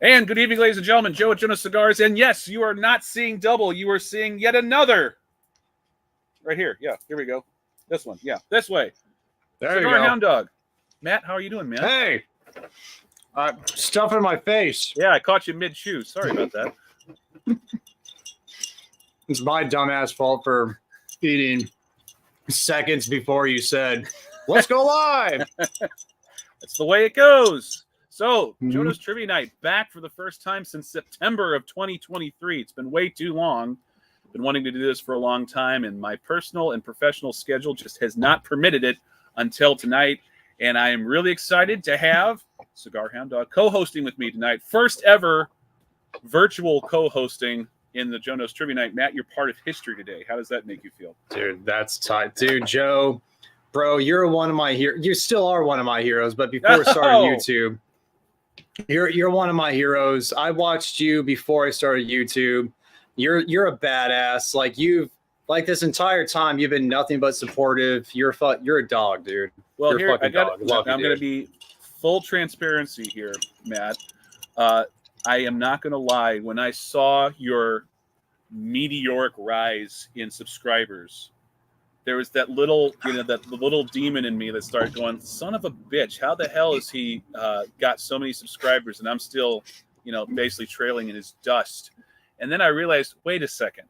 And good evening, ladies and gentlemen. Joe at Jonose Cigars. And yes, you are not seeing double. You are seeing yet another. Right here. Yeah, here we go. This one. Yeah, this way. There Cigar you go. Hound Dog. Matt, how are you doing, man? Hey. Stuff in my face. Yeah, I caught you mid-chew. Sorry about that. It's my dumbass fault for eating seconds before you said, let's go live. That's the way it goes. So, Jonose Trivia Night back for the first time since September of 2023. It's been way too long. Been wanting to do this for a long time, and my personal and professional schedule just has not permitted it until tonight. And I am really excited to have Cigar Hound Dog co-hosting with me tonight. First ever virtual co-hosting in the Jonose Trivia Night. Matt, you're part of history today. How does that make you feel? Dude, that's tight. Dude, Joe, bro, you're one of my heroes. You still are one of my heroes, but before starting YouTube, you're one of my heroes. I watched you before I started YouTube. You're a badass. Like this entire time, you've been nothing but supportive. You're a dog, dude. Well, you're here a fucking dog. I'm going to be full transparency here, Matt. I am not going to lie. When I saw your meteoric rise in subscribers, there was that little, the little demon in me that started going, son of a bitch, how the hell has he got so many subscribers and I'm still, basically trailing in his dust. And then I realized, wait a second,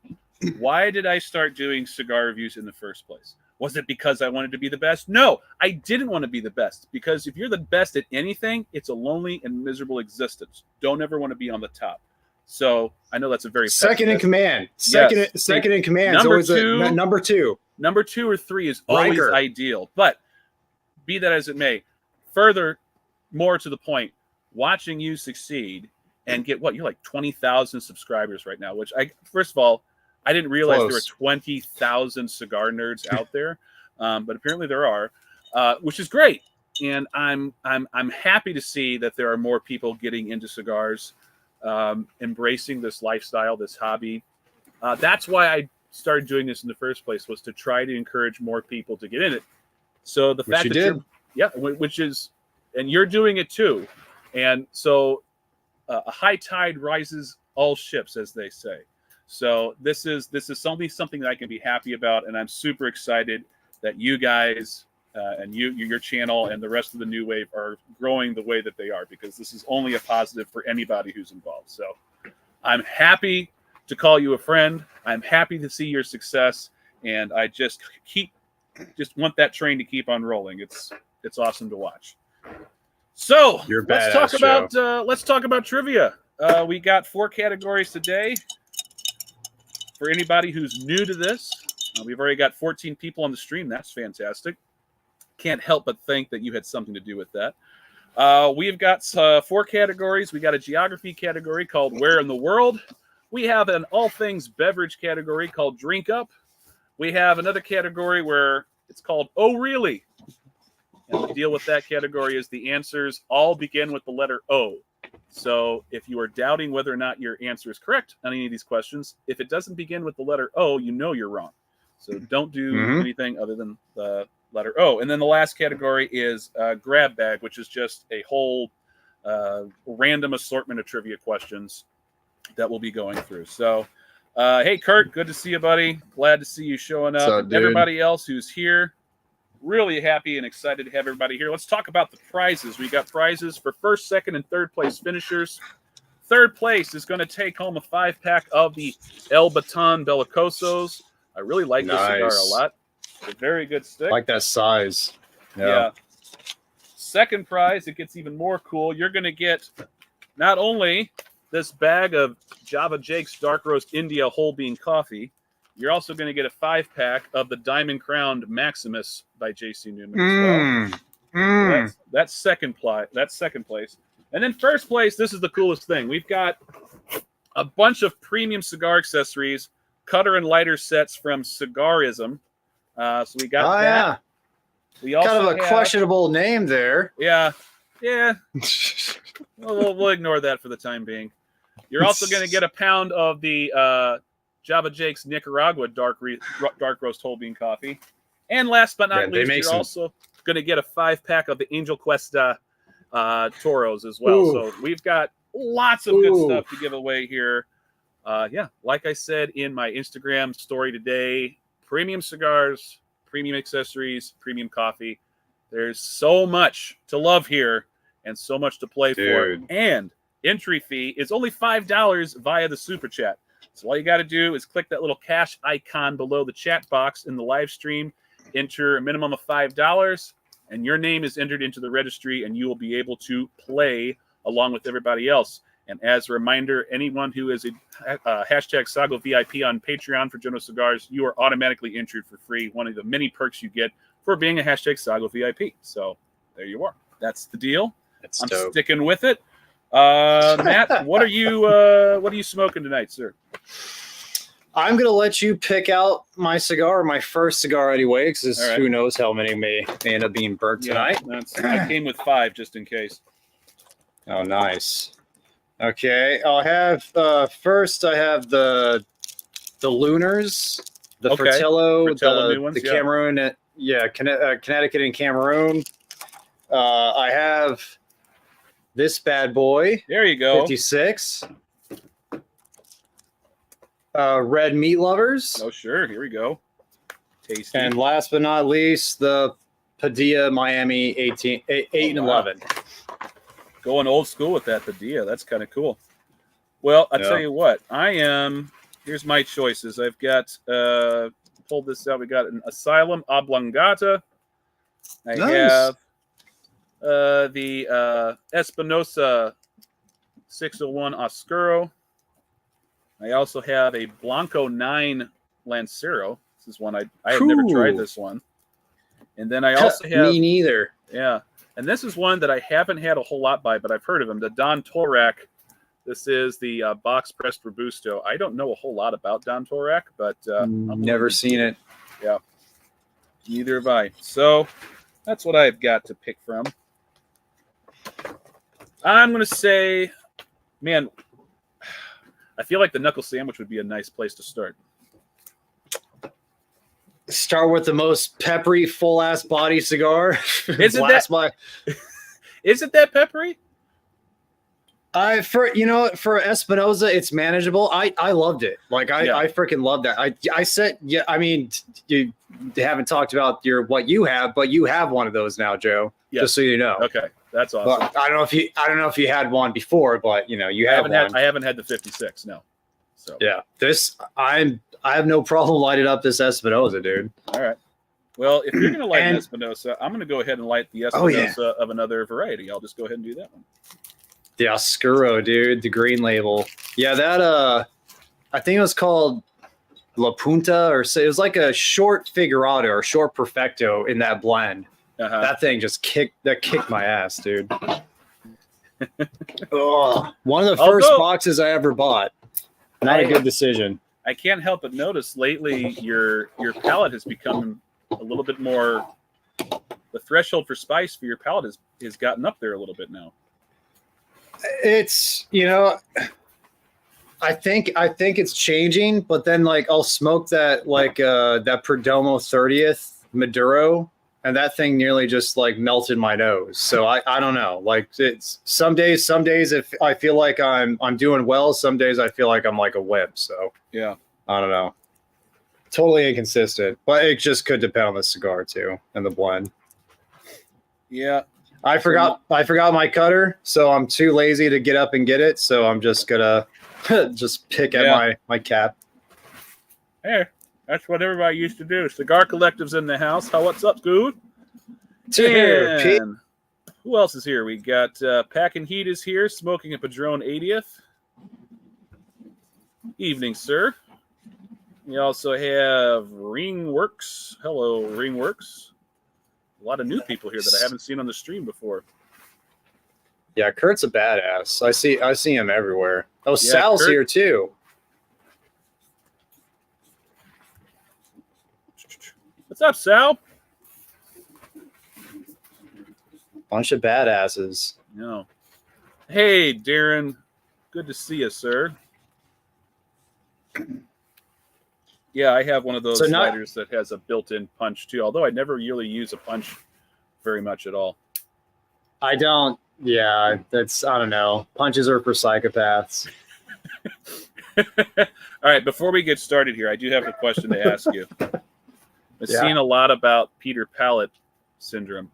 why did I start doing cigar reviews in the first place? Was it because I wanted to be the best? No, I didn't want to be the best, because if you're the best at anything, it's a lonely and miserable existence. Don't ever want to be on the top. So I know that's a very second in command. Second in command. Number is always two. Number two. Number 2 or 3 is always ideal. But be that as it may, further, more to the point, watching you succeed and get you're like 20,000 subscribers right now, which first of all, I didn't realize there were 20,000 cigar nerds out there, but apparently there are, which is great. And I'm happy to see that there are more people getting into cigars, embracing this lifestyle, this hobby. That's why I started doing this in the first place, was to try to encourage more people to get in it. So the fact that and you're doing it too. And so a high tide rises all ships, as they say. So this is something that I can be happy about. And I'm super excited that you guys and your channel and the rest of the new wave are growing the way that they are, because this is only a positive for anybody who's involved. So I'm happy to call you a friend. I'm happy to see your success, and I just want that train to keep on rolling. It's awesome to watch. So let's talk about trivia. We got 4 categories today. For anybody who's new to this, we've already got 14 people on the stream. That's fantastic. Can't help but think that you had something to do with that. We've got 4 categories. We got a geography category called Where in the World. We have an all things beverage category called Drink Up. We have another category where it's called Oh Really? And the deal with that category is the answers all begin with the letter O. So if you are doubting whether or not your answer is correct on any of these questions, if it doesn't begin with the letter O, you're wrong. So don't do anything other than the letter O. And then the last category is Grab Bag, which is just a whole random assortment of trivia questions that we'll be going through. So, hey, Kurt, good to see you, buddy. Glad to see you showing up. What's up, dude? Everybody else who's here, really happy and excited to have everybody here. Let's talk about the prizes. We got prizes for first, second, and third place finishers. Third place is going to take home a 5-pack of the El Baton Bellicosos. I really like this cigar a lot. It's a very good stick. I like that size. Yeah. Second prize, it gets even more cool. You're going to get not only this bag of Java Jake's Dark Roast India whole bean coffee, you're also going to get a 5-pack of the Diamond Crowned Maximus by J.C. Newman as well. That's second place. And then first place, this is the coolest thing. We've got a bunch of premium cigar accessories, cutter and lighter sets from Cigarism. So we got that. Yeah. We also kind of a questionable name there. Yeah. We'll ignore that for the time being. You're also going to get a pound of the Java Jake's Nicaragua dark roast whole bean coffee. And last but not least, you're also going to get a 5-pack of the Angel Cuesta Toros as well. Ooh. So we've got lots of good stuff to give away here. Yeah, like I said in my Instagram story today, premium cigars, premium accessories, premium coffee. There's so much to love here and so much to play for. And entry fee is only $5 via the Super Chat. So all you got to do is click that little cash icon below the chat box in the live stream, enter a minimum of $5, and your name is entered into the registry, and you will be able to play along with everybody else. And as a reminder, anyone who is a hashtag Sago VIP on Patreon for Jonose Cigars, you are automatically entered for free. One of the many perks you get for being a hashtag Sago VIP. So there you are. That's the deal. I'm dope. Sticking with it. Matt, what are you smoking tonight, sir? I'm gonna let you pick out my cigar, my first cigar anyway, because right. Who knows how many may end up being burnt tonight. I came with 5 just in case. Oh, nice. Okay, I'll have first. I have the Lunars, the Fratello, the Cameroon, Connecticut and Cameroon. I have this bad boy. There you go. 56. Red Meat Lovers. Oh, sure. Here we go. Tasty. And last but not least, the Padilla Miami 8 and 11. Going old school with that Padilla. That's kind of cool. Well, I'll tell you what. Here's my choices. I've got, pulled this out. We got an Asylum Oblongata. I have the Espinosa 601 Oscuro. I also have a Blanco 9 Lancero. This is one I have never tried this one. And then I also have... Me neither. Yeah. And this is one that I haven't had a whole lot by, but I've heard of him. The Don Torak. This is the box-pressed Robusto. I don't know a whole lot about Don Torak, but... I've never seen it. Yeah. Neither have I. So that's what I've got to pick from. I'm going to say, man... I feel like the knuckle sandwich would be a nice place to start. Start with the most peppery, full-ass body cigar. Is it that peppery? For Espinosa, it's manageable. I loved it. Like I freaking loved that. I said, yeah. I mean, you haven't talked about what you have, but you have one of those now, Joe. Yes. Just so you know. Okay. That's awesome. But I don't know if you had one before, but you have one. I haven't had the 56. No. So yeah, I have no problem lighting up this Espinosa, dude. All right. Well, if you're gonna light an Espinosa, I'm gonna go ahead and light the Espinosa of another variety. I'll just go ahead and do that one. The Oscuro, dude, the green label. Yeah, that I think it was called La Punta, or it was like a short Figurado or short Perfecto in that blend. Uh-huh. That thing just kicked my ass, dude. One of the first boxes I ever bought. Not a good decision. I can't help but notice lately your palate has become a little bit more. The threshold for spice for your palate has gotten up there a little bit now. It's I think it's changing, but then I'll smoke that that Perdomo 30th Maduro. And that thing nearly just melted my nose. So I don't know. It's some days if I feel like I'm doing well, some days I feel like I'm like a whip. So yeah, I don't know. Totally inconsistent, but it just could depend on the cigar too and the blend. Yeah, I forgot my cutter, so I'm too lazy to get up and get it. So I'm just gonna just pick at my cap. Hey. That's what everybody used to do. Cigar Collective's in the house. What's up, dude? And who else is here? We got Pack and Heat is here, smoking a Padron 80th. Evening, sir. We also have Ringworks. Hello, Ringworks. A lot of new people here that I haven't seen on the stream before. Yeah, Kurt's a badass. I see him everywhere. Oh, Sal's here too. What's up, Sal? Bunch of badasses. No. Hey, Darren. Good to see you, sir. Yeah, I have one of those sliders that has a built-in punch too. Although I never really use a punch very much at all. I don't. Yeah, that's, I don't know. Punches are for psychopaths. All right, before we get started here, I do have a question to ask you. I've seen a lot about Peter Pallet syndrome.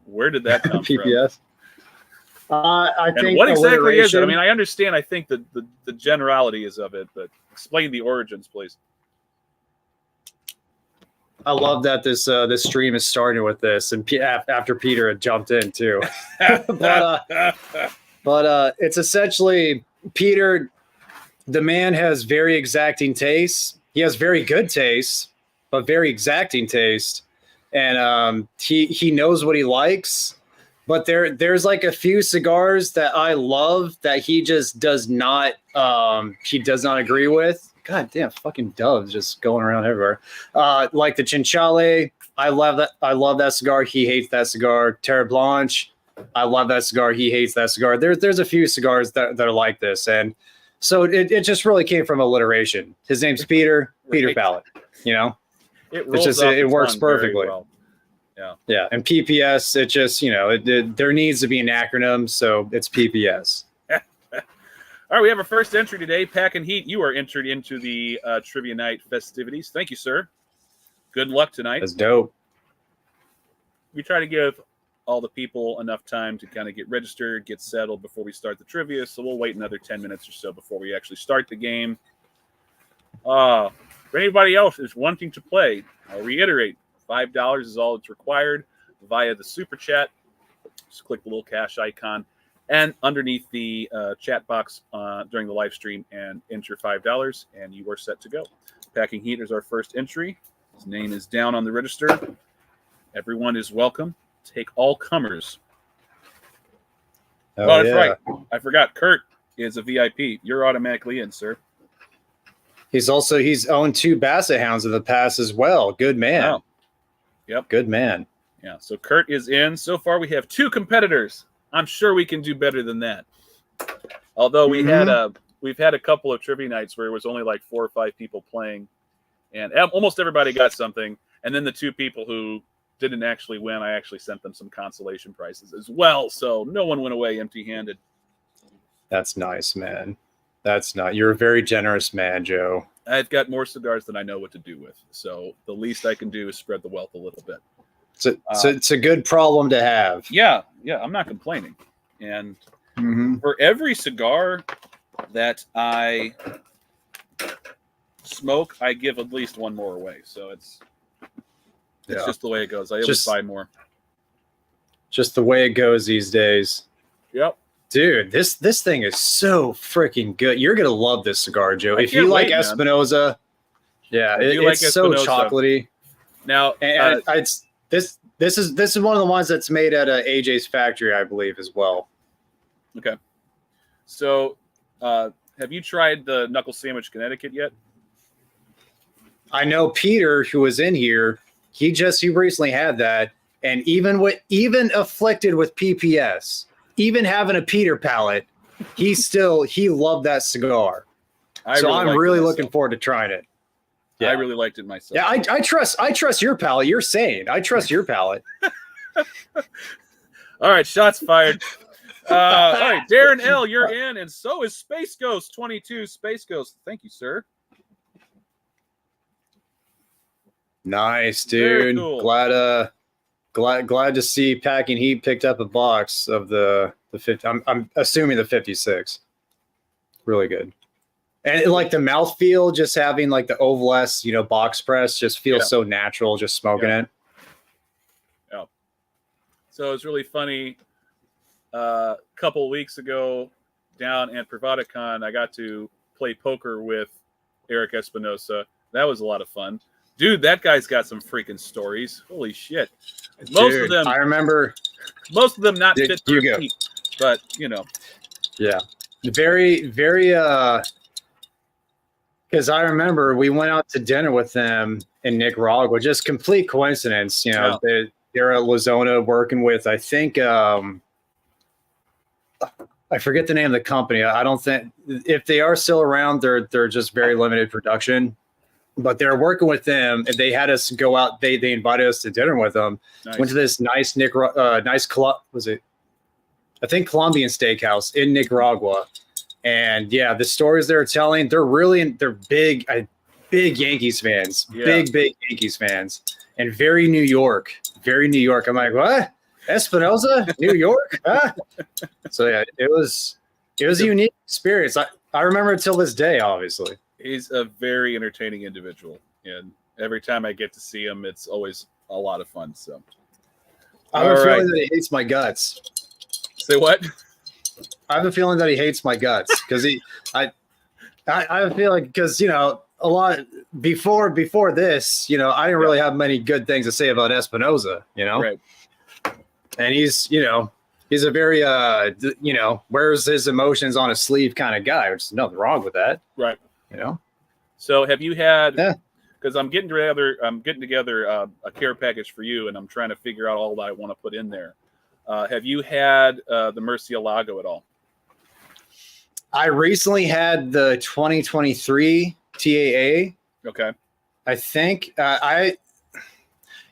Where did that come PPS? I think. And what exactly is it? I mean, I understand. I think the generality is of it, but explain the origins, please. I love that this stream is starting with this, and after Peter had jumped in too. but it's essentially Peter. The man has very exacting tastes. He has very good taste, but very exacting taste, and he knows what he likes. But there's like a few cigars that I love that he just does not agree with. God damn, fucking doves just going around everywhere. Like the Chinchale, I love that. I love that cigar. He hates that cigar. Terre Blanche, I love that cigar. He hates that cigar. There's a few cigars that are like this, and so it just really came from alliteration. His name's Peter Pallet. You know, it works perfectly. Well. Yeah. And PPS, it just, there needs to be an acronym, so it's PPS. All right, we have our first entry today. Pack and Heat, you are entered into the Trivia Night festivities. Thank you, sir. Good luck tonight. That's dope. We try to give all the people enough time to kind of get registered, get settled before we start the trivia, so we'll wait another 10 minutes or so before we actually start the game. For anybody else who's wanting to play, I'll reiterate, $5 is all that's required via the Super Chat. Just click the little cash icon and underneath the chat box during the live stream and enter $5, and you are set to go. Packing Heat is our first entry. His name is down on the register. Everyone is welcome. Take all comers. Oh, that's right. I forgot. Kurt is a VIP. You're automatically in, sir. He's owned 2 Basset Hounds in the past as well. Good man. Wow. Yep. Good man. Yeah. So Kurt is in. So far, we have 2 competitors. I'm sure we can do better than that. Although we've had a couple of trivia nights where it was only like 4 or 5 people playing, and almost everybody got something. And then the 2 people who didn't actually win, I actually sent them some consolation prizes as well. So no one went away empty-handed. That's nice, man. You're a very generous man, Joe. I've got more cigars than I know what to do with. So the least I can do is spread the wealth a little bit. So it's a good problem to have. Yeah, I'm not complaining. And for every cigar that I smoke, I give at least 1 more away. So it's just the way it goes. I always buy more. Just the way it goes these days. Yep. Dude, this thing is so freaking good. You're gonna love this cigar, Joe. If you like Espinosa, it's so chocolatey. Now, and this is one of the ones that's made at AJ's factory, I believe, as well. Okay. So, have you tried the Knuckle Sandwich Connecticut yet? I know Peter, who was in here, he recently had that, and even afflicted with PPS, even having a Peter palate, he loved that cigar. I'm really looking forward to trying it. Yeah. I really liked it myself. Yeah, I trust your palate. You're sane. I trust your palate. All right, shots fired. All right, Darren L., you're in, and so is Space Ghost 22. Space Ghost, thank you, sir. Nice, dude. Cool. Glad to see Packing Heat picked up a box of the 50. I'm assuming the 56. Really good. And like the mouthfeel, just having like the Oval-S, box press just feels so natural just smoking it. Yeah. So it's really funny. A couple of weeks ago down at Privaticon, I got to play poker with Eric Espinosa. That was a lot of fun. Dude, that guy's got some freaking stories. Holy shit. Most of them, I remember. Most of them not fit for heat, but, Yeah. Very, very, because I remember we went out to dinner with them in Nicaragua, just complete coincidence. They're at Lazona working with, I think, I forget the name of the company. I don't think, if they are still around, they're just very limited production. But they're working with them, and they had us go out. They invited us to dinner with them. Nice. Went to this nice club. Was it Colombian Steakhouse in Nicaragua. And yeah, the stories they're telling, they're big, big Yankees fans, big Yankees fans, and very New York. I'm like, what? Espinosa, New York? Huh? So yeah, it was a unique experience. I remember it till this day, obviously. He's a very entertaining individual, and every time I get to see him, it's always a lot of fun. So I have a feeling that he hates my guts. Say what? I have a feeling that he hates my guts because I feel like because a lot before this, I didn't really have many good things to say about Espinosa, Right. And he's a very wears his emotions on his sleeve kind of guy, which is nothing wrong with that, right? So have you had? Because I'm getting together a care package for you, and I'm trying to figure out all that I want to put in there. Have you had the Murcielago at all? I recently had the 2023 TAA. Okay. I think I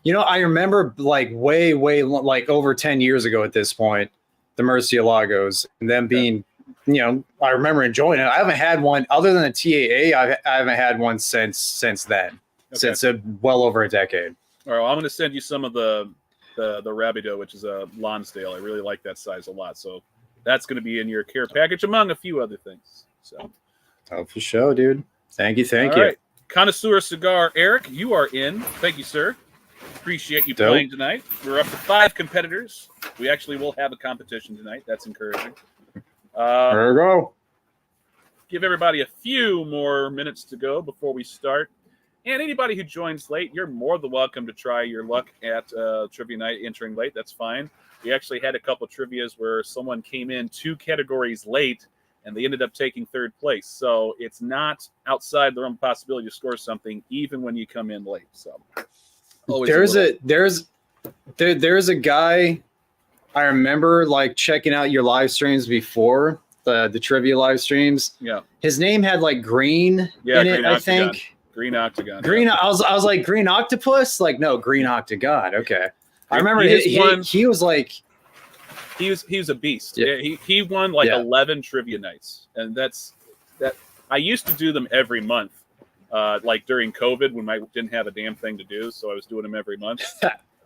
remember like way like over 10 years ago at this point, the Murcielagos, and them being, I remember enjoying it. I haven't had one other than a TAA. I haven't had one since then, since well over a decade. All right, well, I'm going to send you some of the Rabido, which is a Lonsdale. I really like that size a lot. So that's going to be in your care package, among a few other things. So, for sure, dude. Thank you. All right. Connoisseur Cigar, Eric, you are in. Thank you, sir. Appreciate you playing tonight. We're up to 5 competitors. We actually will have a competition tonight. That's encouraging. There we go. Give everybody a few more minutes to go before we start. And anybody who joins late, you're more than welcome to try your luck at Trivia Night entering late. That's fine. We actually had a couple of trivias where someone came in 2 categories late, and they ended up taking 3rd place. So it's not outside the realm of possibility to score something, even when you come in late. So there's a guy I remember like checking out your live streams before the trivia live streams. Yeah, his name had like green in it. I think Green Octagon. Green. Yeah. I was like Green Octopus. Like no, Green Octagon. Okay, I remember he was like. He was a beast. Yeah. He won like 11 trivia nights, and that's that. I used to do them every month, like during COVID when I didn't have a damn thing to do, so I was doing them every month.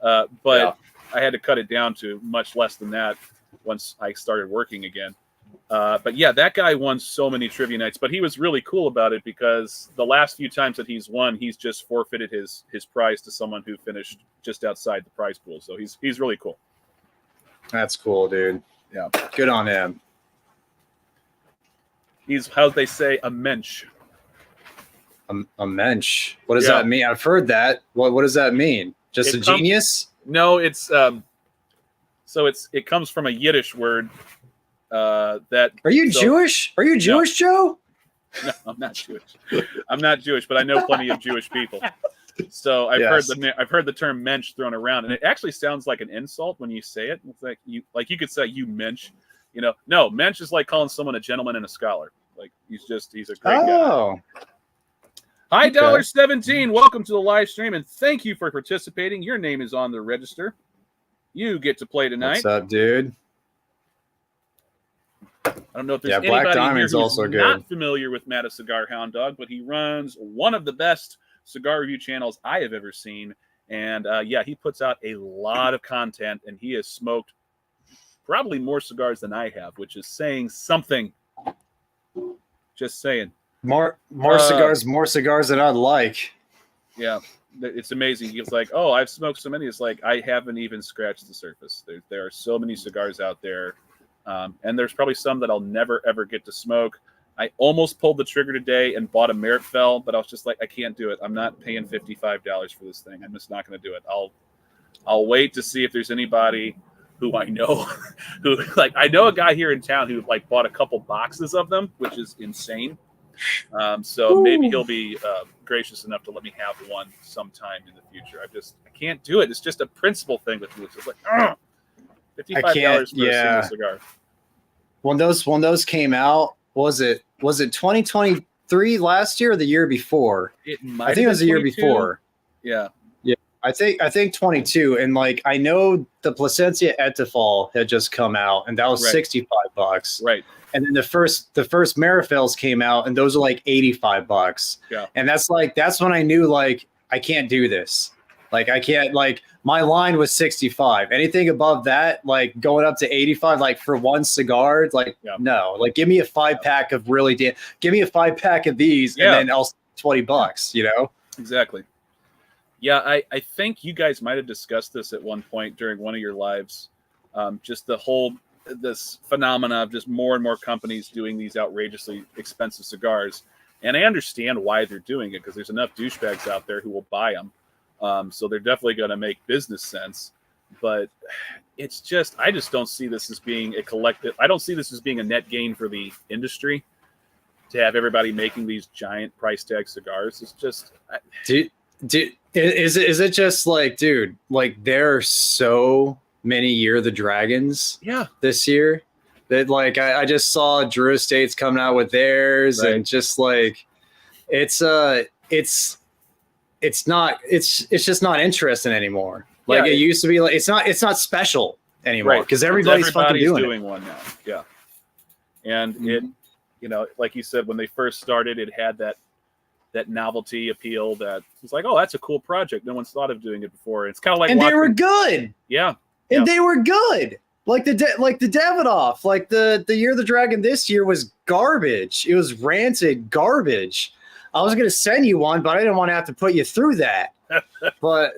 But I had to cut it down to much less than that once I started working again. But yeah, that guy won so many trivia nights. But he was really cool about it because the last few times that he's won, he's just forfeited his prize to someone who finished just outside the prize pool. So he's really cool. That's cool, dude. Yeah. Good on him. He's, how they say, a mensch. A mensch. What does that mean? I've heard that. What does that mean? Just a genius? No, it's so it comes from a Yiddish word that. Are you Jewish? Are you Jewish, Joe? No, I'm not Jewish. I'm not Jewish, but I know plenty of Jewish people. So I've heard the term mensch thrown around, and it actually sounds like an insult when you say it. It's like you could say you mensch, No, mensch is like calling someone a gentleman and a scholar. Like he's a great guy. Hi, $17. Welcome to the live stream, and thank you for participating. Your name is on the register. You get to play tonight. What's up, dude? I don't know if there's Black anybody Diamond's here who's also good. not familiar with Matt, a Cigar Hound Dog, but he runs one of the best cigar review channels I have ever seen. And he puts out a lot of content, and he has smoked probably more cigars than I have, which is saying something. Just saying. More cigars than I'd like. Yeah, it's amazing. He's like, oh, I've smoked so many. It's like, I haven't even scratched the surface. There are so many cigars out there. And there's probably some that I'll never, ever get to smoke. I almost pulled the trigger today and bought a Merit Fell, but I was just like, I can't do it. I'm not paying $55 for this thing. I'm just not going to do it. I'll wait to see if there's anybody who I know who I know a guy here in town who bought a couple boxes of them, which is insane. So maybe he'll be gracious enough to let me have one sometime in the future. I can't do it. It's just a principle thing with me. It's just like, $55 for a single cigar. When those came out, was it 2023 last year or the year before? It might. I think it was the year before. Yeah. I think 22, and like I know the Placencia Etafal had just come out, and that was $65. Right. And then the first Marifels came out, and those are like $85. Yeah. And that's when I knew like I can't do this. Like I can't, like my line was 65. Anything above that, like going up to 85, like for one cigar, like no. Like give me a 5-pack of give me a 5-pack of these, and then else $20, you know? Exactly. Yeah, I think you guys might have discussed this at one point during one of your lives. Just this phenomena of just more and more companies doing these outrageously expensive cigars. And I understand why they're doing it, because there's enough douchebags out there who will buy them. So they're definitely going to make business sense. But it's just, I just don't see this as being a collective. I don't see this as being a net gain for the industry to have everybody making these giant price tag cigars. It's just... Is it just like, dude, like there are so many Year of the Dragons this year that like I just saw Drew Estates coming out with theirs, and just like it's just not interesting anymore. Like it used to be. Like it's not special anymore because everybody's fucking doing one now. Yeah, and it, you know, like you said, when they first started, it had that novelty appeal that was like, oh, that's a cool project. No one's thought of doing it before. It's kind of like, and they were good. Yeah. And they were good. Like the Davidoff, like the Year of the Dragon this year was garbage. It was rancid garbage. I was going to send you one, but I didn't want to have to put you through that. But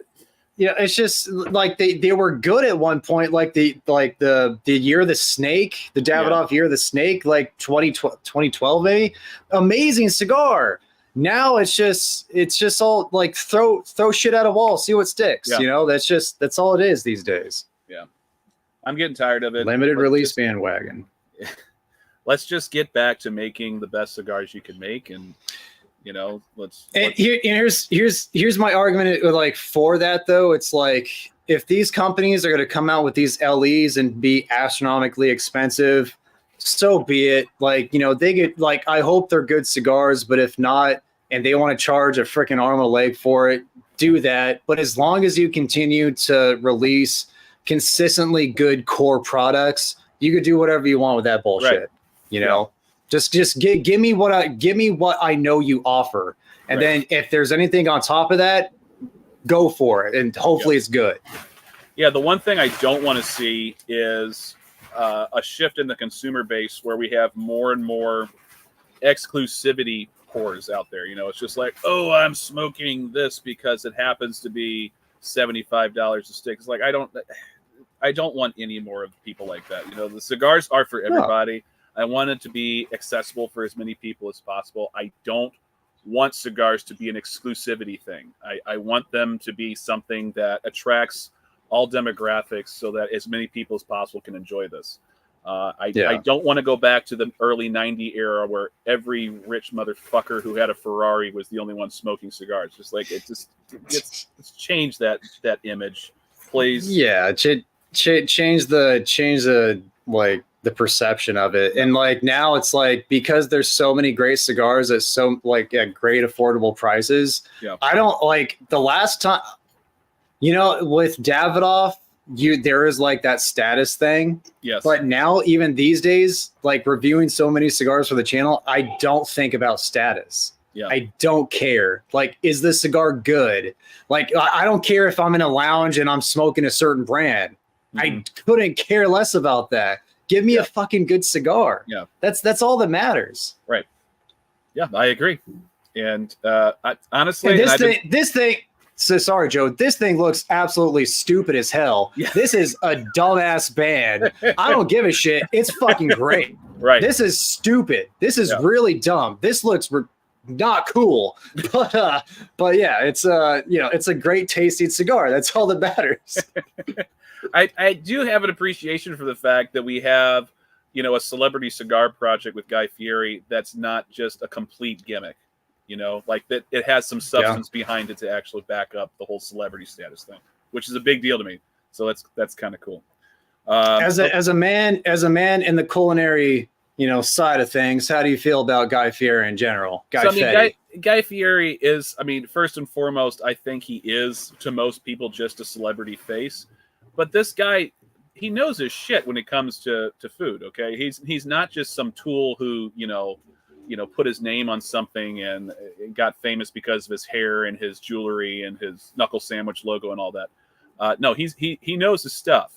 yeah, it's just like they were good at one point. Like the Year of the Snake, the Davidoff Year of the Snake, like 2012 maybe. Amazing cigar. Now it's just all like throw shit at a wall, see what sticks. You know, that's all it is these days. Yeah, I'm getting tired of it. Limited release bandwagon. Let's just get back to making the best cigars you can make, and you know, here's my argument. Like for that though, it's like if these companies are going to come out with these LEs and be astronomically expensive, so be it. Like, you know, they get like, I hope they're good cigars, but if not, and they want to charge a freaking arm and a leg for it, do that. But as long as you continue to release consistently good core products, you could do whatever you want with that bullshit. You know, just give me what I know you offer. And then if there's anything on top of that, go for it. And hopefully it's good. Yeah. The one thing I don't want to see is a shift in the consumer base where we have more and more exclusivity pours out there. You know, it's just like, oh, I'm smoking this because it happens to be $75 a stick. It's like, I don't want any more of people like that. You know, the cigars are for everybody. I want it to be accessible for as many people as possible. I don't want cigars to be an exclusivity thing. I want them to be something that attracts all demographics so that as many people as possible can enjoy this. I don't want to go back to the early 90s era where every rich motherfucker who had a Ferrari was the only one smoking cigars. Just like it's change that image, please. Yeah, change the like the perception of it. And like now it's like, because there's so many great cigars at so like at great affordable prices. Yeah. I don't like the last time, you know, with Davidoff, there is like that status thing. Yes. But now, even these days, like reviewing so many cigars for the channel, I don't think about status. Yeah. I don't care. Like, is this cigar good? Like, I don't care if I'm in a lounge and I'm smoking a certain brand. I couldn't care less about that. Give me a fucking good cigar. Yeah. That's all that matters. Right. Yeah, I agree. And honestly, this thing. So sorry, Joe. This thing looks absolutely stupid as hell. Yeah. This is a dumbass band. I don't give a shit. It's fucking great. Right. This is stupid. This is really dumb. This looks not cool. But yeah, it's it's a great tasting cigar. That's all that matters. I do have an appreciation for the fact that we have, you know, a celebrity cigar project with Guy Fieri that's not just a complete gimmick. You know, like that it has some substance behind it to actually back up the whole celebrity status thing, which is a big deal to me. So that's kind of cool. As a man in the culinary, side of things, how do you feel about Guy Fieri in general? Guy Fieri is, first and foremost, I think he is to most people just a celebrity face, but this guy, he knows his shit when it comes to food. Okay, he's not just some tool who put his name on something and got famous because of his hair and his jewelry and his knuckle sandwich logo and all that. No, he knows his stuff.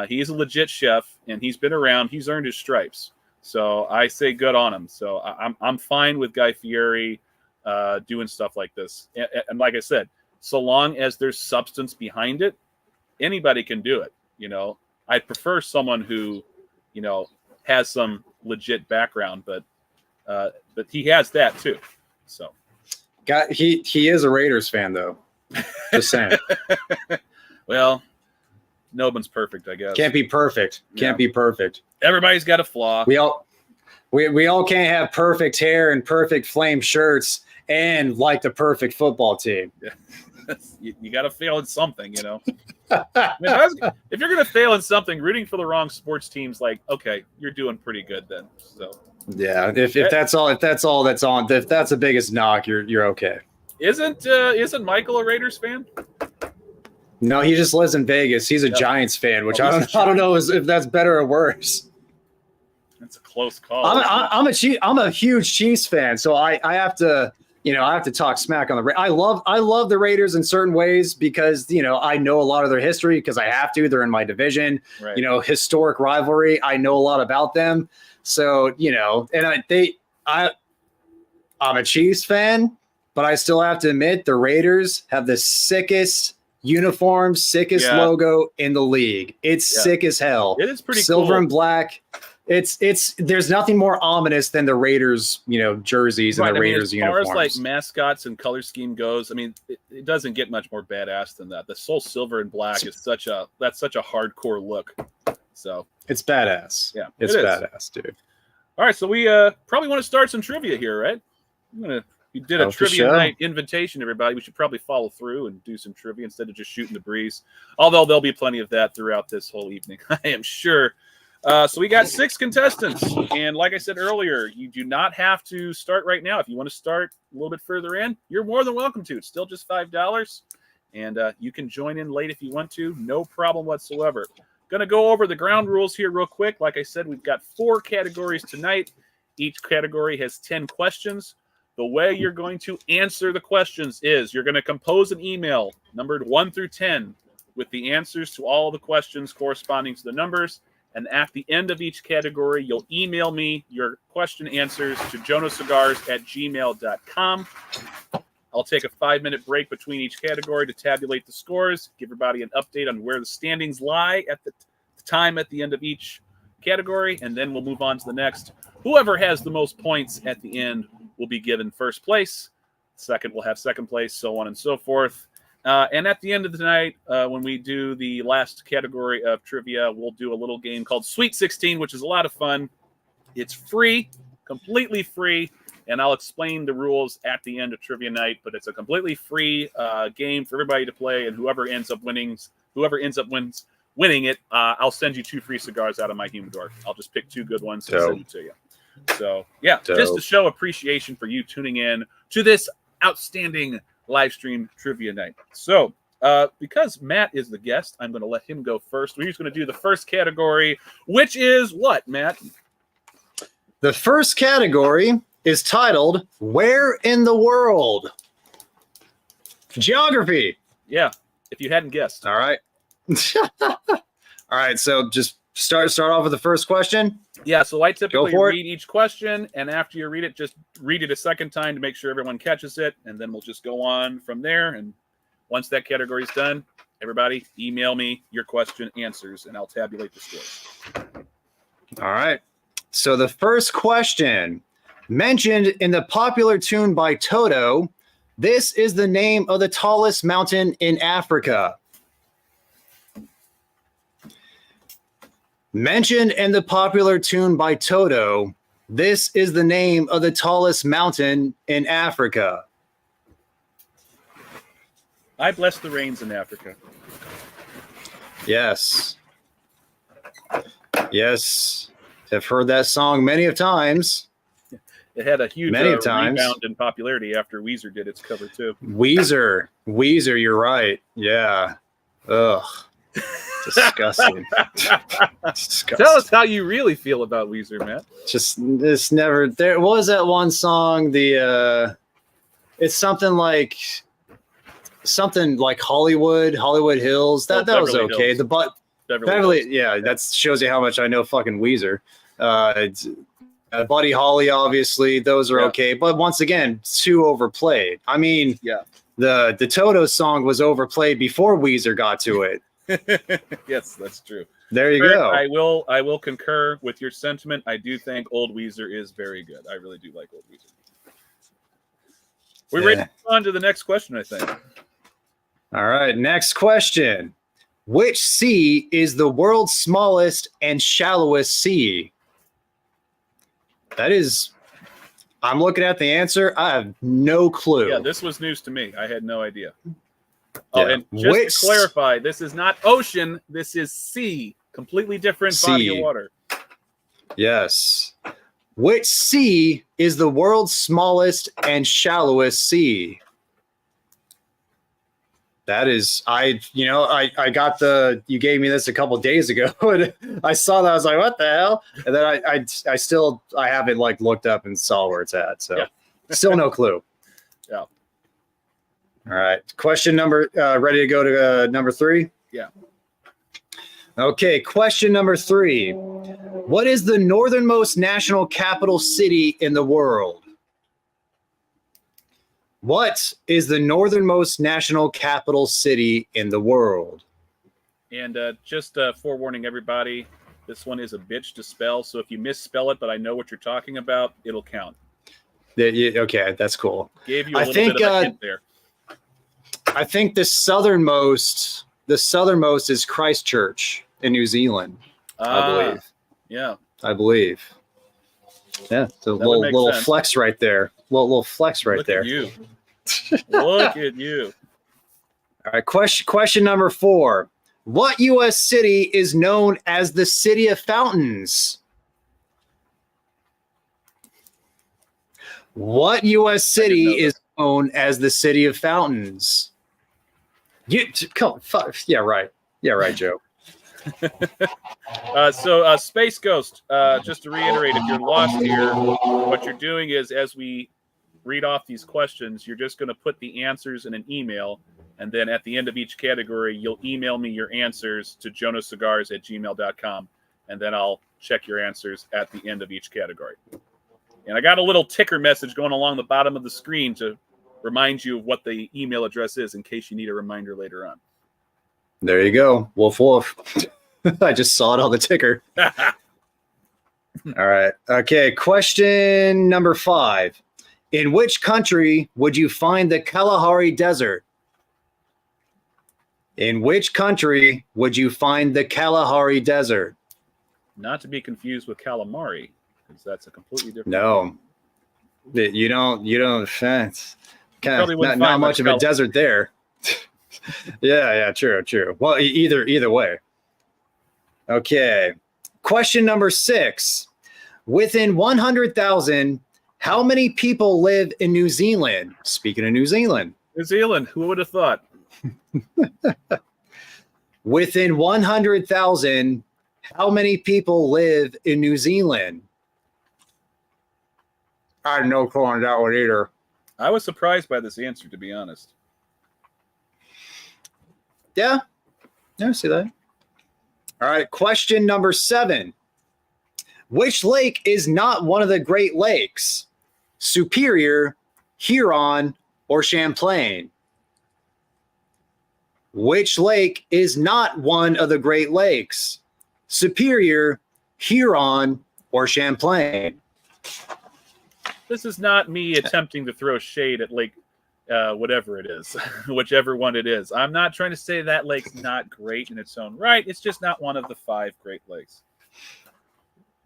He is a legit chef, and he's been around. He's earned his stripes. So I say good on him. So I'm fine with Guy Fieri doing stuff like this. And like I said, so long as there's substance behind it, anybody can do it. I prefer someone who, has some legit background, but he has that too. So, he is a Raiders fan though. Just saying. Well, no one's perfect, I guess. Can't be perfect. Can't be perfect. Everybody's got a flaw. We all can't have perfect hair and perfect flame shirts and like the perfect football team. Yeah. You got to fail in something, If you're going to fail in something, rooting for the wrong sports teams, okay, you're doing pretty good then. So yeah, if that's all that's on, if that's the biggest knock, you're okay. Isn't Michael a Raiders fan? No, he just lives in Vegas. He's a Giants fan, which I don't know if that's better or worse. That's a close call. I'm a huge Chiefs fan, so I have to. I have to talk smack on the. I love the Raiders in certain ways because I know a lot of their history because I have to. They're in my division. Right. Historic rivalry. I know a lot about them. So and I'm a Chiefs fan, but I still have to admit the Raiders have the sickest uniform, sickest logo in the league. It's sick as hell. It is pretty silver cool. And black. It's there's nothing more ominous than the Raiders, jerseys and the Raiders uniforms. As far as mascots and color scheme goes, it doesn't get much more badass than that. The Soul Silver and Black is such a hardcore look. So it's badass. Yeah, it's badass, dude. All right, so we probably want to start some trivia here, right? We did a trivia night invitation, everybody. We should probably follow through and do some trivia instead of just shooting the breeze. Although there'll be plenty of that throughout this whole evening, I am sure. So we got 6 contestants, and like I said earlier, you do not have to start right now. If you want to start a little bit further in, you're more than welcome to. It's still just $5, and you can join in late if you want to. No problem whatsoever. Going to go over the ground rules here real quick. Like I said, we've got 4 categories tonight. Each category has 10 questions. The way you're going to answer the questions is you're going to compose an email numbered 1 through 10 with the answers to all the questions corresponding to the numbers. And at the end of each category, you'll email me your question answers to jonoscigars@gmail.com. I'll take a 5-minute break between each category to tabulate the scores, give everybody an update on where the standings lie at the time at the end of each category, and then we'll move on to the next. Whoever has the most points at the end will be given first place. Second will have second place, so on and so forth. And at the end of the night, when we do the last category of trivia, we'll do a little game called Sweet 16, which is a lot of fun. It's free, completely free, and I'll explain the rules at the end of trivia night. But it's a completely free game for everybody to play, and whoever ends up winning it, I'll send you 2 free cigars out of my humidor. I'll just pick 2 good ones and send them to you. So yeah, just to show appreciation for you tuning in to this outstanding live stream trivia night. So because Matt is the guest, I'm going to let him go first. He's going to do the first category, which is what, Matt? The first category is titled Where in the World? Geography. Yeah, if you hadn't guessed. All right. All right, so just start off with the first question. Yeah, so I typically read each question, and after you read it, just read it a second time to make sure everyone catches it, and then we'll just go on from there. And once that category is done, everybody email me your question answers, and I'll tabulate the scores. All right. So the first question, mentioned in the popular tune by Toto, this is the name of the tallest mountain in Africa. Mentioned in the popular tune by Toto, this is the name of the tallest mountain in Africa. I bless the rains in Africa. Yes. Yes. have heard that song many of times. It had a huge times. rebound in popularity after Weezer did its cover too. Weezer, you're right. Yeah. Ugh. Disgusting. Disgusting. Tell us how you really feel about Weezer, Matt. Just this never. There was that one song. It's something like Hollywood Hills. That was okay. Hills. The Beverly, yeah, that shows you how much I know fucking Weezer. Buddy Holly, obviously, those are okay. But once again, too overplayed. I mean, the Toto song was overplayed before Weezer got to it. Yes, that's true. There you go. I will concur with your sentiment. I do think old Weezer is very good. I really do like old Weezer. We're ready to move on to the next question, I think. All right, next question. Which sea is the world's smallest and shallowest sea? That is, I'm looking at the answer. I have no clue. Yeah, this was news to me. I had no idea. Oh, and just to clarify, this is not ocean. This is sea. Completely different body of water. Yes. Which sea is the world's smallest and shallowest sea? That is, I got you gave me this a couple days ago, and I saw that. I was like, what the hell? And then I haven't looked up and saw where it's at. So still no clue. Yeah. All right. Question number, ready to go to number 3? Yeah. Okay. Question number 3. What is the northernmost national capital city in the world? What is the northernmost national capital city in the world? And just forewarning everybody, this one is a bitch to spell. So if you misspell it, but I know what you're talking about, it'll count. Okay, that's cool. Gave you a little bit of a hint there. I think the southernmost is Christchurch in New Zealand. I believe. Yeah. I believe. Yeah, it's a little flex right there. Little flex right there. Look at you. Look at you. All right, question number 4. What U.S. city is known as the City of Fountains? What U.S. city is known as the City of Fountains? Yeah, right, Joe. So Space Ghost, just to reiterate, if you're lost here, what you're doing is as we read off these questions, you're just going to put the answers in an email, and then at the end of each category, you'll email me your answers to jonocigars@gmail.com, and then I'll check your answers at the end of each category. And I got a little ticker message going along the bottom of the screen to remind you of what the email address is in case you need a reminder later on. There you go. Woof, woof. I just saw it on the ticker. All right. Okay. Question number 5. In which country would you find the Kalahari Desert? In which country would you find the Kalahari Desert? Not to be confused with calamari, because that's a completely different. No, you don't. It's kind of not much of a desert there. Yeah, true. Well, either way. Okay. Question number 6. Within 100,000, how many people live in New Zealand? Speaking of New Zealand. New Zealand, who would have thought? Within 100,000, how many people live in New Zealand? I had no clue on that one either. I was surprised by this answer, to be honest. Yeah, I see that. All right, question number 7. Which lake is not one of the Great Lakes? Superior, Huron, or Champlain? Which lake is not one of the Great Lakes? Superior, Huron, or Champlain? This is not me attempting to throw shade at Lake whatever it is, whichever one it is. I'm not trying to say that lake's not great in its own right. It's just not one of the 5 Great Lakes.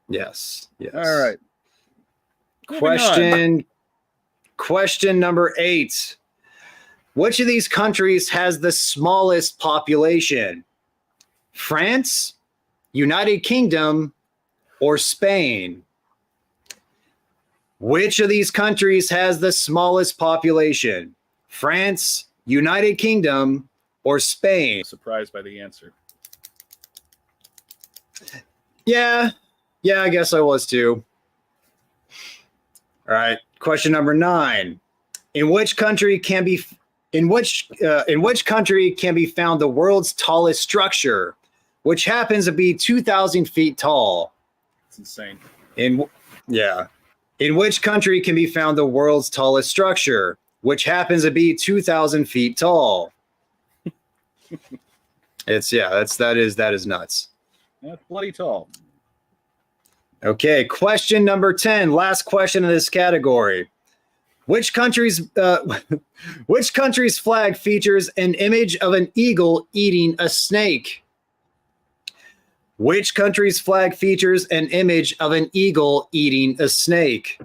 Yes. All right. Question number 8. Which of these countries has the smallest population? France, United Kingdom, or Spain? Which of these countries has the smallest population? France, United Kingdom, or Spain? Surprised by the answer. Yeah, I guess I was too. All right, question number 9. In which country can be found the world's tallest structure, which happens to be 2,000 feet tall? It's insane. In which country can be found the world's tallest structure, which happens to be 2,000 feet tall? That is nuts. That's bloody tall. Okay, question number 10, last question in this category. Which country's flag features an image of an eagle eating a snake? Which country's flag features an image of an eagle eating a snake?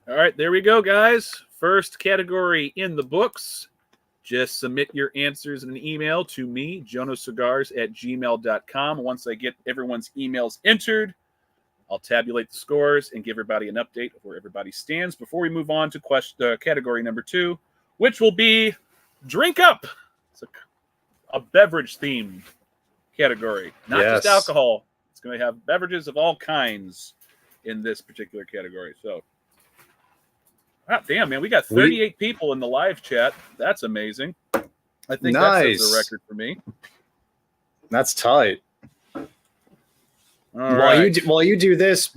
All right, there we go, guys. First category in the books. Just submit your answers in an email to me, jonoscigars@gmail.com. Once I get everyone's emails entered, I'll tabulate the scores and give everybody an update of where everybody stands before we move on to category number 2, which will be Drink Up. It's a beverage-themed category, not just alcohol. It's going to have beverages of all kinds in this particular category. So, damn, man, we got 38 people in the live chat. That's amazing. I think that's a record for me. That's tight. While you do this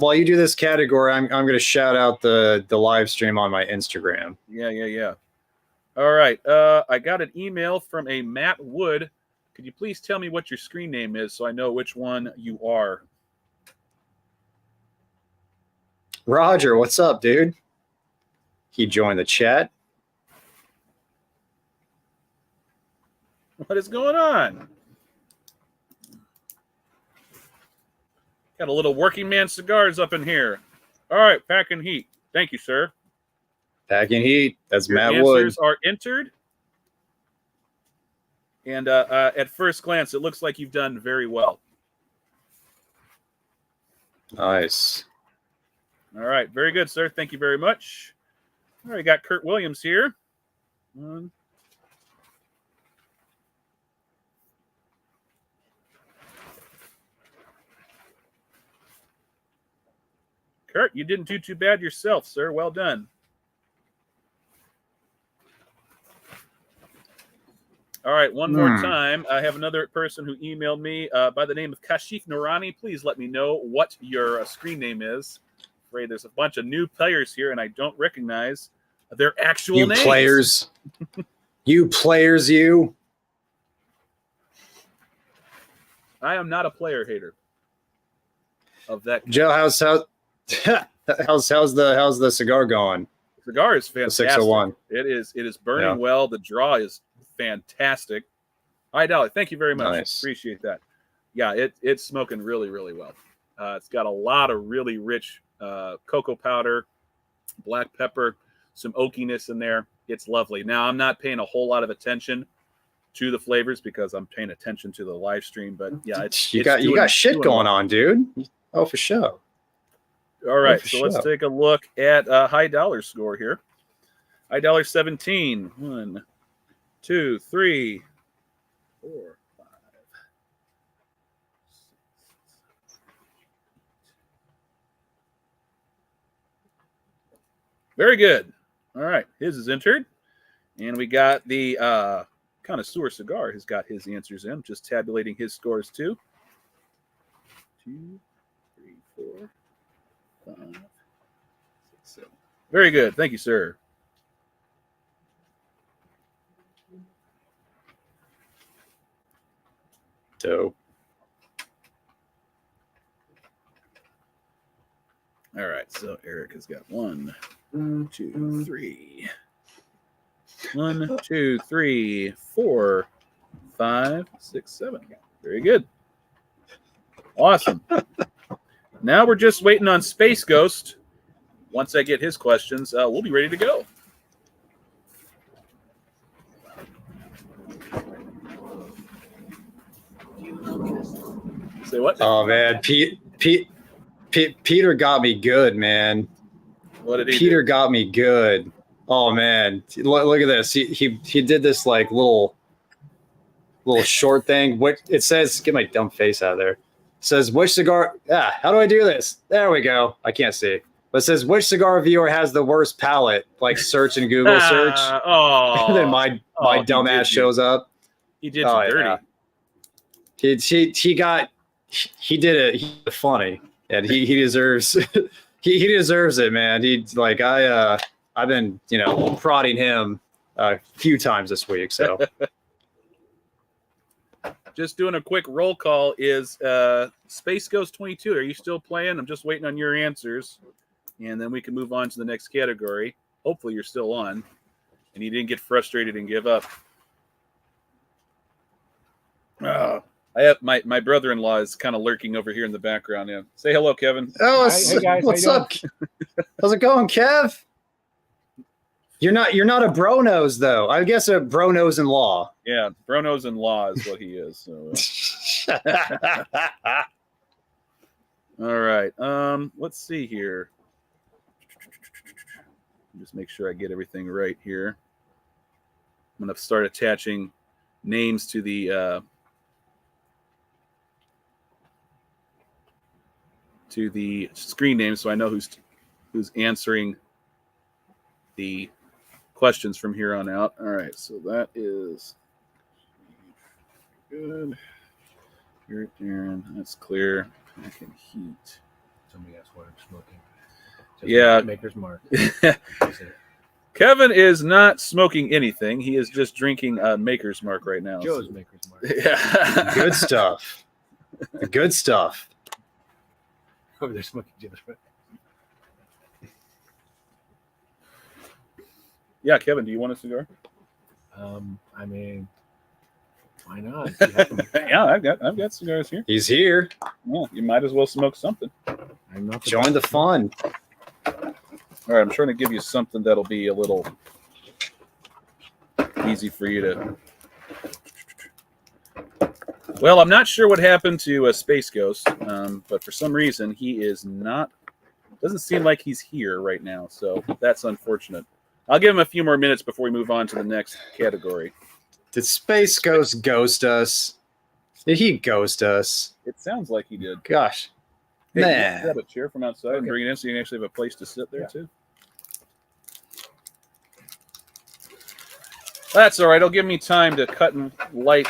category, I'm going to shout out the live stream on my Instagram. Yeah. All right. I got an email from a Matt Wood. Could you please tell me what your screen name is so I know which one you are? Roger, what's up, dude? He joined the chat. What is going on? Got a little working man cigars up in here. All right, packing heat. Thank you, sir. Packing heat. That's your Matt Wood. Answers are entered. And at first glance, it looks like you've done very well. Nice. All right, very good, sir. Thank you very much. All right, got Kurt Williams here. Kurt, you didn't do too bad yourself, sir. Well done. All right, one more time. I have another person who emailed me by the name of Kashif Noorani. Please let me know what your screen name is. I'm afraid there's a bunch of new players here, and I don't recognize their actual names. Players. You players, you. I am not a player hater of that. Joe, how's the cigar going? Cigar is fantastic. 601. It is burning well. The draw is fantastic. Hi, Dolly. Thank you very much. Nice. Appreciate that. Yeah, it's smoking really, really well. It's got a lot of really rich cocoa powder, black pepper, some oakiness in there. It's lovely. Now, I'm not paying a whole lot of attention to the flavors because I'm paying attention to the live stream. But yeah, you got shit going on, dude. Oh, for sure. All right, so let's take a look at high dollar score here. High dollar 17. 1, 2, 3, 4, 5. Very good. All right, his is entered. And we got the Connoisseur Cigar has got his answers in. Just tabulating his scores too. 2, 3, 4, 5, 6, 7. Very good. Thank you, sir. Dope. All right, so Eric has got 1, 2, 3. 1, 2, 3, 4, 5, 6, 7. Very good. Awesome. Now we're just waiting on Space Ghost. Once I get his questions, we'll be ready to go. Say what? Oh man, Peter got me good, man. What did he Peter do? got me good. Oh man, look at this. He did this like little short thing. What it says? Get my dumb face out of there. It says which cigar? Yeah, how do I do this? There we go. I can't see. But it says which cigar viewer has the worst palate? Like search in Google search. And then my dumb ass shows up. He did you dirty. Yeah. He did it funny, and he deserves he deserves it, man. I've been prodding him a few times this week. So just doing a quick roll call is Space Ghost 22. Are you still playing? I'm just waiting on your answers, and then we can move on to the next category. Hopefully you're still on, and you didn't get frustrated and give up. I have my brother-in-law is kind of lurking over here in the background. Yeah, say hello, Kevin. Oh, hey guys, what's up? How's it going, Kev? You're not a Jonose though. I guess a Jonose-in-law. Yeah, Jonose-in-law is what he is. So. All right. Let's see here. Just make sure I get everything right here. I'm gonna start attaching names to the screen name, so I know who's answering the questions from here on out. All right, so that is good. Here, Darren, that's clear. I can heat. Somebody asked what I'm smoking. Yeah, Maker's Mark. Kevin is not smoking anything. He is just drinking Maker's Mark right now. Joe's Maker's Mark. Yeah, good stuff. Good stuff. Over there smoking Joe's. Yeah, Kevin, do you want a cigar? I mean, why not? Yeah, I've got cigars here. He's here. Yeah, you might as well smoke something. I'm not join the fun. All right, I'm trying to give you something that'll be a little easy for you to. Well, I'm not sure what happened to Space Ghost, but for some reason he is not. Doesn't seem like he's here right now, so that's unfortunate. I'll give him a few more minutes before we move on to the next category. Did Space Ghost ghost us? Did he ghost us? It sounds like he did. Gosh. Hey, man. grab a chair from outside and bring it in so you can actually have a place to sit there, too. That's all right. It'll give me time to cut and light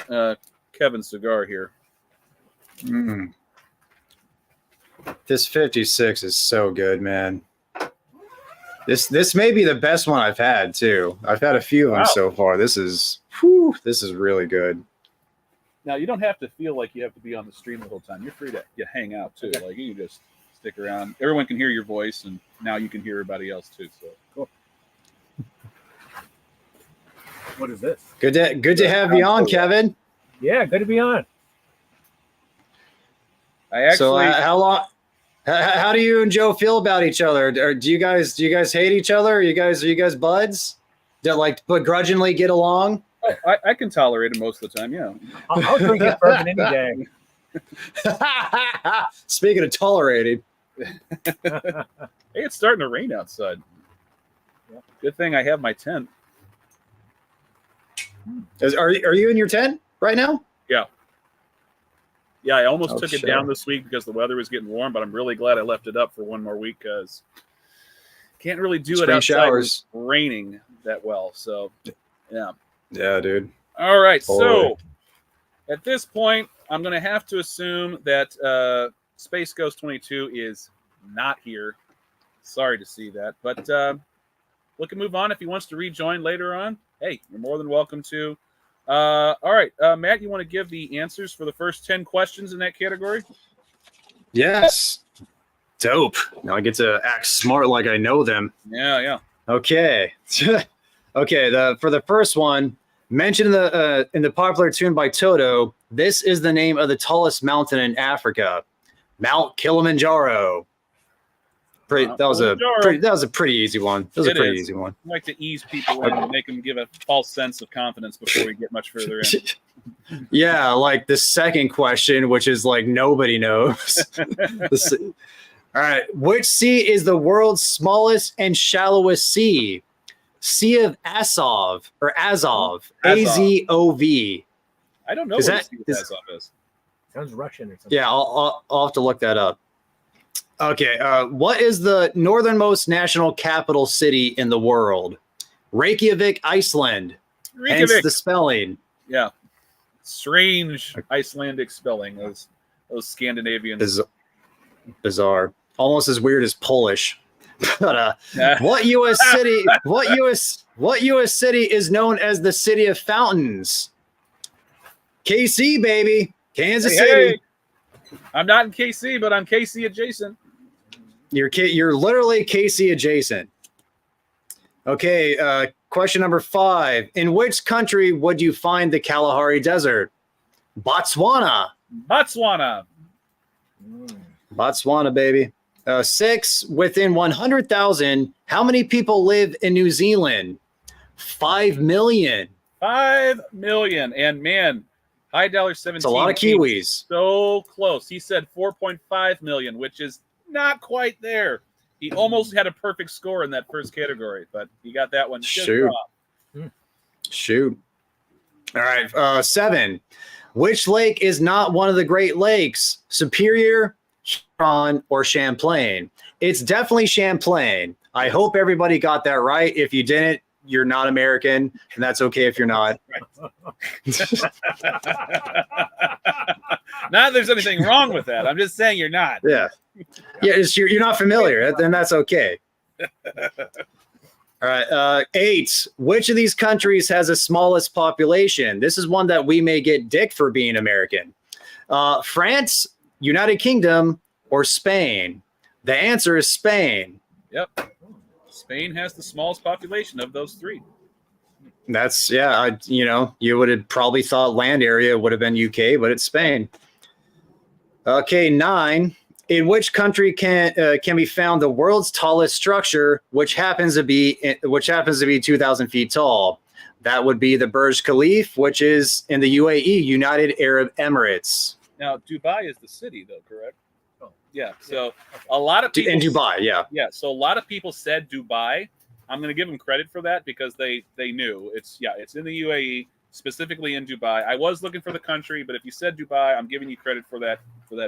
Kevin's cigar here. This 56 is so good, man. This may be the best one I've had too. I've had a few of them so far. This is really good. Now you don't have to feel like you have to be on the stream the whole time. You're free to hang out too. Okay. Like you can just stick around. Everyone can hear your voice, and now you can hear everybody else too. So cool. What is this? Good to have you on, Kevin. Yeah, good to be on. So how long? How do you and Joe feel about each other? Or do you guys hate each other? Are you guys buds? That like begrudgingly get along? Oh, I can tolerate him most of the time. Yeah, I'll drink it bourbon any day. Speaking of tolerating, hey, it's starting to rain outside. Good thing I have my tent. Are you in your tent right now? Yeah. Yeah, I almost took it down this week because the weather was getting warm, but I'm really glad I left it up for one more week because can't really do it outside. Showers. It's raining that well. So, yeah. Yeah, dude. All right. So, at this point, I'm going to have to assume that Space Ghost 22 is not here. Sorry to see that. But we can move on. If he wants to rejoin later on, hey, you're more than welcome to. All right, Matt, you want to give the answers for the first 10 questions in that category? Yes. Dope. Now I get to act smart like I know them. Yeah. Okay. Okay, for the first one, mentioned in the popular tune by Toto, this is the name of the tallest mountain in Africa, Mount Kilimanjaro. That was a pretty easy one. That was a pretty easy one. I like to ease people in and make them give a false sense of confidence before we get much further in. Yeah, like the second question, which is like nobody knows. All right. Which sea is the world's smallest and shallowest sea? Sea of Azov or Azov. A-Z-O-V. I don't know what Sea of Azov is. Sounds Russian or something. Yeah, I'll have to look that up. Okay. What is the northernmost national capital city in the world? Reykjavik, Iceland. Hence the spelling. Yeah. Strange Icelandic spelling. Those Scandinavians. Bizarre. Almost as weird as Polish. But what U.S. city? What U.S. city is known as the City of Fountains? KC, baby, Kansas City. Hey. I'm not in KC, but I'm KC adjacent. You're literally KC adjacent. Okay. Question number 5. In which country would you find the Kalahari Desert? Botswana. Botswana, baby. 6. Within 100,000, how many people live in New Zealand? 5 million. 5 million. And man, High Dollar 17. It's a lot of Kiwis. So close. He said 4.5 million, which is not quite there. He almost had a perfect score in that first category, but he got that one. Shoot. All right. 7. Which lake is not one of the Great Lakes? Superior, Huron, or Champlain? It's definitely Champlain. I hope everybody got that right. If you didn't, you're not American, and that's okay if you're not. Not that there's anything wrong with that. I'm just saying you're not. Yeah. Yeah, you're not familiar, then that's okay. All right. 8. Which of these countries has the smallest population? This is one that we may get dick for being American. France, United Kingdom, or Spain? The answer is Spain. Yep. Spain has the smallest population of those 3. That's, you would have probably thought land area would have been UK, but it's Spain. Okay, 9. In which country can be found the world's tallest structure, which happens to be 2,000 feet tall? That would be the Burj Khalifa, which is in the UAE, United Arab Emirates. Now, Dubai is the city, though, correct? Oh, yeah. So a lot of people in Dubai, yeah. So a lot of people said Dubai. I'm going to give them credit for that because they knew it's in the UAE, specifically in Dubai. I was looking for the country, but if you said Dubai, I'm giving you credit for that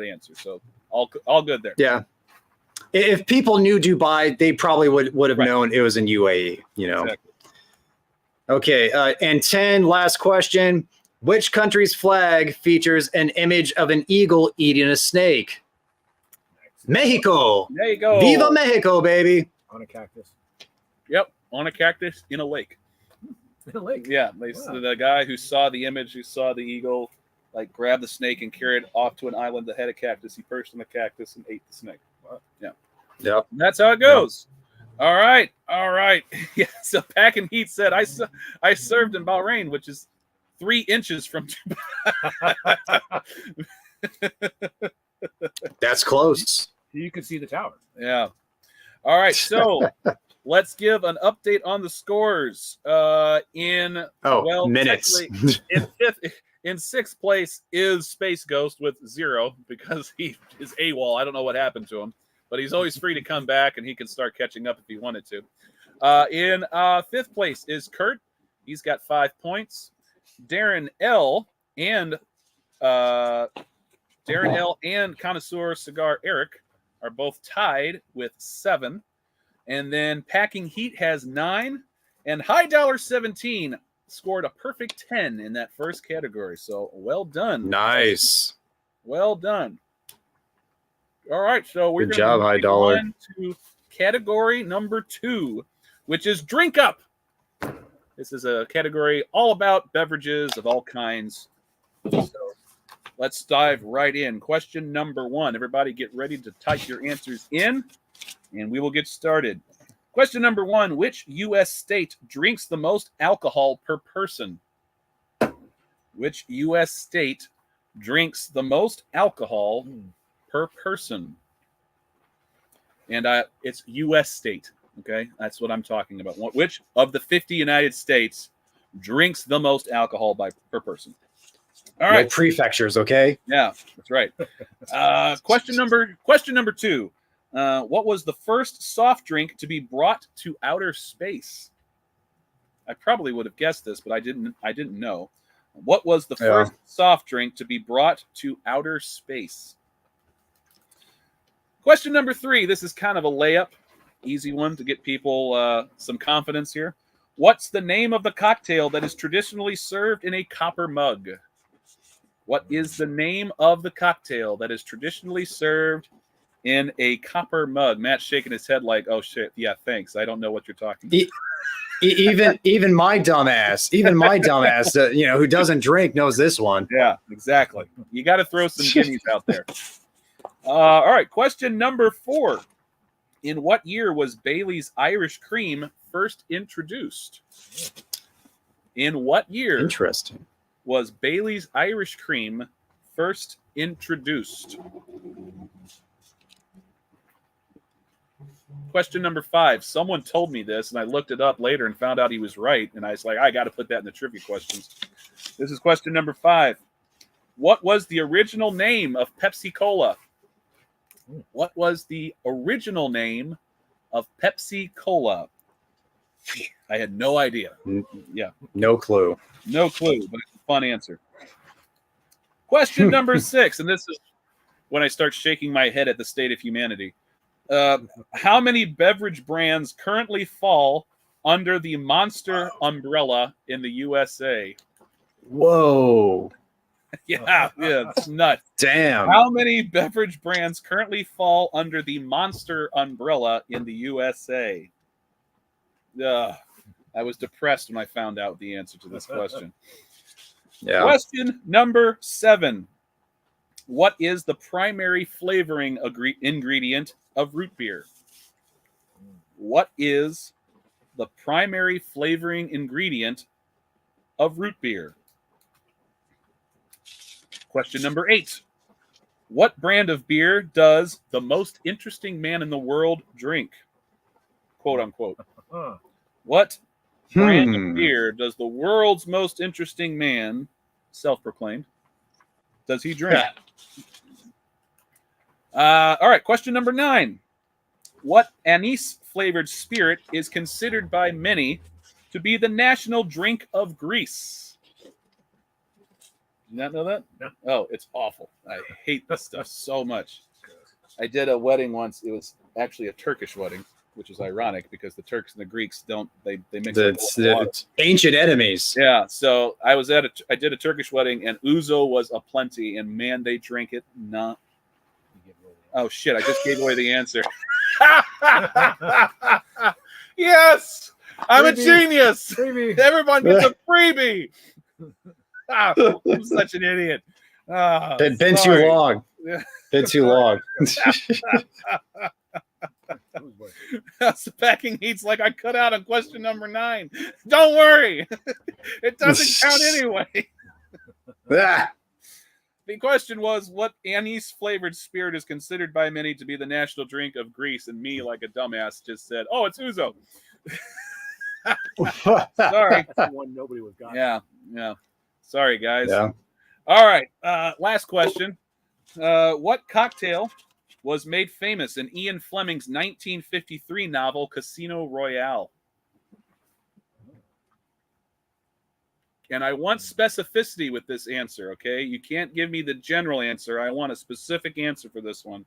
answer. So all good there. Yeah. If people knew Dubai, they probably would have known it was in UAE, Exactly. Okay, and 10, last question. Which country's flag features an image of an eagle eating a snake? Mexico. There you go. Viva Mexico, baby. On a cactus. Yep, on a cactus in a lake. In a lake? Yeah, the guy who saw the image, who saw the eagle, grabbed the snake and carried it off to an island that had a cactus. He perched on the cactus and ate the snake. Yeah. Yep. And that's how it goes. Yep. All right. Yeah. So Pack and Heat said, I served in Bahrain, which is 3 inches from Dubai. That's close. You can see the tower. Yeah. All right. So let's give an update on the scores. Minutes. In 6th place is Space Ghost with 0 because he is AWOL. I don't know what happened to him, but he's always free to come back and he can start catching up if he wanted to. In 5th place is Kurt. He's got 5 points. Darren L. and Connoisseur Cigar Eric are both tied with 7. And then Packing Heat has 9. And High Dollar 17 scored a perfect 10 in that first category. So well done. Nice. Well done. All right. So we're good job, High Dollar. On to category number 2, which is Drink Up. This is a category all about beverages of all kinds. So let's dive right in. Question number 1. Everybody get ready to type your answers in, and we will get started. Question number 1. Which U.S. state drinks the most alcohol per person? Which U.S. state drinks the most alcohol per person? And it's U.S. state. Okay, that's what I'm talking about. Which of the 50 United States drinks the most alcohol per person? All right. No prefectures, okay? Yeah, that's right. Question number 2. What was the first soft drink to be brought to outer space? I probably would have guessed this, but I didn't know. What was the first soft drink to be brought to outer space? Question number 3. This is kind of a layup. Easy one to get people some confidence here. What's the name of the cocktail that is traditionally served in a copper mug? What is the name of the cocktail that is traditionally served in a copper mug? Matt's shaking his head like, oh shit, yeah, thanks. I don't know what you're talking about. Even my dumbass, who doesn't drink knows this one. Yeah, exactly. You got to throw some gimmies out there. All right, question number 4. In what year was Bailey's Irish Cream first introduced? In what year? Interesting. Was Bailey's Irish Cream first introduced? Question number 5. Someone told me this, and I looked it up later and found out he was right. And I was like, I got to put that in the trivia questions. This is question number 5. What was the original name of Pepsi Cola? What was the original name of Pepsi Cola? I had no idea. Yeah. No clue. No clue, but it's a fun answer. Question number 6, and this is when I start shaking my head at the state of humanity. How many beverage brands currently fall under the Monster umbrella in the USA? Whoa. Yeah, it's nuts. Damn. How many beverage brands currently fall under the Monster umbrella in the USA? I was depressed when I found out the answer to this question. Yeah. Question number 7. What is the primary flavoring ingredient of root beer? What is the primary flavoring ingredient of root beer? Question number 8. What brand of beer does the most interesting man in the world drink? Quote unquote. What brand of beer does the world's most interesting man, self-proclaimed, does he drink? All right, question number 9. What anise-flavored spirit is considered by many to be the national drink of Greece? Did you not know that? No. Oh, it's awful. I hate this stuff so much. I did a wedding once. It was actually a Turkish wedding, which is ironic because the Turks and the Greeks they mix it's ancient enemies. Yeah, so I did a Turkish wedding and ouzo was aplenty, and man, they drink it not. Oh shit! I just gave away the answer. Yes, I'm a genius. Freebie. Everyone gets a freebie. I'm such an idiot. Been too long. Been too long. The packing heat's like I cut out on question number 9. Don't worry, it doesn't count anyway. The question was, what anise-flavored spirit is considered by many to be the national drink of Greece? And me, like a dumbass, just said, oh, it's ouzo. Sorry. One nobody was got. Yeah. Sorry, guys. Yeah. All right. Last question. What cocktail was made famous in Ian Fleming's 1953 novel Casino Royale? And I want specificity with this answer, okay? You can't give me the general answer. I want a specific answer for this one.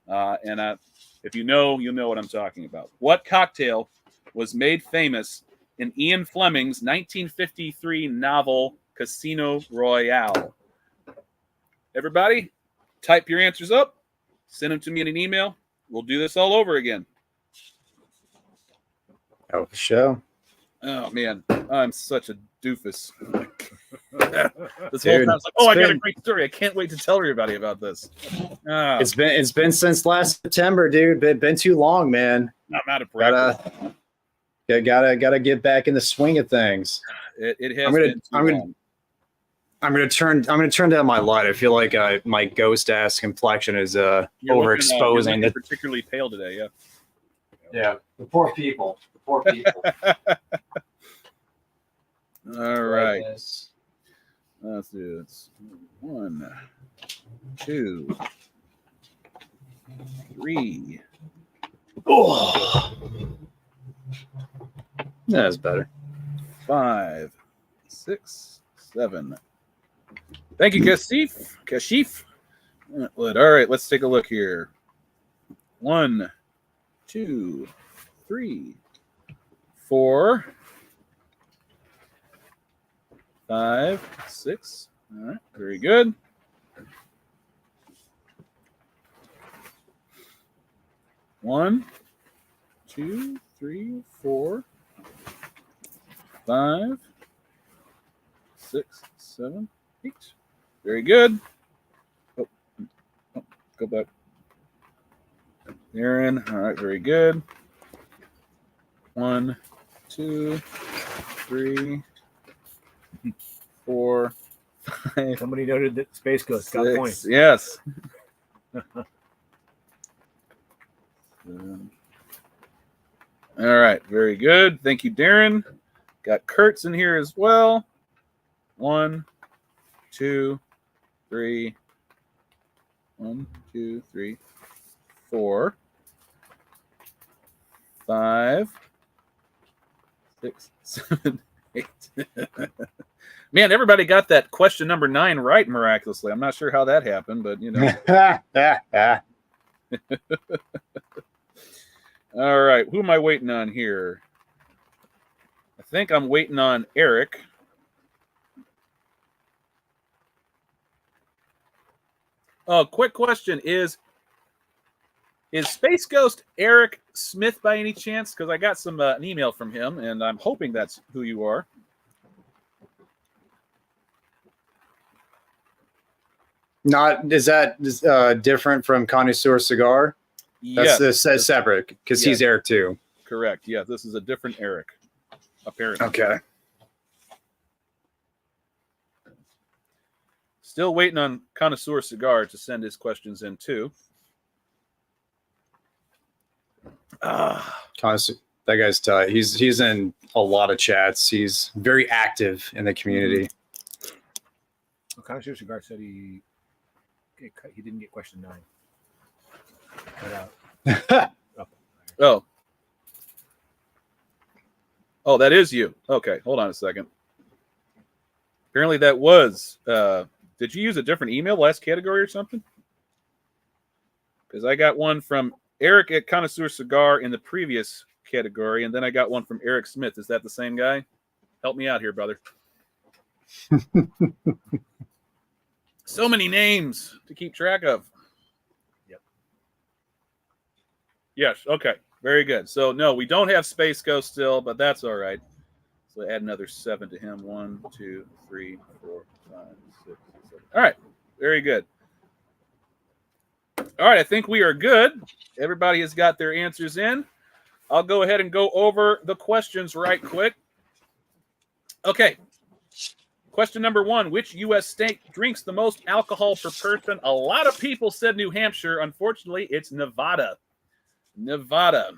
If you know, you'll know what I'm talking about. What cocktail was made famous in Ian Fleming's 1953 novel Casino Royale? Everybody, type your answers up. Send them to me in an email. We'll do this all over again. Oh, for sure. Oh, man. I'm such a doofus. This Dude, whole time I was like, I got a great story. I can't wait to tell everybody about this. It's been since last September, dude. Been too long, man. I'm out of breath. Gotta get back in the swing of things. It has been too long. I'm gonna turn down my light. I feel like my ghost ass complexion is You're overexposing. looking particularly pale today. Yeah. Yeah, the poor people. The poor people. All right. Let's do this. 1, 2, 3. Oh, that's better. 5, 6, 7. Thank you, Kashif. All right, let's take a look here. 1, 2, 3, 4, 5, 6. All right, very good. 1, 2, 3, 4, 5, 6, 7, 8. Very good. Oh, go back. Aaron. All right, very good. 1, 2, 3, 4, 5. Somebody noted that Space Ghost got 6. points. Yes. All right, very good. Thank you, Darren. Got Kurtz in here as well. 1, 2, 3. 1, 2, 3, 4, 5, 6, 7, 8. Man, everybody got that question number 9 right miraculously. I'm not sure how that happened, but you know. All right, who am I waiting on here? I think I'm waiting on Eric. Oh, quick question. Is Space Ghost Eric Smith by any chance? Because I got an email from him, and I'm hoping that's who you are. Is that different from Connoisseur Cigar? Yes. That's separate because he's Eric too. Correct. Yeah, this is a different Eric, apparently. Okay. Still waiting on Connoisseur Cigar to send his questions in too. Connoisseur, that guy's tight. He's in a lot of chats. He's very active in the community. Connoisseur Cigar said he didn't get question 9. Oh, that is you. Okay, hold on a second. Apparently that was did you use a different email last category or something? Because I got one from Eric at Connoisseur Cigar in the previous category, and then I got one from Eric Smith. Is that the same guy? Help me out here, brother. So many names to keep track of. Yep. Yes, okay. Very good. So, no, we don't have Space Ghost still, but that's all right. So, add another 7 to him. 1, 2, 3, 4, 5, 6, 7. All right. Very good. All right. I think we are good. Everybody has got their answers in. I'll go ahead and go over the questions right quick. Okay. Question number 1, which U.S. state drinks the most alcohol per person? A lot of people said New Hampshire. Unfortunately, it's Nevada. Nevada.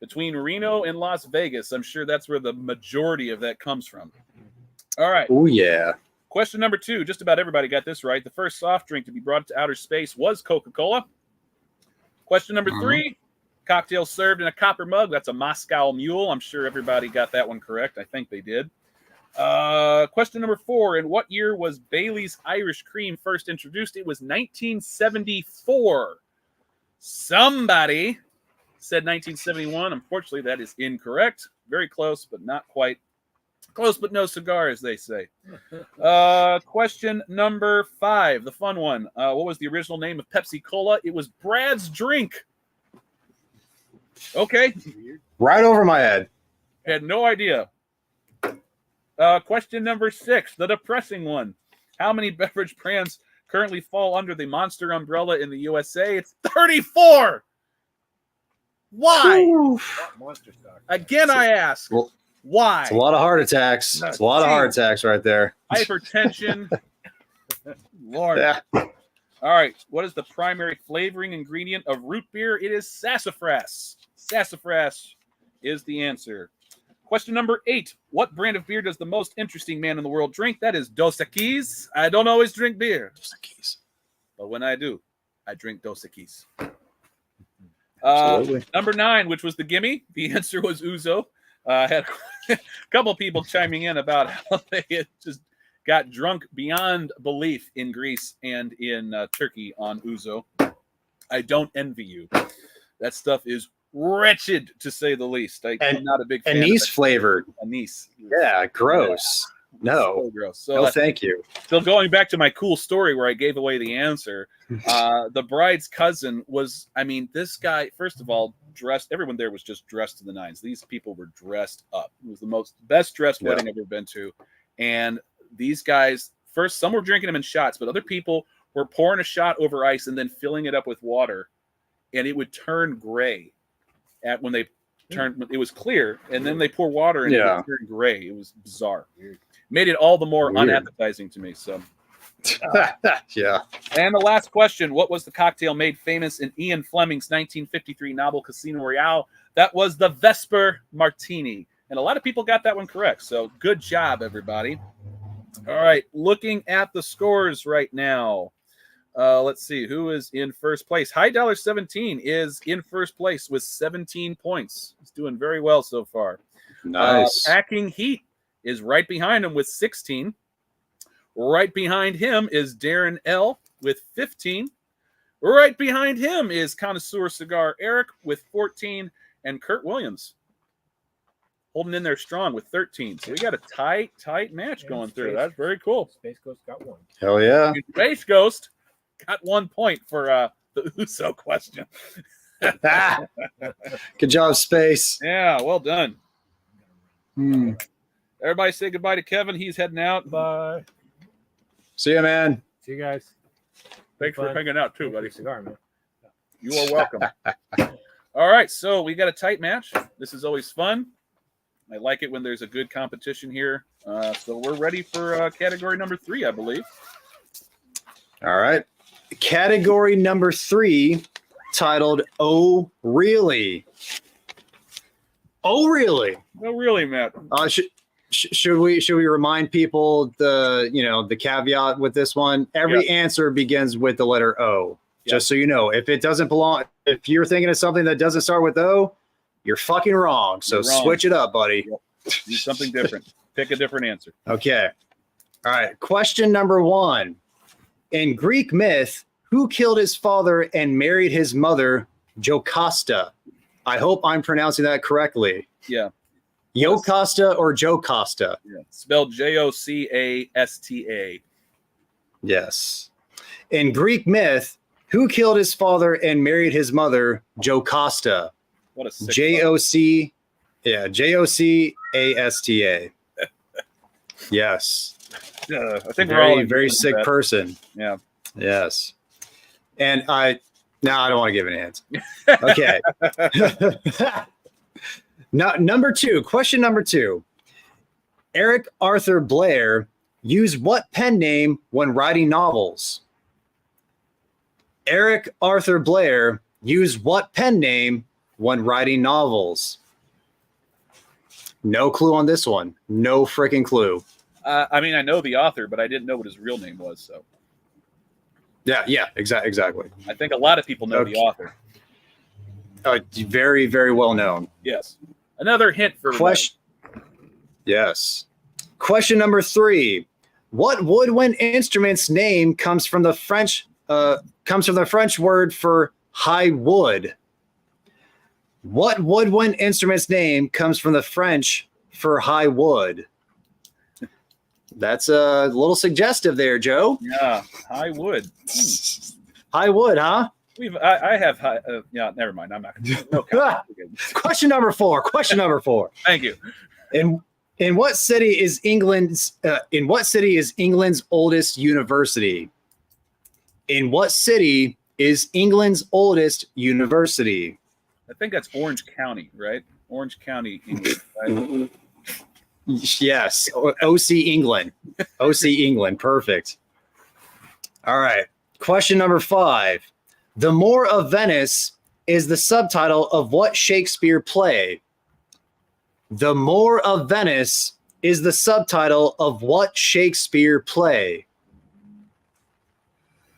Between Reno and Las Vegas. I'm sure that's where the majority of that comes from. All right. Oh, yeah. Question number 2. Just about everybody got this right. The first soft drink to be brought to outer space was Coca-Cola. Question number 3. Cocktail served in a copper mug. That's a Moscow Mule. I'm sure everybody got that one correct. I think they did. Question number 4. In what year was Bailey's Irish Cream first introduced? It was 1974. Somebody said 1971. Unfortunately, that is incorrect. Very close, but not quite. Close, but no cigar, as they say. Question number 5, the fun one. What was the original name of Pepsi Cola? It was Brad's Drink. Okay. Right over my head. Had no idea. Question number 6, the depressing one. How many beverage brands currently fall under the Monster umbrella in the USA? It's 34. Why? Monster stock. Again, I ask. Well, Why? It's a lot of heart attacks. It's a lot of heart attacks right there. Hypertension. Lord. Yeah. All right. What is the primary flavoring ingredient of root beer? It is sassafras. Sassafras is the answer. Question number 8. What brand of beer does the most interesting man in the world drink? That is Dos Equis. I don't always drink beer. Dos Equis. But when I do, I drink Dos Equis. Absolutely. Number 9, which was the gimme. The answer was Ouzo. Had a couple people chiming in about how they had just got drunk beyond belief in Greece and in Turkey on Ouzo. I don't envy you. That stuff is wretched, to say the least. I'm not a big fan. Anise flavored. Anise. Yeah, gross. Yeah. No. So gross. So, no, thank you. So going back to my cool story where I gave away the answer, the bride's cousin was, I mean, this guy, first of all, dressed, everyone there was just dressed to the nines. These people were dressed up. It was the best dressed wedding I've ever been to. And these guys, first, some were drinking them in shots, but other people were pouring a shot over ice and then filling it up with water. And it would turn gray when they turned, it was clear. And then they pour water and it would turn gray. It was bizarre. Made it all the more unappetizing to me. So, yeah. And the last question: what was the cocktail made famous in Ian Fleming's 1953 novel Casino Royale? That was the Vesper Martini, and a lot of people got that one correct. So, good job, everybody. All right, looking at the scores right now. Let's see who is in first place. High Dollar 17 is in first place with 17 points. He's doing very well so far. Nice. Packing Heat is right behind him with 16. Right behind him is Darren L. with 15. Right behind him is Connoisseur Cigar Eric with 14. And Kurt Williams holding in there strong with 13. So we got a tight match going through. That's very cool. Space Ghost got 1. Hell yeah. Space Ghost got 1 point for the Uso question. Good job, Space. Yeah, well done. Everybody say goodbye to Kevin. He's heading out. Bye. See you, man. See you guys. Thanks for hanging out too, buddy. Cigar, man. You are welcome. All right, so we got a tight match. This is always fun. I like it when there's a good competition here. So we're ready for category number 3, I believe. All right. Category number 3, titled "Oh Really." Oh really? Oh really, Matt? Should we remind people the caveat with this one? Every answer begins with the letter O. Just so you know, if it doesn't belong, if you're thinking of something that doesn't start with O, you're fucking wrong. So switch it up, buddy. Do something different. Pick a different answer. Okay. All right. Question number 1. In Greek myth, who killed his father and married his mother, Jocasta? I hope I'm pronouncing that correctly. Yeah. Jocasta or Jocasta? Yeah. Spelled Jocasta. Yes. In Greek myth, who killed his father and married his mother, Jocasta? What a sick Jocasta. Yes. I think very, we're all very sick person. Yeah. Yes. And I don't want to give any hints. Okay. Now, question number 2. Eric Arthur Blair used what pen name when writing novels? Eric Arthur Blair used what pen name when writing novels? No clue on this one. No freaking clue. I mean, I know the author, but I didn't know what his real name was. So. Yeah, exactly. I think a lot of people know the author. Very, very well known. Yes. Another hint for question. Yes. Question number 3. What woodwind instrument's name comes from the French word for high wood? What woodwind instrument's name comes from the French for high wood? That's a little suggestive there, Joe. Yeah, high wood. High wood, huh? I have high. Yeah, never mind. I'm not going to. No, Question number 4. Thank you. In what city is England's oldest university? In what city is England's oldest university? I think that's Orange County, right? Orange County, England. Right? Yes. OC England. OC England. Perfect. All right. Question number 5. The Moor of Venice is the subtitle of what Shakespeare play? The Moor of Venice is the subtitle of what Shakespeare play?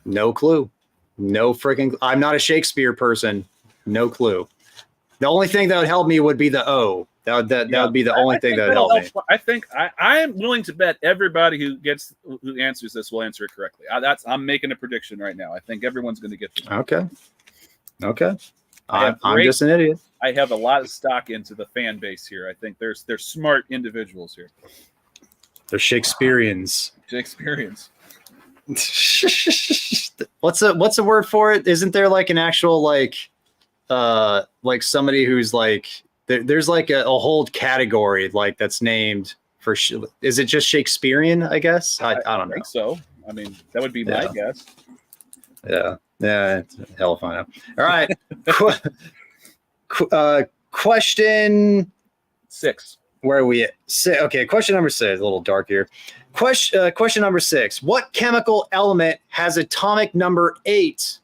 No clue. No freaking. I'm not a Shakespeare person. No clue. The only thing that would help me would be the O. That would be the only thing that would help me. I think I am willing to bet everybody who answers this will answer it correctly. I'm making a prediction right now. I think everyone's going to get this. Okay. I'm just an idiot. I have a lot of stock into the fan base here. I think they're smart individuals here. They're Shakespeareans. What's a word for it? Isn't there like an actual like somebody who's like there's like a whole category like that's named for is it just Shakespearean, I guess? I don't know. Think so. I mean, that would be my guess. Yeah. Hell if I know. All right. Question 6. Where are we at? Okay, question number 6. A little dark here. Question number 6. What chemical element has atomic number 8?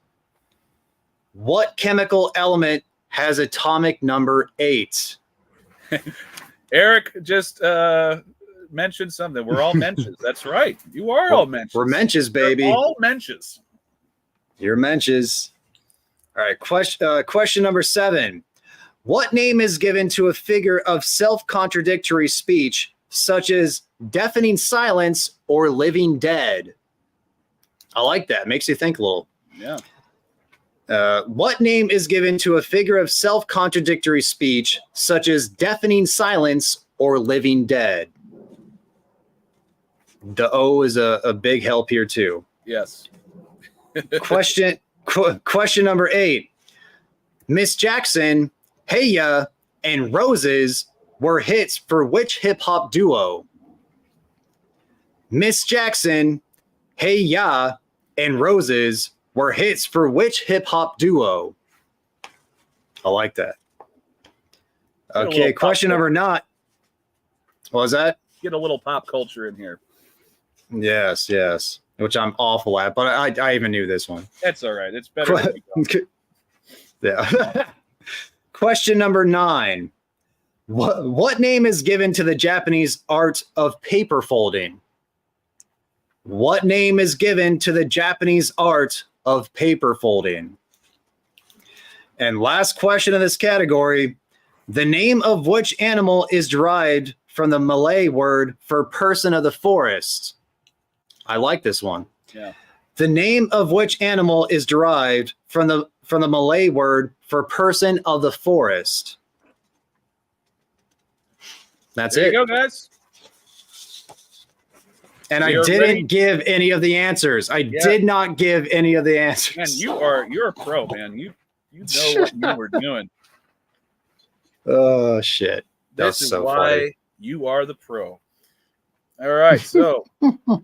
What chemical element has atomic number 8? Eric just mentioned something. We're all mentions. That's right. You are all mentions. We're mentions, baby. We're all mentions. You're mentions. All right. Question number 7. What name is given to a figure of self-contradictory speech, such as deafening silence or living dead? I like that. Makes you think a little. Yeah. What name is given to a figure of self-contradictory speech, such as deafening silence or living dead? The O is a big help here, too. Yes. Question number 8. Miss Jackson, Hey Ya, and Roses were hits for which hip-hop duo? Miss Jackson, Hey Ya, and Roses were hits for which hip-hop duo? I like that. Okay, question number 9. What was that? Get a little pop culture in here. Yes. Which I'm awful at, but I even knew this one. That's all right. It's better than you Yeah. Question number 9. What name is given to the Japanese art of paper folding? What name is given to the Japanese art of paper folding? And last question in this category, the name of which animal is derived from the Malay word for person of the forest? I like this one. Yeah. The name of which animal is derived from the Malay word for person of the forest? That's there it. You go, guys. And I didn't give any of the answers. I did not give any of the answers. Man, you're a pro, man. You know what you were doing. Oh shit. This is so why funny. You are the pro. All right, so all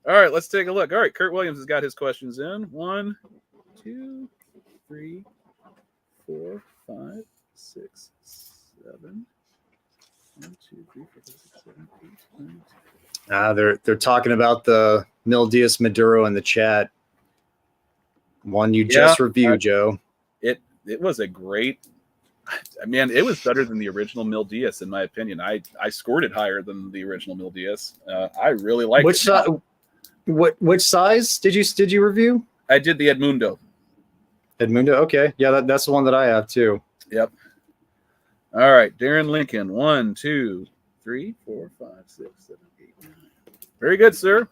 right, let's take a look. All right, Kurt Williams has got his questions in. 1, 2, 3, 4, 5, 6, 7. 1, 2, 3, 4, 5, 6, 7, 8, 9. They're talking about the Mil Diaz Maduro in the chat. One you just reviewed, Joe. It was a great. I mean, it was better than the original Mil Diaz, in my opinion. I scored it higher than the original Mil Diaz. I really liked it. Which size did you review? I did the Edmundo. Edmundo, okay. Yeah, that's the one that I have too. Yep. All right, Darren Lincoln. 1, 2, 3, 4, 5, 6, 7, 8, 9. Very good, sir.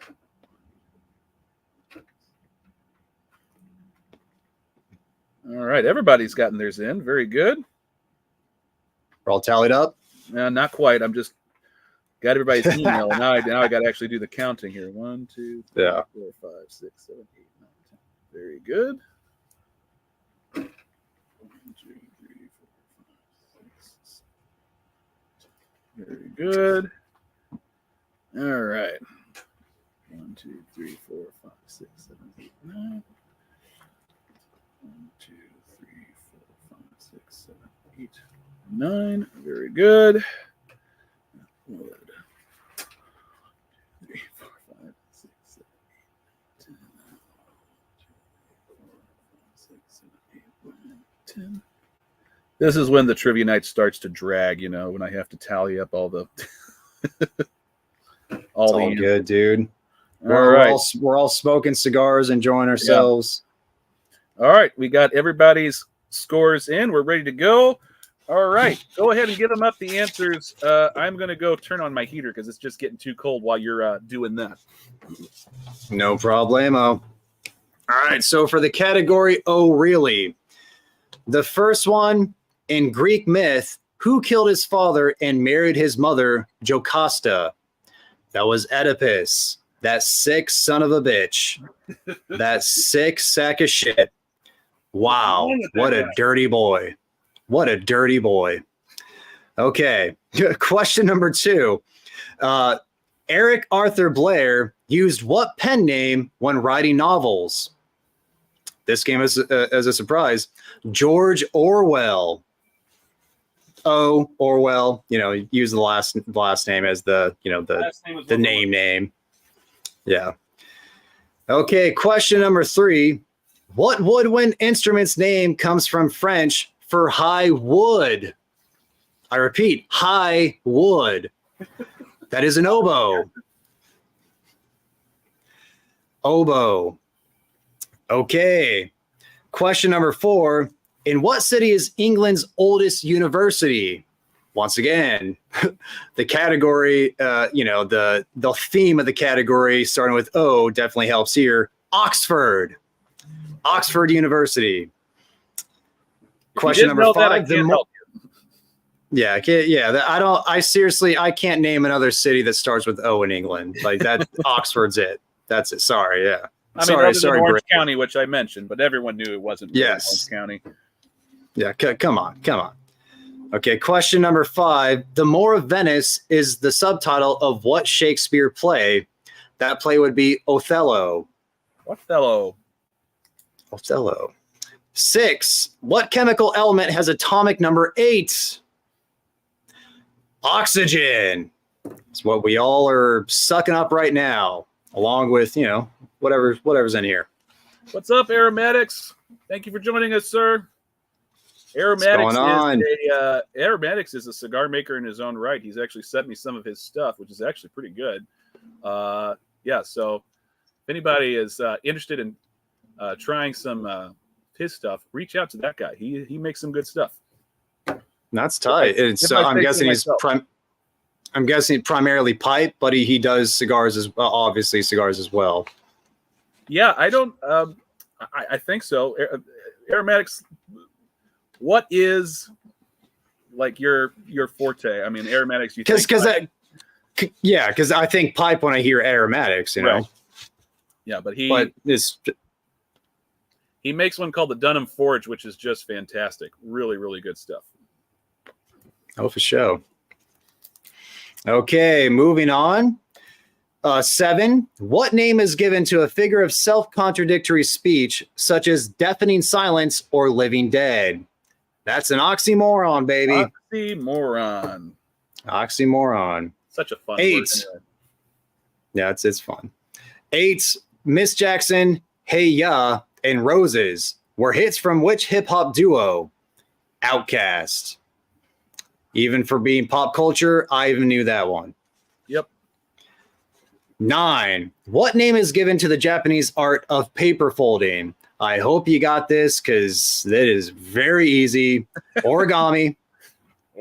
All right, everybody's gotten theirs in. Very good. We're all tallied up? Not quite. I'm just got everybody's email. now I got to actually do the counting here. 1, 2, 3, 4, 5, 6, 7, 8, 9, 10. Very good. 1, 2, 3, 4, 5, 6. Very good. All right. 1, 2, 3, 4, 5, 6, 7, 8, 9. 1, 2, 3, 4, 5, 6, 7, 8, 9. Very good. 1, 2, 3, 4, 5, 6, 7, 8, 10, 6, 7, 8, 9, 10. This is when the trivia night starts to drag, you know, when I have to tally up all the all good, dude. We're all smoking cigars, enjoying ourselves. Yeah. All right, we got everybody's scores in. We're ready to go. All right, go ahead and give them up the answers. I'm going to go turn on my heater because it's just getting too cold while you're doing that. No problemo. All right, so for the category, oh, really? The first one, in Greek myth, who killed his father and married his mother, Jocasta? That was Oedipus. That sick son of a bitch. That sick sack of shit. Wow, what a dirty boy. What a dirty boy. Okay, question number 2. Eric Arthur Blair used what pen name when writing novels? This came as a surprise. George Orwell. Oh, Orwell. You know, use the last name as the name. Yeah. Okay, question number 3. What woodwind instrument's name comes from French for high wood? I repeat, high wood. That is an oboe. Oboe. Okay. Question number 4. In what city is England's oldest university? Once again, the category, the theme of the category starting with O definitely helps here. Oxford. Oxford University. Question number 5. Yeah, I can't name another city that starts with O in England. Like that, Oxford's it. That's it. Sorry, yeah. Sorry, Orange County, which I mentioned, but everyone knew it wasn't really Orange County. Yeah, come on. Okay, question number 5. The Moor of Venice is the subtitle of what Shakespeare play? That play would be Othello. Othello. 6. What chemical element has atomic number 8? Oxygen. It's what we all are sucking up right now, along with, whatever's in here. What's up, Aromatics? Thank you for joining us, sir. Aromatics is a cigar maker in his own right. He's actually sent me some of his stuff, which is actually pretty good. So if anybody is interested in trying some his stuff, reach out to that guy. He makes some good stuff. That's tight. I'm guessing primarily pipe, but he does cigars as well. Yeah, I don't. I think so. Aromatics. What is like your forte? I mean, aromatics. Because I think pipe when I hear aromatics, Right. Yeah, but he makes one called the Dunham Forge, which is just fantastic. Really, really good stuff. Oh, for sure. Okay, moving on. 7. What name is given to a figure of self-contradictory speech, such as deafening silence or living dead? That's an oxymoron, baby. Oxymoron. Such a fun 8. word. Anyway. Yeah, it's fun. 8. Miss Jackson, Hey Ya, and Roses were hits from which hip-hop duo? Outkast. Even for being pop culture, I even knew that one. Yep. 9. What name is given to the Japanese art of paper folding? I hope you got this because that is very easy. Origami.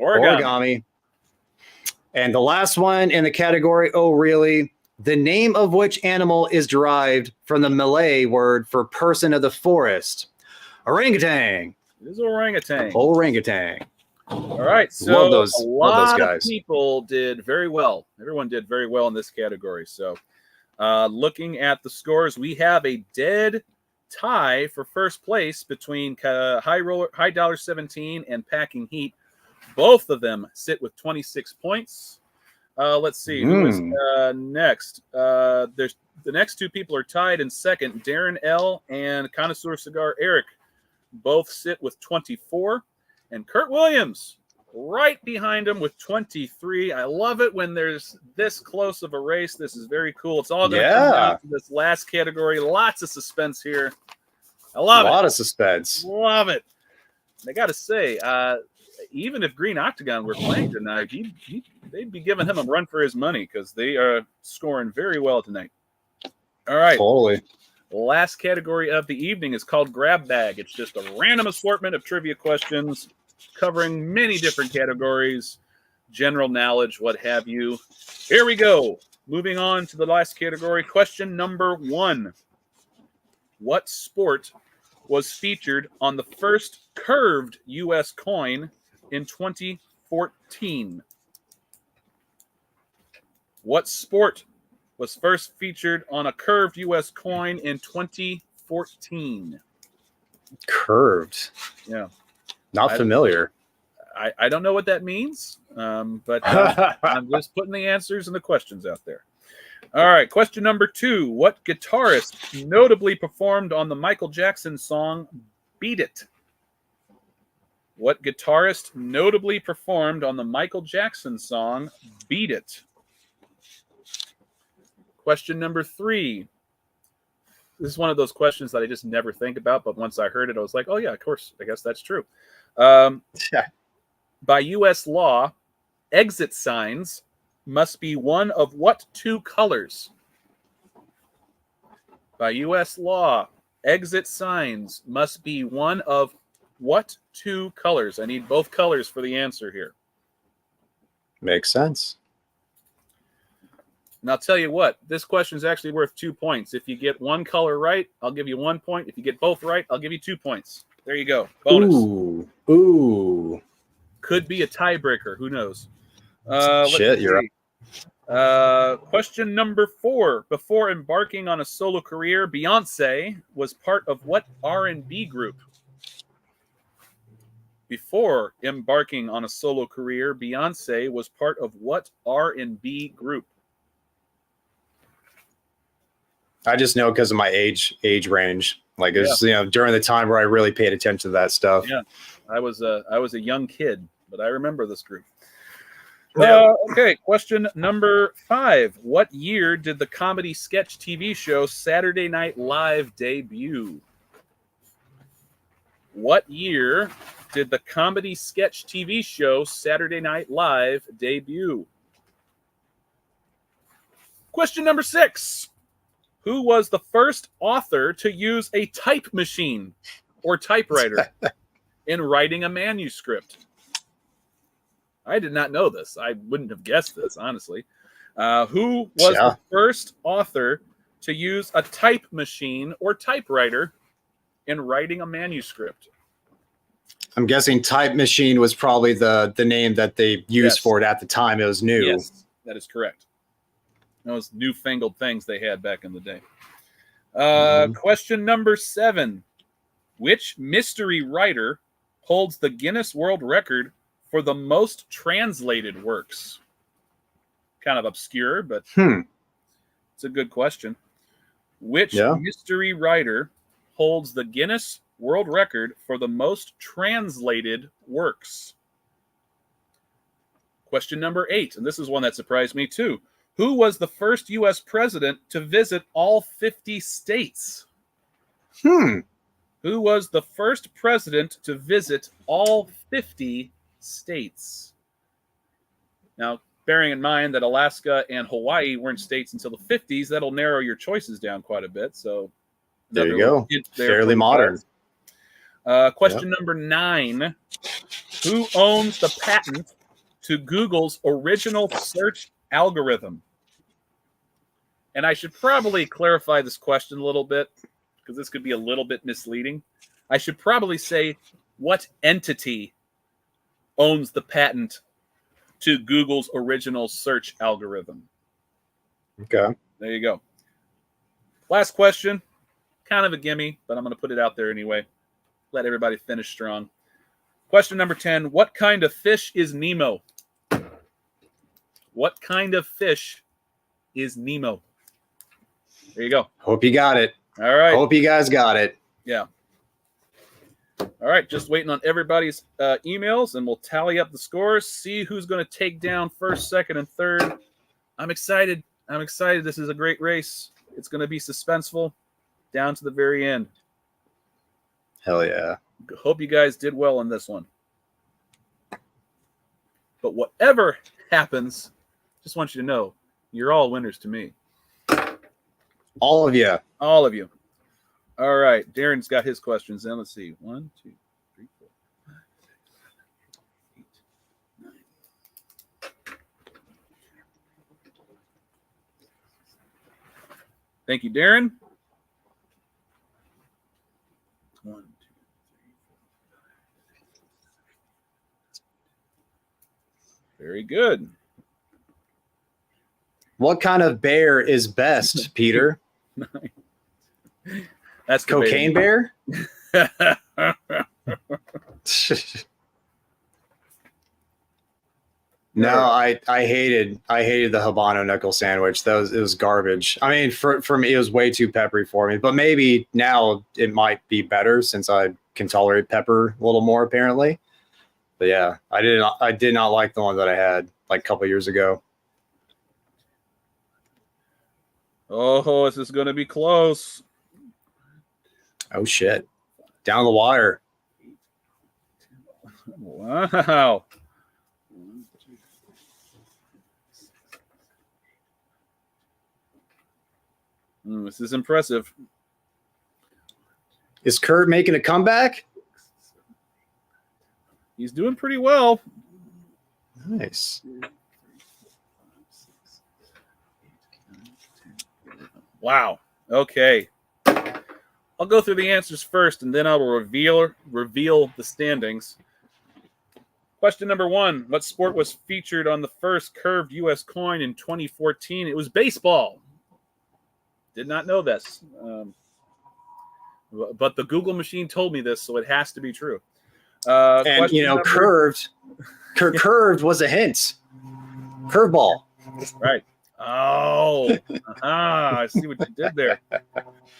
Origami. And the last one in the category, oh, really? The name of which animal is derived from the Malay word for person of the forest? Orangutan. It is orangutan. Orangutan. All right, so a lot of people did very well. Everyone did very well in this category. So looking at the scores, we have a dead tie for first place between High Dollar 17 and Packing Heat. Both of them sit with 26 points. Let's see who is next. The next two people are tied in second. Darren L. and Connoisseur Cigar Eric both sit with 24. And Kurt Williams right behind him with 23. I love it when there's this close of a race. This is very cool. It's all going to come down to this last category. Lots of suspense here. I love it. A lot of suspense. Love it. I got to say, even if Green Octagon were playing tonight, they'd be giving him a run for his money because they are scoring very well tonight. All right. Totally. Last category of the evening is called Grab Bag. It's just a random assortment of trivia questions covering many different categories, general knowledge, what have you. Here we go. Moving on to the last category. Question number 1. What sport was featured on the first curved U.S. coin in 2014? What sport was first featured on a curved U.S. coin in 2014? Curved. Yeah. Not familiar. I don't know what that means, but I'm just putting the answers and the questions out there. All right, question number 2. What guitarist notably performed on the Michael Jackson song Beat It? What guitarist notably performed on the Michael Jackson song Beat It? Question number 3. This is one of those questions that I just never think about, but once I heard it, I was like, oh, yeah, of course. I guess that's true. By U.S. law, exit signs must be one of what 2 colors? By U.S. law, exit signs must be one of what 2 colors? I need both colors for the answer here. Makes sense. And I'll tell you what, this question is actually worth 2 points. If you get one color right, I'll give you 1 point. If you get both right, I'll give you 2 points. There you go. Bonus. Ooh. Could be a tiebreaker. Who knows? Shit, you're right. Question number 4. Before embarking on a solo career, Beyonce was part of what R&B group? Before embarking on a solo career, Beyonce was part of what R&B group? I just know because of my age range. Like it's during the time where I really paid attention to that stuff. Yeah, I was a young kid, but I remember this group. Okay, question number 5. What year did the comedy sketch TV show Saturday Night Live debut? What year did the comedy sketch TV show Saturday Night Live debut? Question number 6. Who was the first author to use a type machine or typewriter in writing a manuscript? I did not know this. I wouldn't have guessed this, honestly. Who was the first author to use a type machine or typewriter in writing a manuscript? I'm guessing type machine was probably the name that they used for it at the time. It was new. Yes, that is correct. Those newfangled things they had back in the day. Question number 7. Which mystery writer holds the Guinness World Record for the most translated works? Kind of obscure, but it's a good question. Which mystery writer holds the Guinness World Record for the most translated works? Question number 8, and this is one that surprised me too. Who was the first U.S. president to visit all 50 states? Who was the first president to visit all 50 states? Now, bearing in mind that Alaska and Hawaii weren't states until the 50s, that'll narrow your choices down quite a bit. So there you go. Fairly modern. Question number 9. Who owns the patent to Google's original search algorithm? And I should probably clarify this question a little bit because this could be a little bit misleading. I should probably say what entity owns the patent to Google's original search algorithm? Okay. There you go. Last question. Kind of a gimme, but I'm going to put it out there anyway. Let everybody finish strong. Question number 10. What kind of fish is Nemo? What kind of fish is Nemo? There you go. Hope you got it. All right. Hope you guys got it. Yeah. All right, just waiting on everybody's emails, and we'll tally up the scores, see who's going to take down first, second, and third. I'm excited. This is a great race. It's going to be suspenseful down to the very end. Hell yeah. Hope you guys did well on this one. But whatever happens, just want you to know, you're all winners to me. All of you. All of you. All right. Darren's got his questions in. Let's see. 1, 2, 3, 4, 5, 6, 7, 8, 9. Thank you, Darren. 1, 2, 3, 4, 5, 6, 7. Very good. What kind of bear is best, Peter? 9. That's cocaine bear? No, I hated the Habano knuckle sandwich. It was garbage. I mean, for me, it was way too peppery for me. But maybe now it might be better since I can tolerate pepper a little more, apparently. But yeah, I did not like the one that I had like a couple years ago. Oh, this is going to be close. Oh shit! Down the wire. Wow. This is impressive. Is Kurt making a comeback? He's doing pretty well. Nice. Wow. Okay. I'll go through the answers first, and then I will reveal the standings. Question number 1. What sport was featured on the first curved U.S. coin in 2014? It was baseball. Did not know this. But the Google machine told me this, so it has to be true. And, curved was a hint. Curveball. Right. Oh, I see what you did there.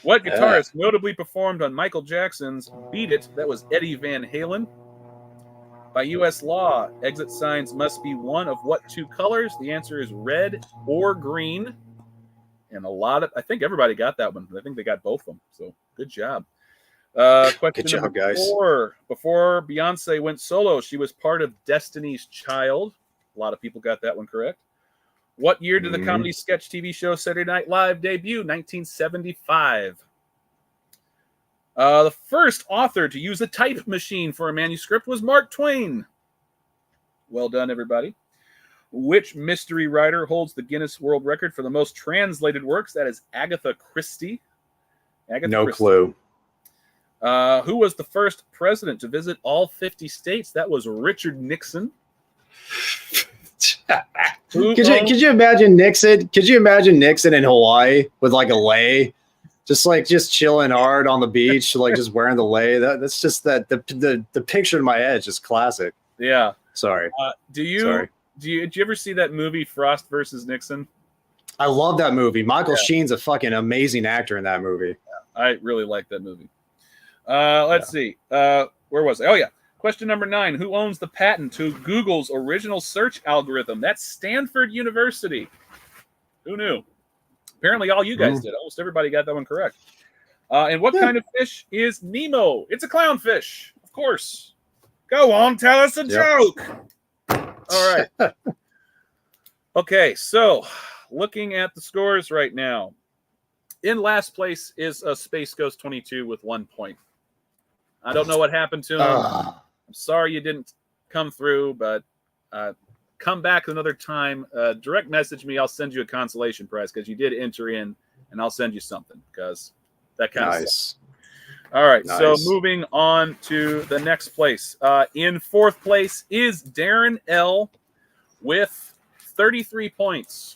What guitarist notably performed on Michael Jackson's Beat It? That was Eddie Van Halen. By U.S. law, exit signs must be one of what 2 colors? The answer is red or green. And I think everybody got that one. I think they got both of them. So good job. Question good job, number guys. 4. Before Beyonce went solo, she was part of Destiny's Child. A lot of people got that one correct. What year did the comedy sketch TV show Saturday Night Live debut? 1975. The first author to use a type machine for a manuscript was Mark Twain. Well done, everybody. Which mystery writer holds the Guinness World Record for the most translated works? That is Agatha Christie. Clue. Who was the first president to visit all 50 states? That was Richard Nixon. Could you imagine Nixon? Could you imagine Nixon in Hawaii with like a lei, just chilling hard on the beach, like just wearing the lei? That's just the picture in my head is just classic. Yeah. Sorry. Did you ever see that movie Frost versus Nixon? I love that movie. Michael Sheen's a fucking amazing actor in that movie. Yeah, I really like that movie. Let's see. Where was I? Oh yeah. Question number 9. Who owns the patent to Google's original search algorithm? That's Stanford University. Who knew? Apparently all you guys did. Almost everybody got that one correct. And what kind of fish is Nemo? It's a clownfish, of course. Go on, tell us a joke. All right. Okay, so looking at the scores right now. In last place is Space Ghost 22 with 1 point. I don't know what happened to him. I'm sorry you didn't come through, but come back another time. Direct message me. I'll send you a consolation prize because you did enter in, and I'll send you something because that kind of stuff. All right, so moving on to the next place. In 4th place is Darren L. with 33 points.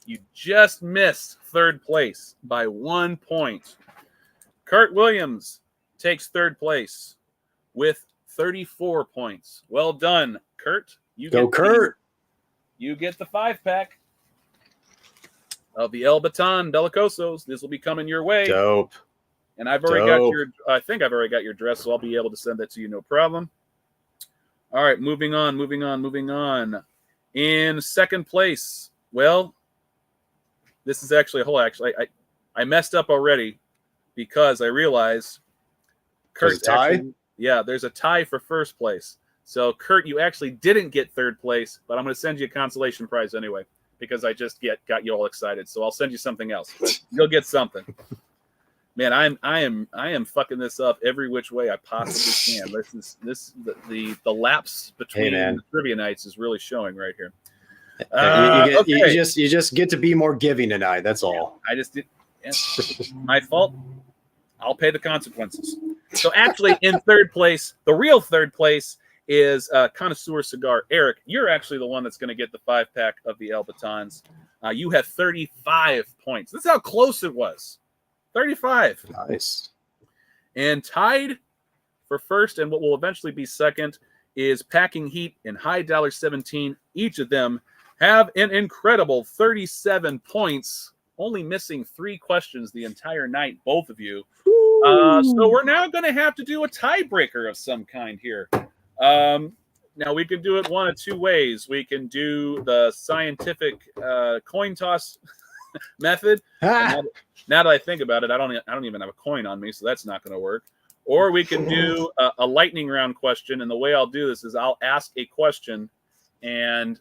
You just missed 3rd place by 1 point. Kurt Williams takes 3rd place with 34 points. Well done, Kurt. Kurt. You get the 5-pack of the El Baton Bellicosos. This will be coming your way. Dope. And I've already got your. I think I've already got your address, so I'll be able to send that to you, no problem. All right, moving on. In second place, well, this is actually I messed up already because I realized Kurt there's a tie for first place. So Kurt, you actually didn't get third place, but I'm going to send you a consolation prize anyway because I just got you all excited. So I'll send you something else. You'll get something. Man, I am fucking this up every which way I possibly can. The lapse between the trivia nights is really showing right here. You just get to be more giving tonight. That's all. I just did. My fault. I'll pay the consequences. So actually, in third place, the real third place is Connoisseur Cigar. Eric, you're actually the one that's going to get the 5-pack of the El Batons. You have 35 points. This is how close it was. 35. Nice. And tied for first and what will eventually be second is Packing Heat and High Dollar 17. Each of them have an incredible 37 points, only missing 3 questions the entire night, both of you. So we're now going to have to do a tiebreaker of some kind here. Now, we can do it one of 2 ways. We can do the scientific coin toss method. Now that I think about it, I don't even have a coin on me, so that's not going to work. Or we can do a lightning round question, and the way I'll do this is I'll ask a question, and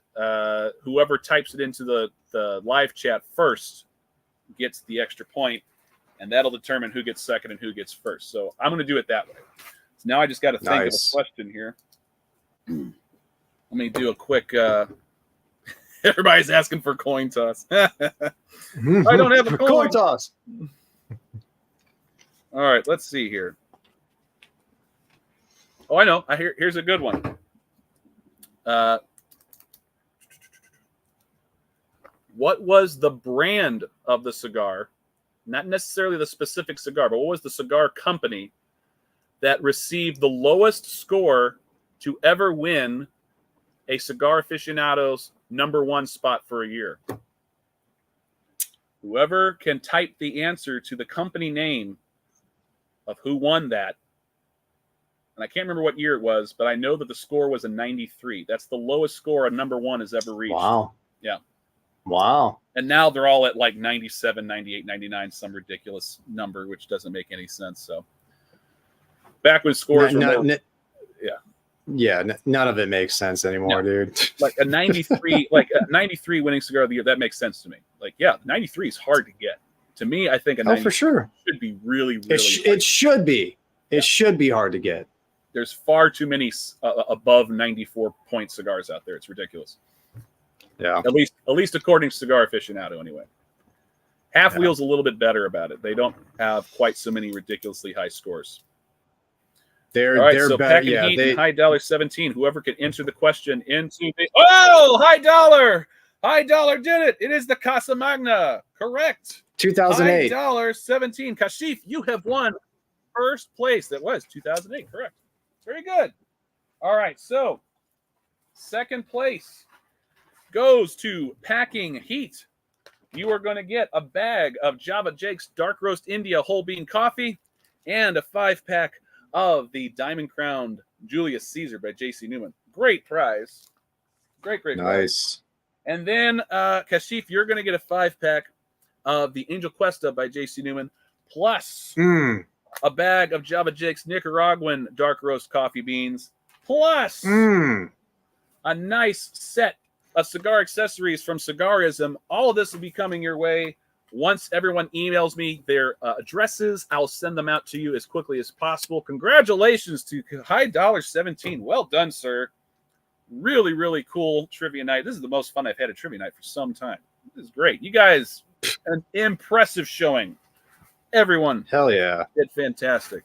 whoever types it into the live chat first gets the extra point, and that'll determine who gets second and who gets first. So I'm going to do it that way. So now I just got to think of a question here. Let me do a quick... Everybody's asking for coin toss. I don't have a coin toss. All right, let's see here. Oh, I know. Here's a good one. What was the brand of the cigar? Not necessarily the specific cigar, but what was the cigar company that received the lowest score to ever win a Cigar Aficionado's #1 spot for a year? Whoever can type the answer to the company name of who won that, and I can't remember what year it was, but I know that the score was a 93. That's the lowest score a #1 has ever reached. Wow. Yeah. Wow. And now they're all at like 97, 98, 99, some ridiculous number, which doesn't make any sense. So back when scores were none of it makes sense anymore, dude. Like a 93, like a 93 winning cigar of the year, that makes sense to me. Like, yeah, 93 is hard to get. To me, I think a 93 for sure should be really, really it should be. It should be hard to get. There's far too many above 94 point cigars out there. It's ridiculous. Yeah. At least according to Cigar Aficionado, anyway. Half Wheel's a little bit better about it. They don't have quite so many ridiculously high scores. They're so better. Packing Heat and High Dollar 17. Whoever can enter the question into the High Dollar! High Dollar did it! It is the Casa Magna. Correct. 2008. High Dollar 17. Kashif, you have won first place. That was 2008. Correct. Very good. All right. So second place goes to Packing Heat. You are going to get a bag of Java Jake's Dark Roast India whole bean coffee and a 5-pack of the Diamond Crowned Julius Caesar by J.C. Newman. Great prize. Great nice prize. And then, Kashif, you're going to get a 5-pack of the Angel Cuesta by J.C. Newman, plus a bag of Java Jake's Nicaraguan Dark Roast coffee beans, plus a nice set of cigar accessories from Cigarism. All of this will be coming your way. Once everyone emails me their addresses, I'll send them out to you as quickly as possible. Congratulations to High Dollar 17. Well done, sir. Really, really cool trivia night. This is the most fun I've had a trivia night for some time. This is great. You guys, an impressive showing. Everyone, hell yeah, did fantastic.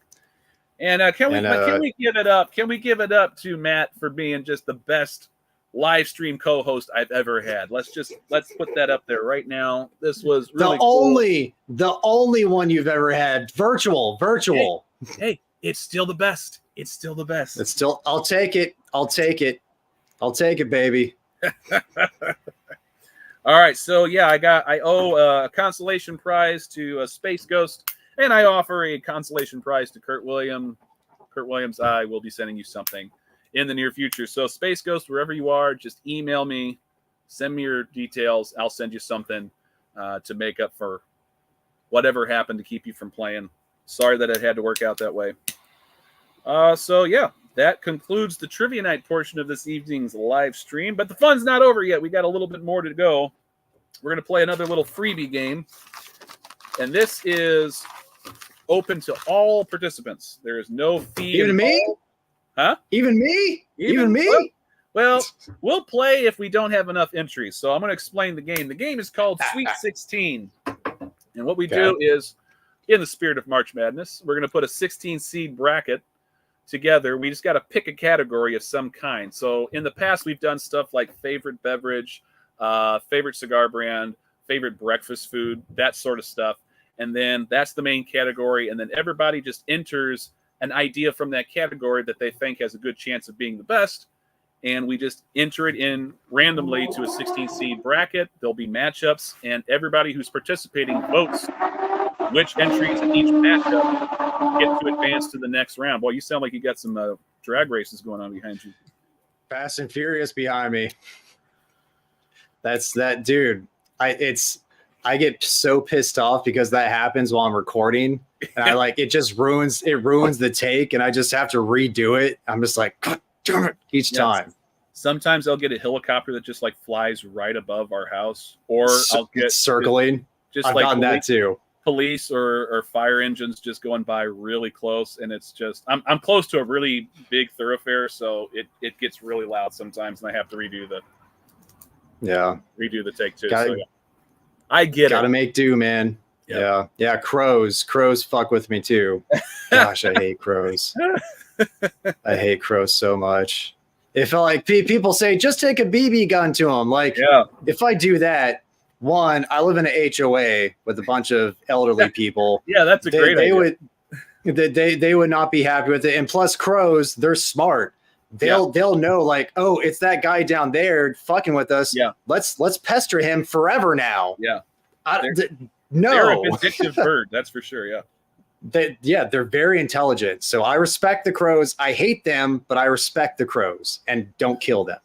And can we give it up? Can we give it up to Matt for being just the best live stream co-host I've ever had? Let's put that up there right now. This was really the only one you've ever had. Virtual. Hey, it's still the best. It's still the best. It's still. I'll take it, baby. All right, so yeah, I owe a consolation prize to Space Ghost And I offer a consolation prize to Kurt Williams. Kurt Williams, I will be sending you something in the near future. So Space Ghost, wherever you are, just email me, send me your details. I'll send you something to make up for whatever happened to keep you from playing. Sorry that it had to work out that way. So yeah, that concludes the Trivia Night portion of this evening's live stream. But the fun's not over yet. We got a little bit more to go. We're going to play another little freebie game. And this is open to all participants. There is no fee. Even me? Huh? Even me? Even me? Well, we'll play if we don't have enough entries. So I'm going to explain the game. The game is called Sweet 16. And what we do is, in the spirit of March Madness, we're going to put a 16-seed bracket together. We just got to pick a category of some kind. So in the past, we've done stuff like favorite beverage, favorite cigar brand, favorite breakfast food, that sort of stuff. And then that's the main category. And then everybody just enters an idea from that category that they think has a good chance of being the best. And we just enter it in randomly to a 16-seed bracket. There'll be matchups, and everybody who's participating votes which entries in each matchup get to advance to the next round. Boy, you sound like you got some drag races going on behind you. Fast and Furious behind me. That's that, dude. I get so pissed off because that happens while I'm recording, and it just ruins the take, and I just have to redo it. I'm just like, God damn it, each time. Sometimes I'll get a helicopter that just flies right above our house, or I'll get circling. I've gotten that too. Police or fire engines just going by really close, and it's just I'm close to a really big thoroughfare, so it gets really loud sometimes, and I have to redo the take too. I get it. Gotta make do, man. Yep. Yeah. Crows fuck with me too. Gosh, I hate crows. I hate crows so much. If people say just take a BB gun to them, if I do that, one, I live in an HOA with a bunch of elderly people. Yeah, that's a great idea. They would not be happy with it. And plus, crows, they're smart. They'll know oh, it's that guy down there fucking with us. Yeah, let's pester him forever now. Yeah, no, they're a vindictive bird. That's for sure. Yeah, they're very intelligent. So I respect the crows. I hate them, but I respect the crows and don't kill them.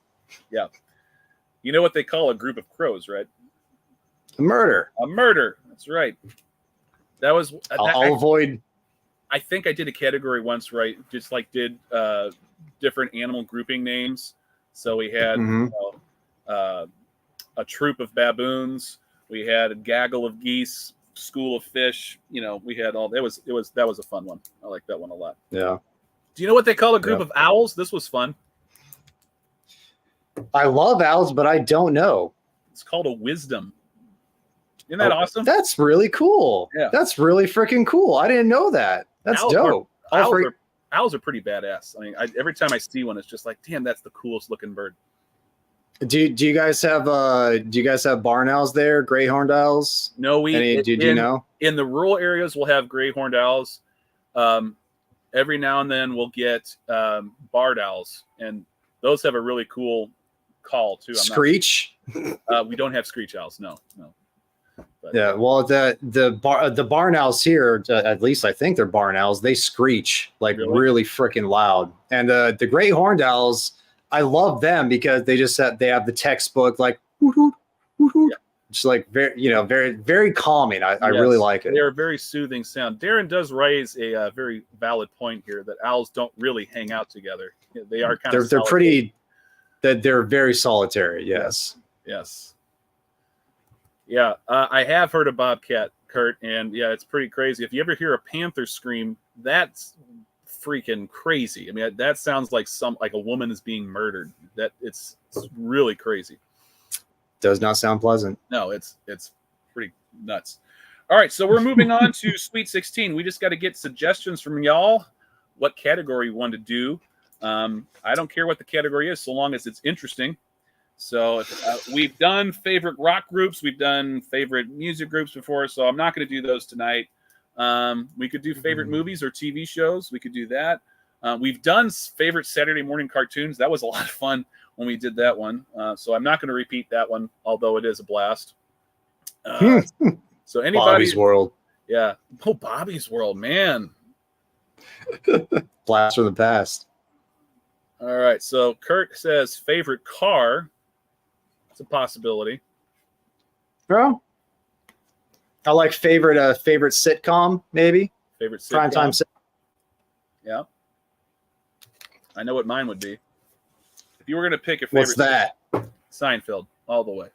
Yeah, you know what they call a group of crows, right? A murder. That's right. That was. I'll avoid. I think I did a category once, right? Just did different animal grouping names. So we had a troop of baboons. We had a gaggle of geese, school of fish. We had all. That was a fun one. I like that one a lot. Yeah. Do you know what they call a group of owls? This was fun. I love owls, but I don't know. It's called a wisdom. Isn't that awesome? That's really cool. Yeah. That's really freaking cool. I didn't know that. That's dope. Owls are pretty badass. I mean, every time I see one, it's just damn, that's the coolest looking bird. Do you guys have barn owls there? Gray horned owls? No, do you know? In the rural areas, we'll have gray horned owls. Every now and then, we'll get barred owls, and those have a really cool call too. Screech? We don't have screech owls. No. But, yeah, well, the barn owls here, at least I think they're barn owls. They screech really freaking loud. And the gray horned owls, I love them because they have the textbook just very very calming. I really like it. They're a very soothing sound. Darren does raise a very valid point here that owls don't really hang out together. They are kind of they're pretty. They're very solitary. Yes. Yeah, I have heard a bobcat, Kurt, and it's pretty crazy. If you ever hear a panther scream, that's freaking crazy. I mean, that sounds like a woman is being murdered. It's really crazy. Does not sound pleasant. No, it's pretty nuts. All right, so we're moving on to Sweet 16. We just got to get suggestions from y'all. What category you want to do? I don't care what the category is, so long as it's interesting. So we've done favorite rock groups. We've done favorite music groups before, so I'm not going to do those tonight. We could do favorite movies or TV shows. We could do that. We've done favorite Saturday morning cartoons. That was a lot of fun when we did that one. So I'm not going to repeat that one, although it is a blast. So anybody, Bobby's World. Yeah. Oh, Bobby's World, man. Blast from the past. All right. So Kurt says favorite car. It's a possibility. Bro, I like favorite sitcom, maybe. Favorite sitcom. Primetime sitcom. Yeah. I know what mine would be. If you were going to pick a favorite. What's that? Seinfeld, all the way.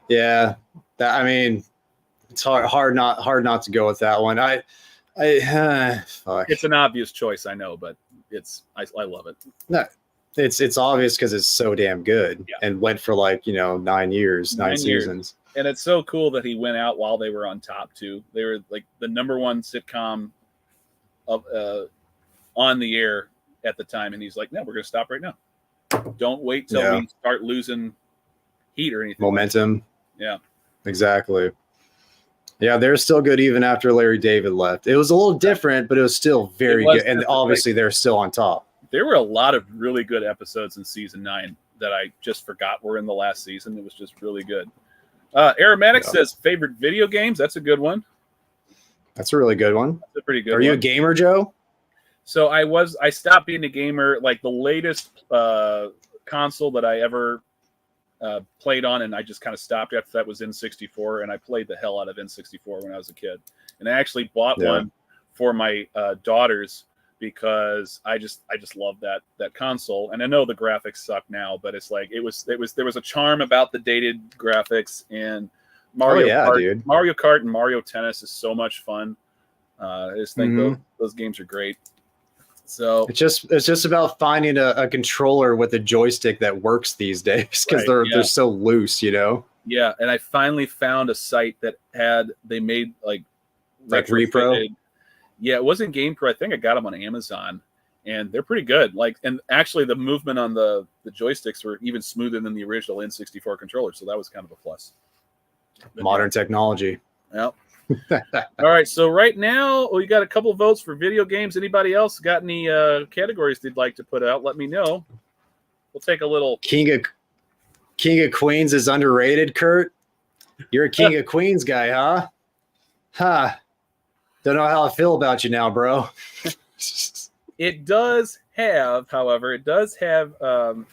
Yeah. I mean, it's hard not to go with that one. Fuck. It's an obvious choice, I know, but I love it. No, it's obvious because it's so damn good and went for 9 years, 9 seasons. And it's so cool that he went out while they were on top too. They were like the number one sitcom of on the air at the time, and he's like, "No, we're going to stop right now. Don't wait till we start losing heat or anything." Momentum. Yeah, exactly. Yeah, they're still good even after Larry David left. It was a little different, but it was still very good. And obviously, they're still on top. There were a lot of really good episodes in season 9 that I just forgot were in the last season. It was just really good. Aromatic says favorite video games. That's a good one. That's a really good one. That's a pretty good one. Are you a gamer, Joe? So I stopped being a gamer. Like the latest console that I ever played on, and I just kind of stopped after that, was N64, and I played the hell out of N64 when I was a kid. And I actually bought one for my daughters because I just love that console. And I know the graphics suck now, but it's like there was a charm about the dated graphics, and Mario Kart and Mario Tennis is so much fun. I just think those games are great. So it's just about finding a controller with a joystick that works these days, because they're so loose, Yeah, and I finally found a site that they made like Repro. Yeah, it wasn't GamePro. I think I got them on Amazon, and they're pretty good. And actually, the movement on the joysticks were even smoother than the original N64 controller, so that was kind of a plus. Modern technology. Yep. All right, so right now we got a couple votes for video games. Anybody else got any categories they'd like to put out? Let me know. We'll take a little. King of Queens is underrated, Kurt. You're a King of Queens guy, huh? Huh. Don't know how I feel about you now, bro. It does have, however, Jerry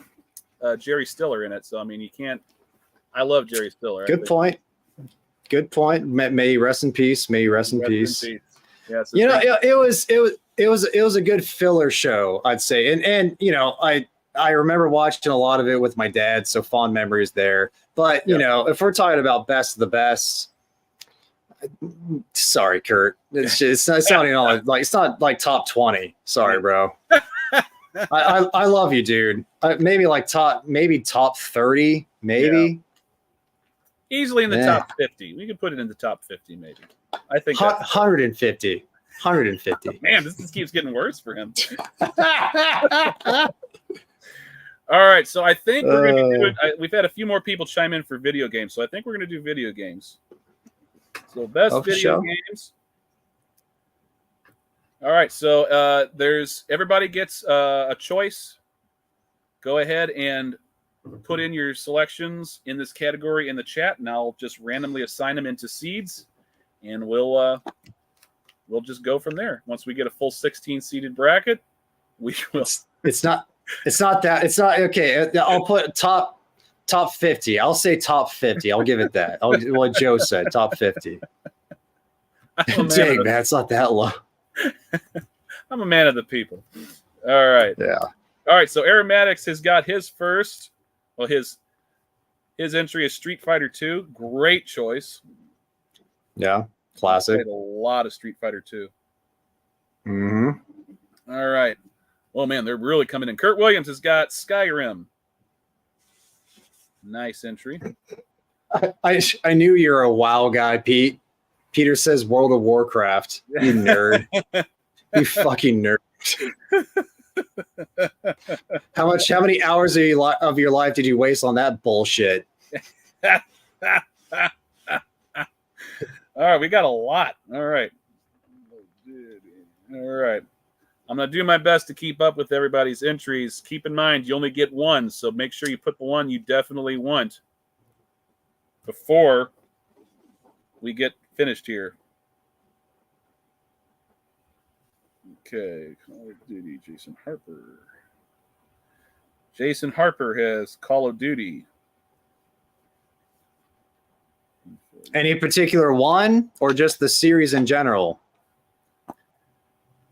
Stiller in it. So I mean, you can't. I love Jerry Stiller. Good point. Good point. May he rest in peace. May he rest in peace. Yeah, it was a good filler show, I'd say. And I remember watching a lot of it with my dad, so fond memories there. But if we're talking about best of the best, sorry, Kurt. It's not even like it's not like top 20. Sorry, bro. I love you, dude. Maybe top 30, maybe. Yeah. Easily in the top 50. We could put it in the top 50, maybe. I think 150. Man, this just keeps getting worse for him. All right, so I think we're going to do it. We've had a few more people chime in for video games, so I think we're going to do video games. So best video games. All right, so everybody gets a choice. Go ahead and put in your selections in this category in the chat, and I'll just randomly assign them into seeds, and we'll just go from there. Once we get a full 16 seeded bracket, we will. It's not okay. I'll put top 50. I'll say top 50. I'll give it that. What Joe said, top 50. Dang, man, it's not that low. I'm a man of the people. All right. Yeah. All right. So Aromatics has got his first. Well, his entry is Street Fighter 2. Great choice. Yeah, classic. Played a lot of Street Fighter 2. Mm-hmm. All right. Oh, man, they're really coming in. Kurt Williams has got Skyrim. Nice entry. I knew you're a WoW guy, Pete. Peter says World of Warcraft. You nerd. You fucking nerd. How many hours of your life did you waste on that bullshit? All right, we got a lot. All right. I'm going to do my best to keep up with everybody's entries. Keep in mind, you only get one, so make sure you put the one you definitely want before we get finished here. Okay, Call of Duty, Jason Harper. Jason Harper has Call of Duty. Any particular one, or just the series in general?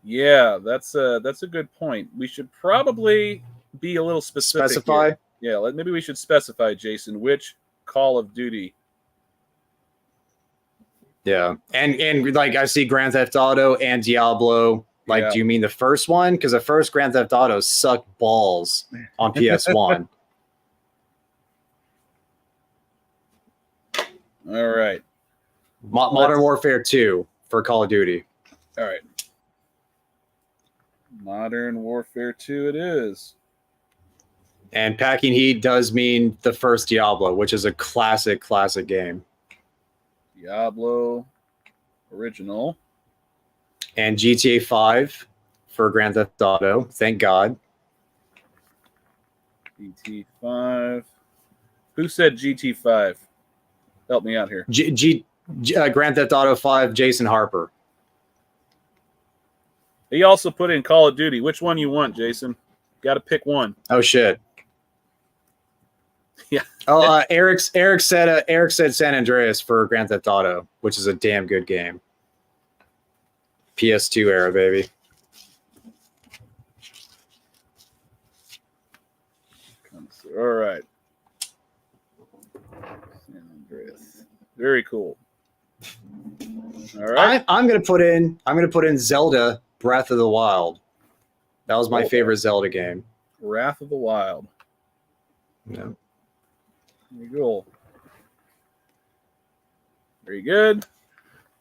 Yeah, that's a good point. We should probably be a little specific. Specify? Here. Yeah, maybe we should specify, Jason, which Call of Duty. Yeah, and like I see Grand Theft Auto and Diablo. Like, Yeah. do you mean the first one? Because the first Grand Theft Auto sucked balls on PS1. All right. Modern Warfare 2 for Call of Duty. All right. Modern Warfare 2 it is. And Packing Heat does mean the first Diablo, which is a classic game. Diablo original. And GTA 5 for Grand Theft Auto. Thank God. GT5. Who said GT5? Help me out here. Grand Theft Auto 5, Jason Harper. He also put in Call of Duty. Which one you want, Jason? Got to pick one. Oh shit. Yeah. Oh, Eric said San Andreas for Grand Theft Auto, which is a damn good game. PS2 era, baby. All right. San Andreas. Very cool. All right. I'm gonna put in Zelda Breath of the Wild. That was my favorite Zelda game. Wrath of the Wild. Yeah. Very cool. Very good.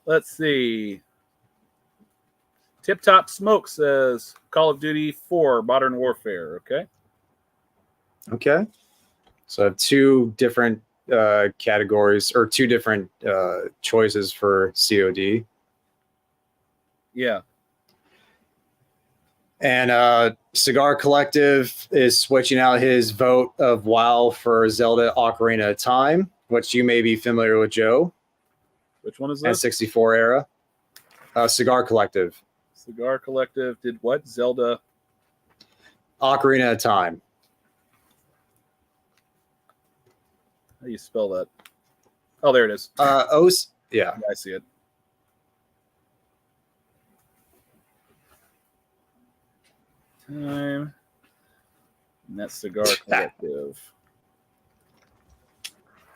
Let's see. Tip Top Smoke says Call of Duty 4 Modern Warfare. Okay. So I have two different categories or two different choices for COD. Yeah. And Cigar Collective is switching out his vote of WoW for Zelda Ocarina of Time, which you may be familiar with, Joe. Which one is that? N64 era. Cigar Collective. Cigar Collective did what? Zelda Ocarina of Time. How do you spell that? Oh, there it is. Yeah. I see it. Time. And that's Cigar Collective.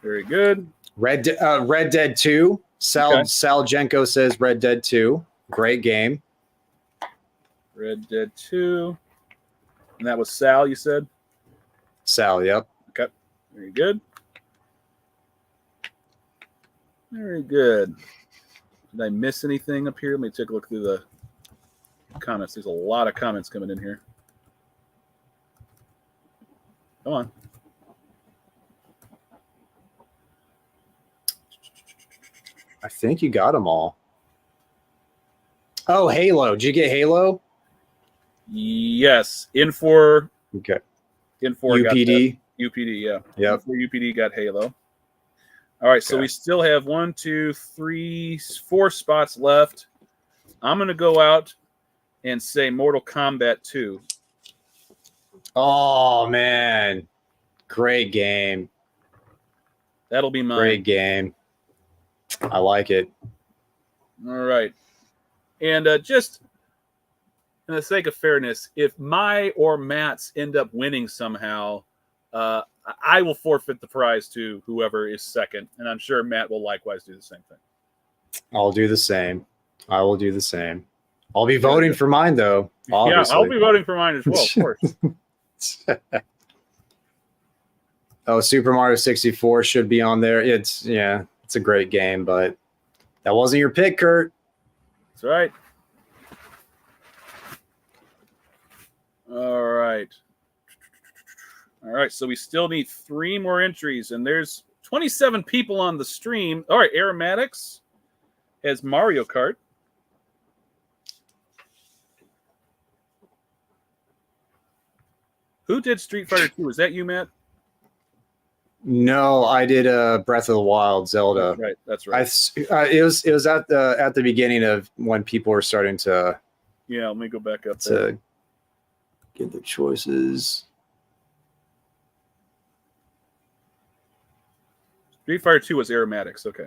Very good. Red Dead 2. Sal Jenko says Red Dead 2. Great game. Red Dead 2. And that was Sal, you said? Sal, yep. Okay. Very good. Very good. Did I miss anything up here? Let me take a look through the comments. There's a lot of comments coming in here. Come on. I think you got them all. Oh, Halo. Did you get Halo? Yes. In4 Okay. UPD. UPD, yeah. Yep. In4 UPD got Halo. All right, so we still have 1, 2, 3, 4 spots left. I'm going to go out and say Mortal Kombat 2. Oh, man. Great game. That'll be mine. Great game. I like it. All right. And just in the sake of fairness, if my or Matt's end up winning somehow, I will forfeit the prize to whoever is second. And I'm sure Matt will likewise do the same thing. I'll do the same. I will do the same. I'll be voting for mine, though. Obviously. Yeah, I'll be voting for mine as well, of course. Oh, Super Mario 64 should be on there. It's a great game, but that wasn't your pick, Kurt. That's right. All right. All right, so we still need 3 more entries, and there's 27 people on the stream. All right, Aromatics has Mario Kart. Who did Street Fighter 2? Was that you, Matt? No, I did Breath of the Wild, Zelda. That's right. It was at the beginning of when people were starting to, Yeah, let me go back up there. To get the choices. Street Fighter 2 was Aromatics. Okay.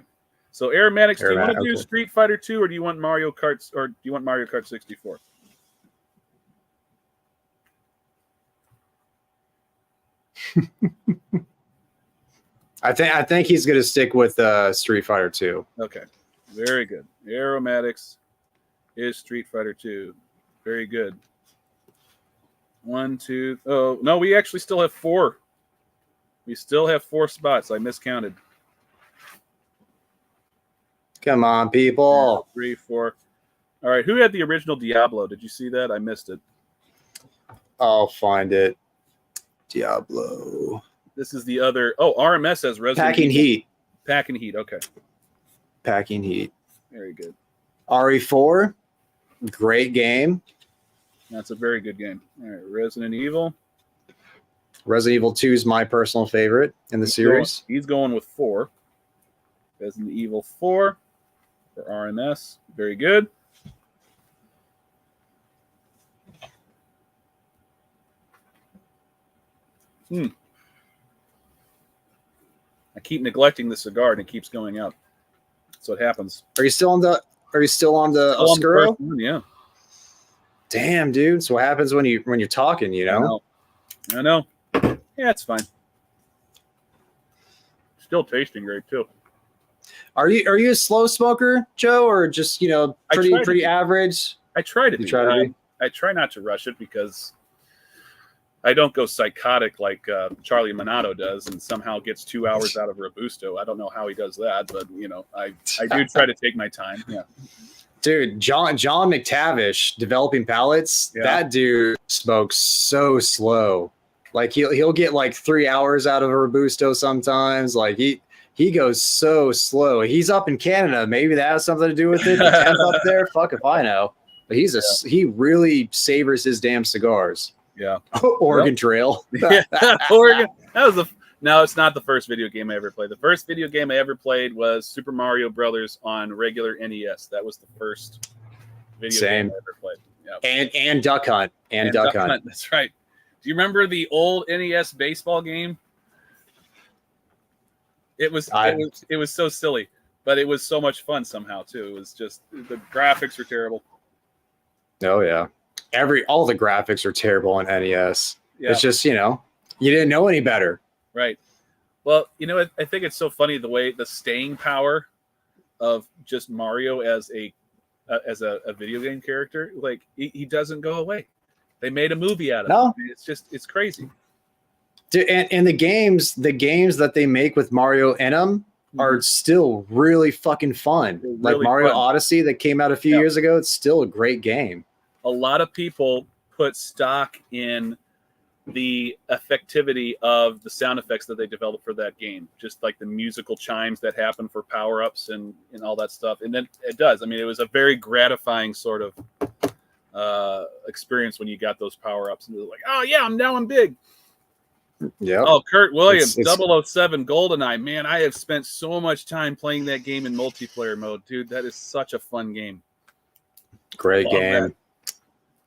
So Aromatics, do you want to do Okay. Street Fighter 2 or do you want Mario Kart 64? I think he's going to stick with Street Fighter 2. Okay. Very good. Aromatics is Street Fighter 2. Very good. 1, 2. Oh, no, we actually still have 4. We still have 4 spots. I miscounted. Come on, people. 3, 4. All right. Who had the original Diablo? Did you see that? I missed it. I'll find it. Diablo. This is the other. Oh, RMS has Resident Packing Evil. Heat. Packing Heat. Okay. Packing Heat. Very good. RE4. Great game. That's a very good game. All right. Resident Evil. Resident Evil 2 is my personal favorite in the series. He's going with 4. Resident Evil 4 for RMS. Very good. I keep neglecting the cigar and it keeps going up. So it happens. Are you still on the Oscuro? Yeah. Damn, dude. So what happens when you're talking, you know? I know. Yeah, it's fine. Still tasting great too. Are you a slow smoker, Joe, or just pretty average? I try to. You try to be? I try not to rush it because I don't go psychotic like Charlie Minato does, and somehow gets 2 hours out of Robusto. I don't know how he does that, but I do try to take my time. Yeah, dude, John McTavish developing pallets. Yeah. That dude smokes so slow. Like he'll get like 3 hours out of a Robusto sometimes. Like he goes so slow. He's up in Canada. Maybe that has something to do with it. The temp up there, fuck if I know. But he really savors his damn cigars. Yeah. Oregon Trail. Yeah, Oregon. No, it's not the first video game I ever played. The first video game I ever played was Super Mario Brothers on regular NES. That was the first video game I ever played. Yeah. And Duck Hunt. And Duck Hunt. That's right. Do you remember the old NES baseball game? It was so silly, but it was so much fun somehow too. It was just the graphics were terrible. Oh yeah. All the graphics are terrible on NES. Yeah. It's just, you didn't know any better. Right. Well, I think it's so funny the way the staying power of just Mario as a video game character. Like he doesn't go away. They made a movie out of it. It's crazy. Dude, and the games that they make with Mario in them are still really fucking fun. Really like Mario fun. Odyssey that came out a few years ago. It's still a great game. A lot of people put stock in the effectivity of the sound effects that they developed for that game, just like the musical chimes that happen for power-ups and all that stuff. And then it does. I mean, it was a very gratifying sort of experience when you got those power-ups and it was like, oh yeah, I'm big. Yeah. Oh, Kurt Williams, 007 GoldenEye. Man, I have spent so much time playing that game in multiplayer mode, dude. That is such a fun game. Great game.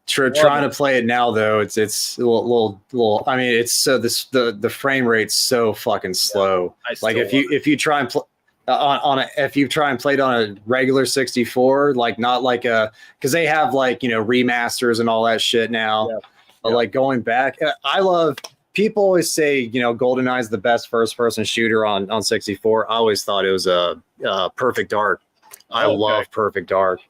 Trying to play it now though, it's a little. I mean, it's so the frame rate's so fucking slow. Like if you try and if you try and play it on a regular 64, like not like because they have like remasters and all that shit now. Yeah. But like going back, people always say GoldenEye is the best first person shooter on 64. I always thought it was a Perfect Dark. I love Perfect Dark.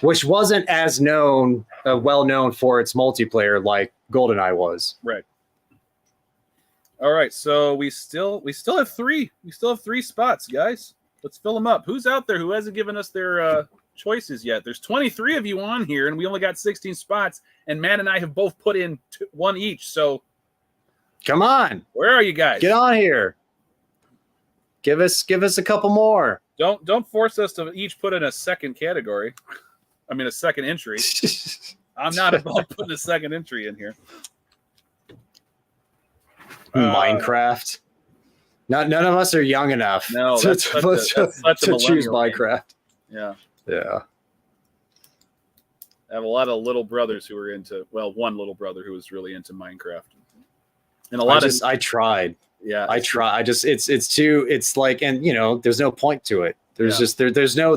Which wasn't as well known for its multiplayer like GoldenEye was. Right. All right, so we still have 3. We still have 3 spots, guys. Let's fill them up. Who's out there who hasn't given us their choices yet? There's 23 of you on here, and we only got 16 spots. And Matt and I have both put in 1 each. So, come on, where are you guys? Get on here. Give us a couple more. Don't force us to each put in a second category. I mean, a second entry. I'm not about putting a second entry in here. Minecraft. None of us are young enough to choose Minecraft. Yeah. Yeah. I have a lot of little brothers who were one little brother who was really into Minecraft. And I tried. Yeah. I try. It's like, and there's no point to it. There's no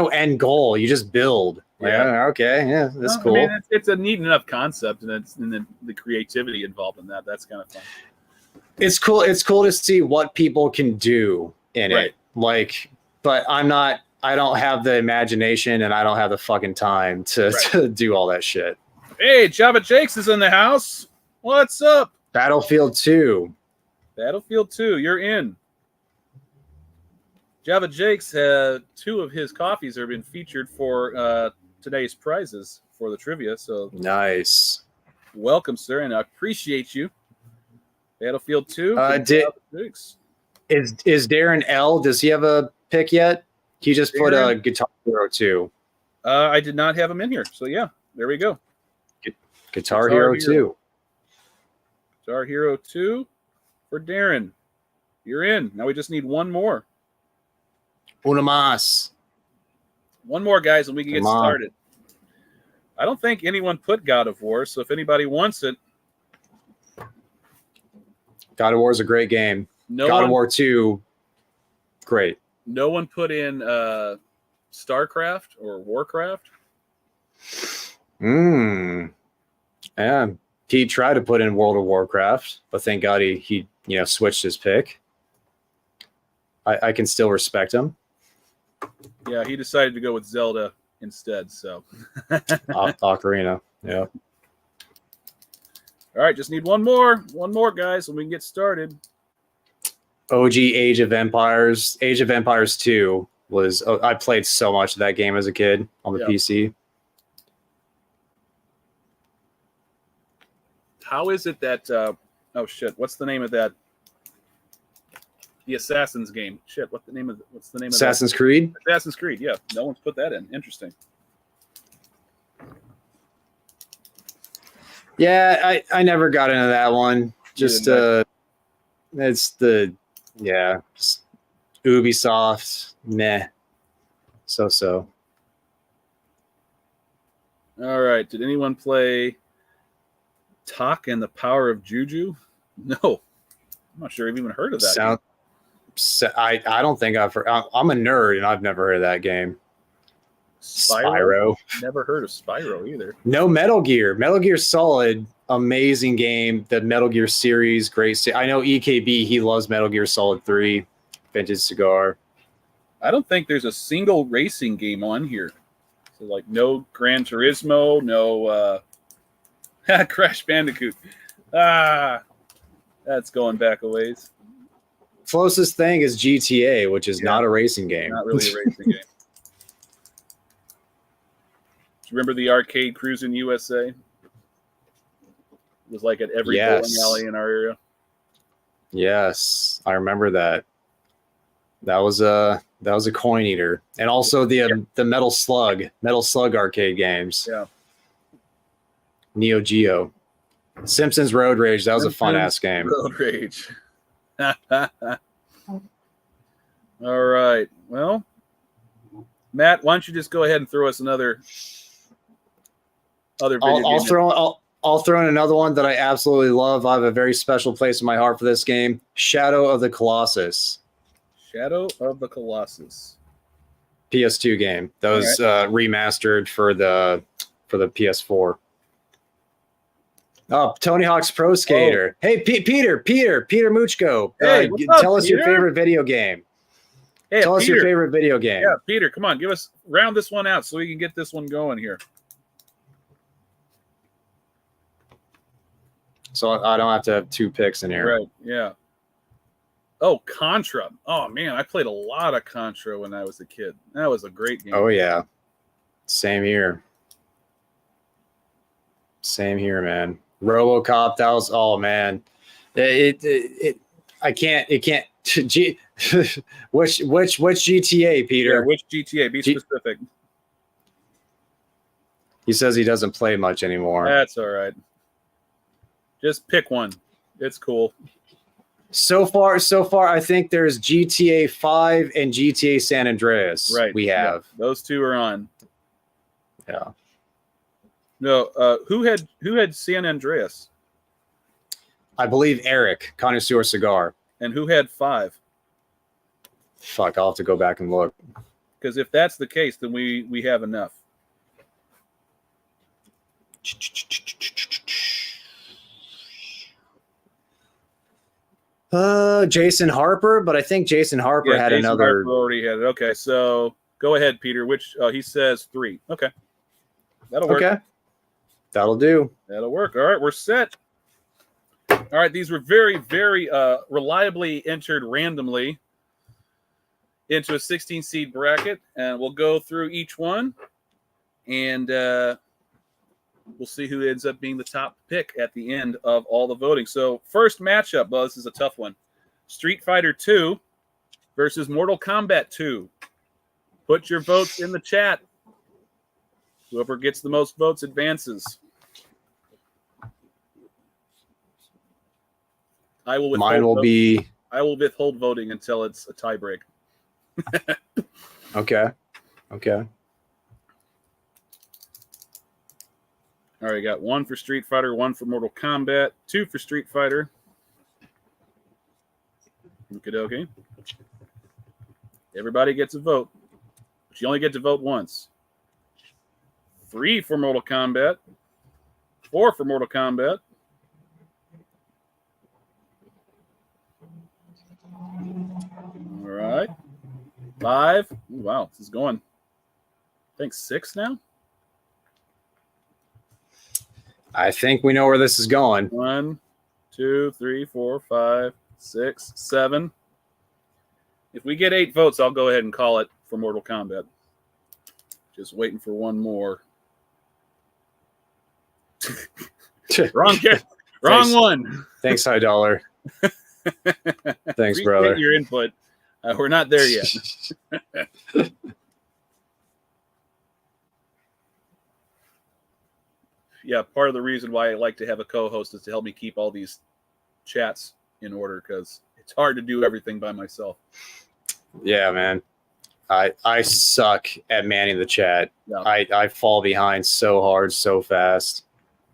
end goal. You just build. That's cool. I mean, it's a neat enough concept, and the creativity involved in that's kind of fun. It's cool. It's cool to see what people can do in it. But I don't have the imagination, and I don't have the fucking time to do all that shit. Hey, Java Jakes is in the house. What's up? Battlefield 2. You're in. Java Jakes had 2 of his coffees have been featured for today's prizes for the trivia. So nice. Welcome, sir, and I appreciate you. Battlefield 2. Is Darren L? Does he have a pick yet? He just put a Guitar Hero 2. I did not have him in here, so yeah, there we go. Guitar Hero 2. Guitar Hero 2 for Darren. You're in. Now we just need one more. Una más. One more, guys, and we can get started. I don't think anyone put God of War, so if anybody wants it. God of War is a great game. God of War 2, great. No one put in StarCraft or Warcraft? Yeah. He tried to put in World of Warcraft, but thank God he switched his pick. I can still respect him. Yeah, he decided to go with Zelda instead. So Ocarina. Yeah. All right, just need one more, guys, and we can get started. OG Age of Empires. Age of Empires 2 was. I played so much of that game as a kid on the PC. How is it that? Oh shit! What's the name of that? The Assassin's game. Shit! What's the name of Assassin's Creed? Assassin's Creed. Yeah, no one's put that in. Interesting. Yeah, I never got into that one. Just it's just Ubisoft. Meh. So. All right. Did anyone play Tak and the Power of Juju? No. I'm not sure I've even heard of that. I don't think I've heard. I'm a nerd, and I've never heard of that game. Spyro. Never heard of Spyro either. No Metal Gear. Metal Gear Solid, amazing game. The Metal Gear series, great. I know EKB, he loves Metal Gear Solid 3. Vintage Cigar. I don't think there's a single racing game on here. So like no Gran Turismo, no Crash Bandicoot. That's going back a ways. Closest thing is GTA, which is not a racing game. Not really a racing game. Do you remember the arcade Cruis'n USA? It was like at every bowling alley in our area. Yes, I remember that. That was a coin eater, and also the Metal Slug arcade games. Yeah. Neo Geo, Simpsons Road Rage. That was a fun ass game. Road Rage. All right. Well, Matt, why don't you just go ahead and throw us another video game? I'll throw in another one that I absolutely love. I have a very special place in my heart for this game. Shadow of the Colossus. Shadow of the Colossus. PS2 game. That was remastered for the PS4. Oh, Tony Hawk's Pro Skater. Oh. Hey, Peter Muchko. Hey, tell us your favorite video game. Hey, tell us your favorite video game. Yeah, Peter, come on, round this one out so we can get this one going here. So I don't have to have 2 picks in here. Right, yeah. Oh, Contra. Oh, man, I played a lot of Contra when I was a kid. That was a great game. Oh, yeah. Same here, man. RoboCop, that was, oh, man. It can't. Which GTA, Peter? Yeah, which GTA? Be specific. He says he doesn't play much anymore. That's all right. Just pick one. It's cool. So far, I think there's GTA 5 and GTA San Andreas. Right. We have. Yeah, those 2 are on. Yeah. No, who had San Andreas? I believe Eric, Connoisseur Cigar. And who had 5? Fuck, I'll have to go back and look. Because if that's the case, then we have enough. Jason Harper, but I think Jason Harper had Jason another. Harper already had it. Okay, so go ahead, Peter. Which he says 3. Okay, that'll work. Okay, that'll do. That'll work. All right, we're set. All right, these were very, very reliably entered randomly into a 16 seed bracket, and we'll go through each one, and we'll see who ends up being the top pick at the end of all the voting. So first matchup, well, this is a tough one. Street Fighter 2 versus Mortal Kombat 2. Put your votes in the chat. Whoever gets the most votes advances. I will withhold voting until it's a tie break. Okay. All right, got 1 for Street Fighter, 1 for Mortal Kombat, 2 for Street Fighter. Okie-dokie. Everybody gets a vote, but you only get to vote once. 3 for Mortal Kombat, 4 for Mortal Kombat. All right. 5. Ooh, wow, this is going, I think 6 now. I think we know where this is going. 1, 2, 3, 4, 5, 6, 7. If we get 8 votes, I'll go ahead and call it for Mortal Kombat. Just waiting for one more. Wrong one. Thanks, High Dollar. Thanks, brother. Your input. We're not there yet. Yeah, part of the reason why I like to have a co-host is to help me keep all these chats in order, because it's hard to do everything by myself. Yeah, man. I suck at manning the chat. Yeah. I fall behind so hard, so fast.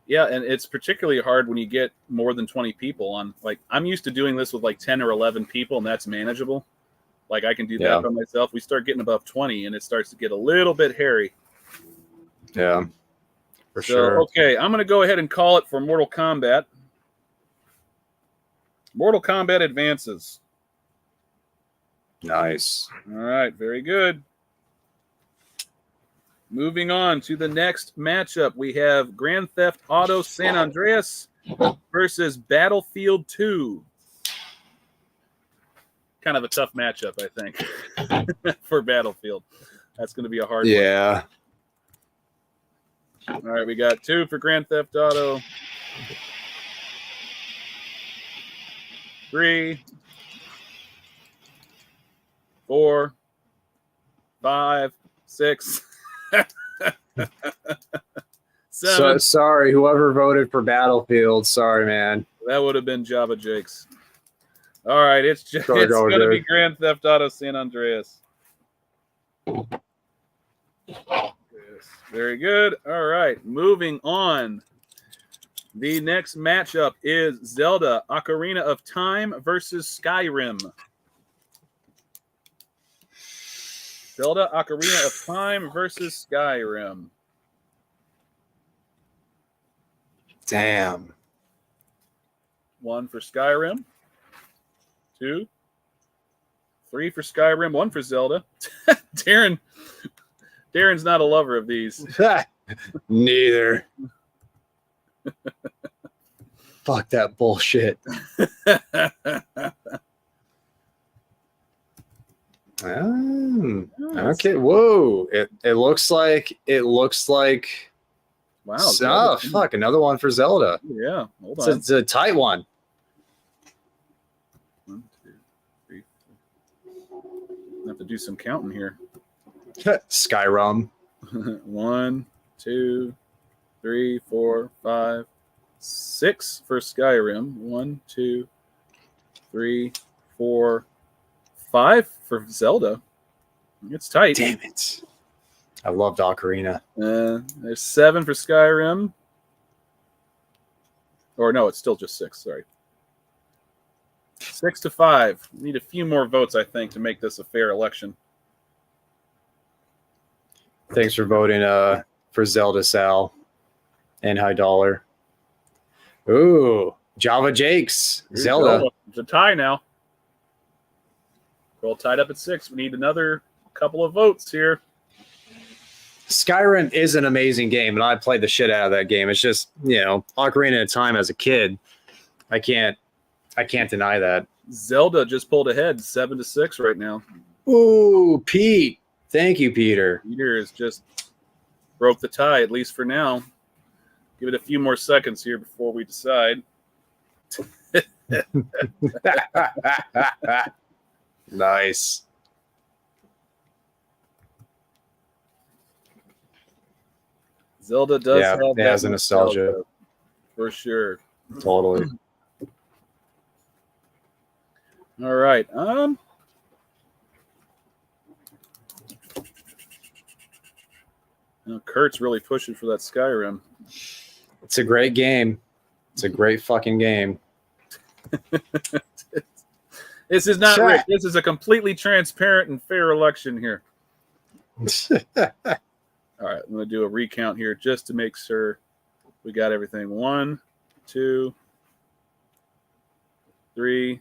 Yeah, and it's particularly hard when you get more than 20 people on. Like, I'm used to doing this with like 10 or 11 people, and that's manageable. Like, I can do that by myself. We start getting above 20, and it starts to get a little bit hairy. Yeah, for sure. Okay, I'm going to go ahead and call it for Mortal Kombat. Mortal Kombat advances. Nice. All right, very good. Moving on to the next matchup, we have Grand Theft Auto San Andreas versus Battlefield 2. Kind of a tough matchup, I think, for Battlefield. That's going to be a hard one. Yeah. All right, we got 2 for Grand Theft Auto. 3, 4, 5, 6. 7. So sorry, whoever voted for Battlefield. Sorry, man. That would have been Java Jakes. All right, it's going to be Grand Theft Auto San Andreas. Yes, very good. All right, moving on. The next matchup is Zelda Ocarina of Time versus Skyrim. Zelda Ocarina of Time versus Skyrim. Damn. 1 for Skyrim. 2. 3 for Skyrim. 1 for Zelda. Darren's not a lover of these. Neither. Fuck that bullshit. Okay. Whoa. It looks like. Wow. Oh, fuck. Another one for Zelda. Yeah. Hold on. It's a tight one. 1, 2, 3, 4. I have to do some counting here. Skyrim. 1, 2, 3, 4, 5, 6 for Skyrim. 1, 2, 3, 4, 5 for Zelda. It's tight. Damn it. I loved Ocarina. There's 7 for Skyrim. Or no, it's still just 6. Sorry. 6 to 5. We need a few more votes, I think, to make this a fair election. Thanks for voting for Zelda, Sal, and High Dollar. Ooh, Java Jakes, Zelda. It's a tie now. We're all tied up at 6. We need another couple of votes here. Skyrim is an amazing game, and I played the shit out of that game. It's just, Ocarina of Time as a kid. I can't deny that. Zelda just pulled ahead 7 to 6 right now. Ooh, Pete. Thank you, Peter. Peter has just broke the tie, at least for now. Give it a few more seconds here before we decide. Nice. Zelda does have it has a nostalgia. For sure. Totally. All right. Kurt's really pushing for that Skyrim. It's a great game. It's a great fucking game. This is not rigged. This is a completely transparent and fair election here. All right, I'm going to do a recount here just to make sure we got everything. 1, 2, 3,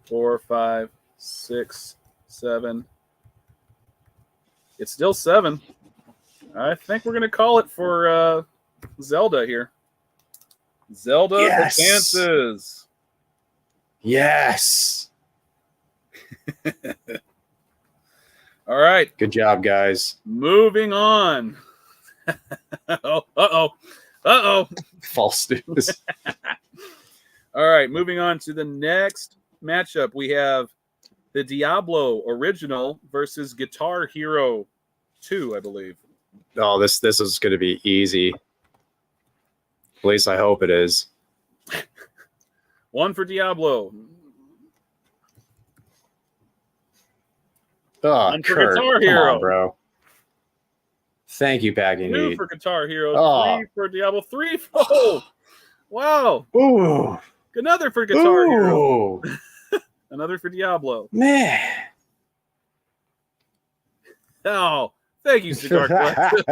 4, 5, 6, 7. It's still 7. I think we're going to call it for Zelda here. Zelda advances. Yes. All right. Good job, guys. Moving on. Uh-oh. False news. All right. Moving on to the next matchup. We have the Diablo original versus Guitar Hero 2, I believe. Oh, this is going to be easy. At least I hope it is. 1 for Diablo. Oh, 1 for Guitar Hero. Come on, bro. Thank you, Packing 2 Heat. for Guitar Hero. Oh. 3 for Diablo. 3 for... Oh, wow. Ooh. Another for Guitar Hero. Ooh. Another for Diablo. Man. Oh, thank you, Cigar Collector.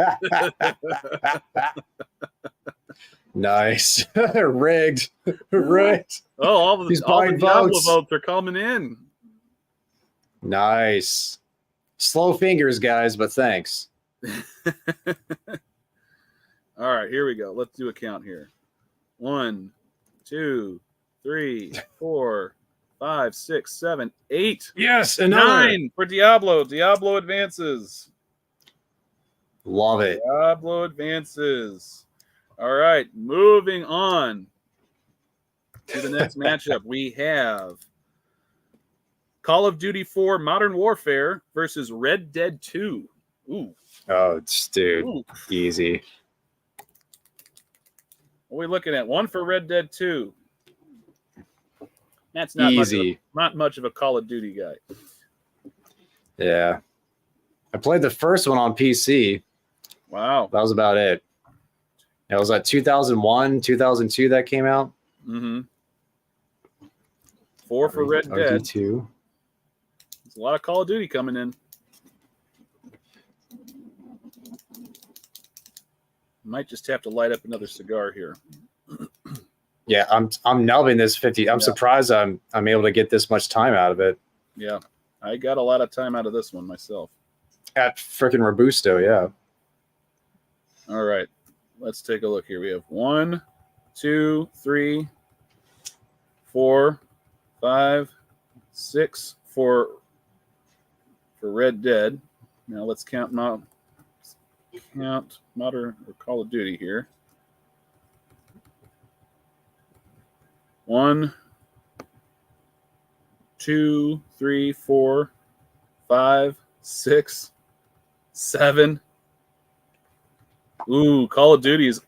Nice. Rigged. Rigged. Oh, all the Diablo votes are coming in. Nice. Slow fingers, guys, but thanks. All right, here we go. Let's do a count here. 1, 2, 3, 4, 5, 6, 7, 8. Yes, another. 9 for Diablo. Diablo advances. Love it. Diablo advances. All right, moving on to the next matchup. We have Call of Duty 4 Modern Warfare versus Red Dead 2. Ooh. Oh, dude. Ooh. Easy. What are we looking at? 1 for Red Dead 2. That's not easy. Not much of a Call of Duty guy. Yeah. I played the first one on PC. Wow. That was about it. It was like 2001, 2002 that came out. Mm-hmm. 4 for Red Dead. 2. There's a lot of Call of Duty coming in. Might just have to light up another cigar here. Yeah, I'm nubbing this 50. I'm surprised I'm able to get this much time out of it. Yeah, I got a lot of time out of this one myself. At freaking Robusto, yeah. All right, let's take a look here. We have 1, 2, 3, 4, 5, 6 for Red Dead. Now let's count Modern or Call of Duty here. 1, 2, 3, 4, 5, 6, 7. Ooh, Call of Duty is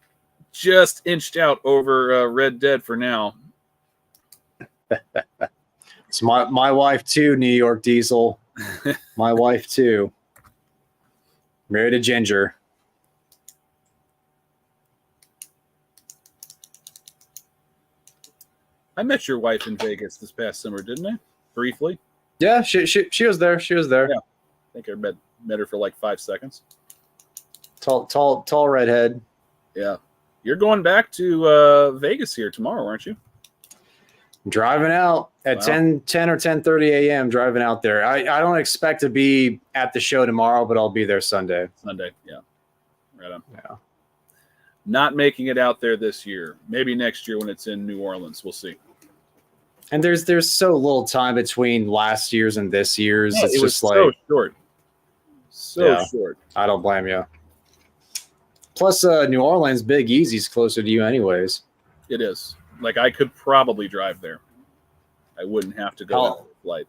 just inched out over Red Dead for now. It's my wife too, New York Diesel. My wife too. Married a ginger. I met your wife in Vegas this past summer, didn't I? Briefly. Yeah, she was there. She was there. Yeah. I think I met her for like 5 seconds. Tall redhead. Yeah. You're going back to Vegas here tomorrow, aren't you? Driving out at 10 or 10:30 a.m. Driving out there. I don't expect to be at the show tomorrow, but I'll be there Sunday. Sunday, yeah. Right on. Yeah. Not making it out there this year. Maybe next year when it's in New Orleans. We'll see. And there's so little time between last year's and this year's. Yeah, it's it was just like so short. So short. I don't blame you. Plus, New Orleans, Big Easy's closer to you anyways. It is. Like, I could probably drive there. I wouldn't have to go on a flight.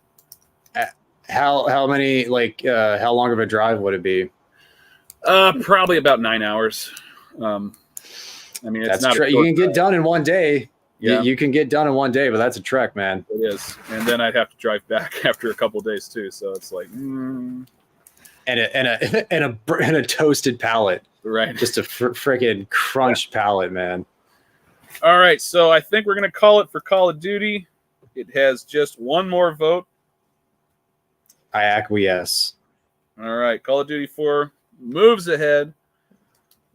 How many, like, how long of a drive would it be? Probably about 9 hours. I mean, it's not you can get done in one day. Yeah. You can get done in one day, but that's a trek, man. It is. And then I'd have to drive back after a couple of days, too. So it's like, And a toasted pallet. Right. Just a freaking crunched pallet, man. All right, so I think we're going to call it for Call of Duty. It has just one more vote. I acquiesce. All right, Call of Duty 4 moves ahead.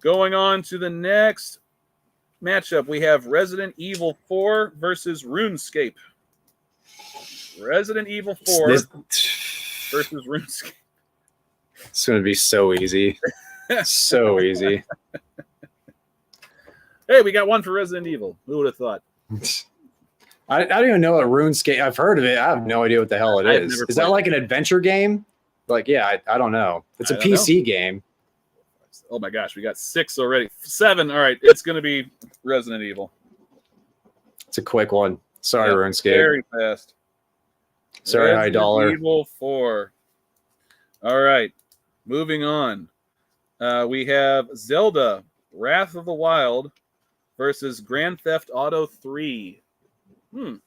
Going on to the next matchup, we have Resident Evil 4 versus RuneScape. Resident Evil 4 versus RuneScape. It's going to be so easy. So easy. Hey, we got one for Resident Evil. Who would have thought? I don't even know what RuneScape. I've heard of it. I have no idea what the hell it is. Is that like an adventure game? Like, yeah, I don't know. It's a PC game. Oh my gosh, we got 6 already. 7. All right, it's going to be Resident Evil. It's a quick one. Sorry, RuneScape. Very fast. Sorry, High Dollar. Resident Evil 4. All right, moving on. We have Zelda Wrath of the Wild versus Grand Theft Auto 3. Thank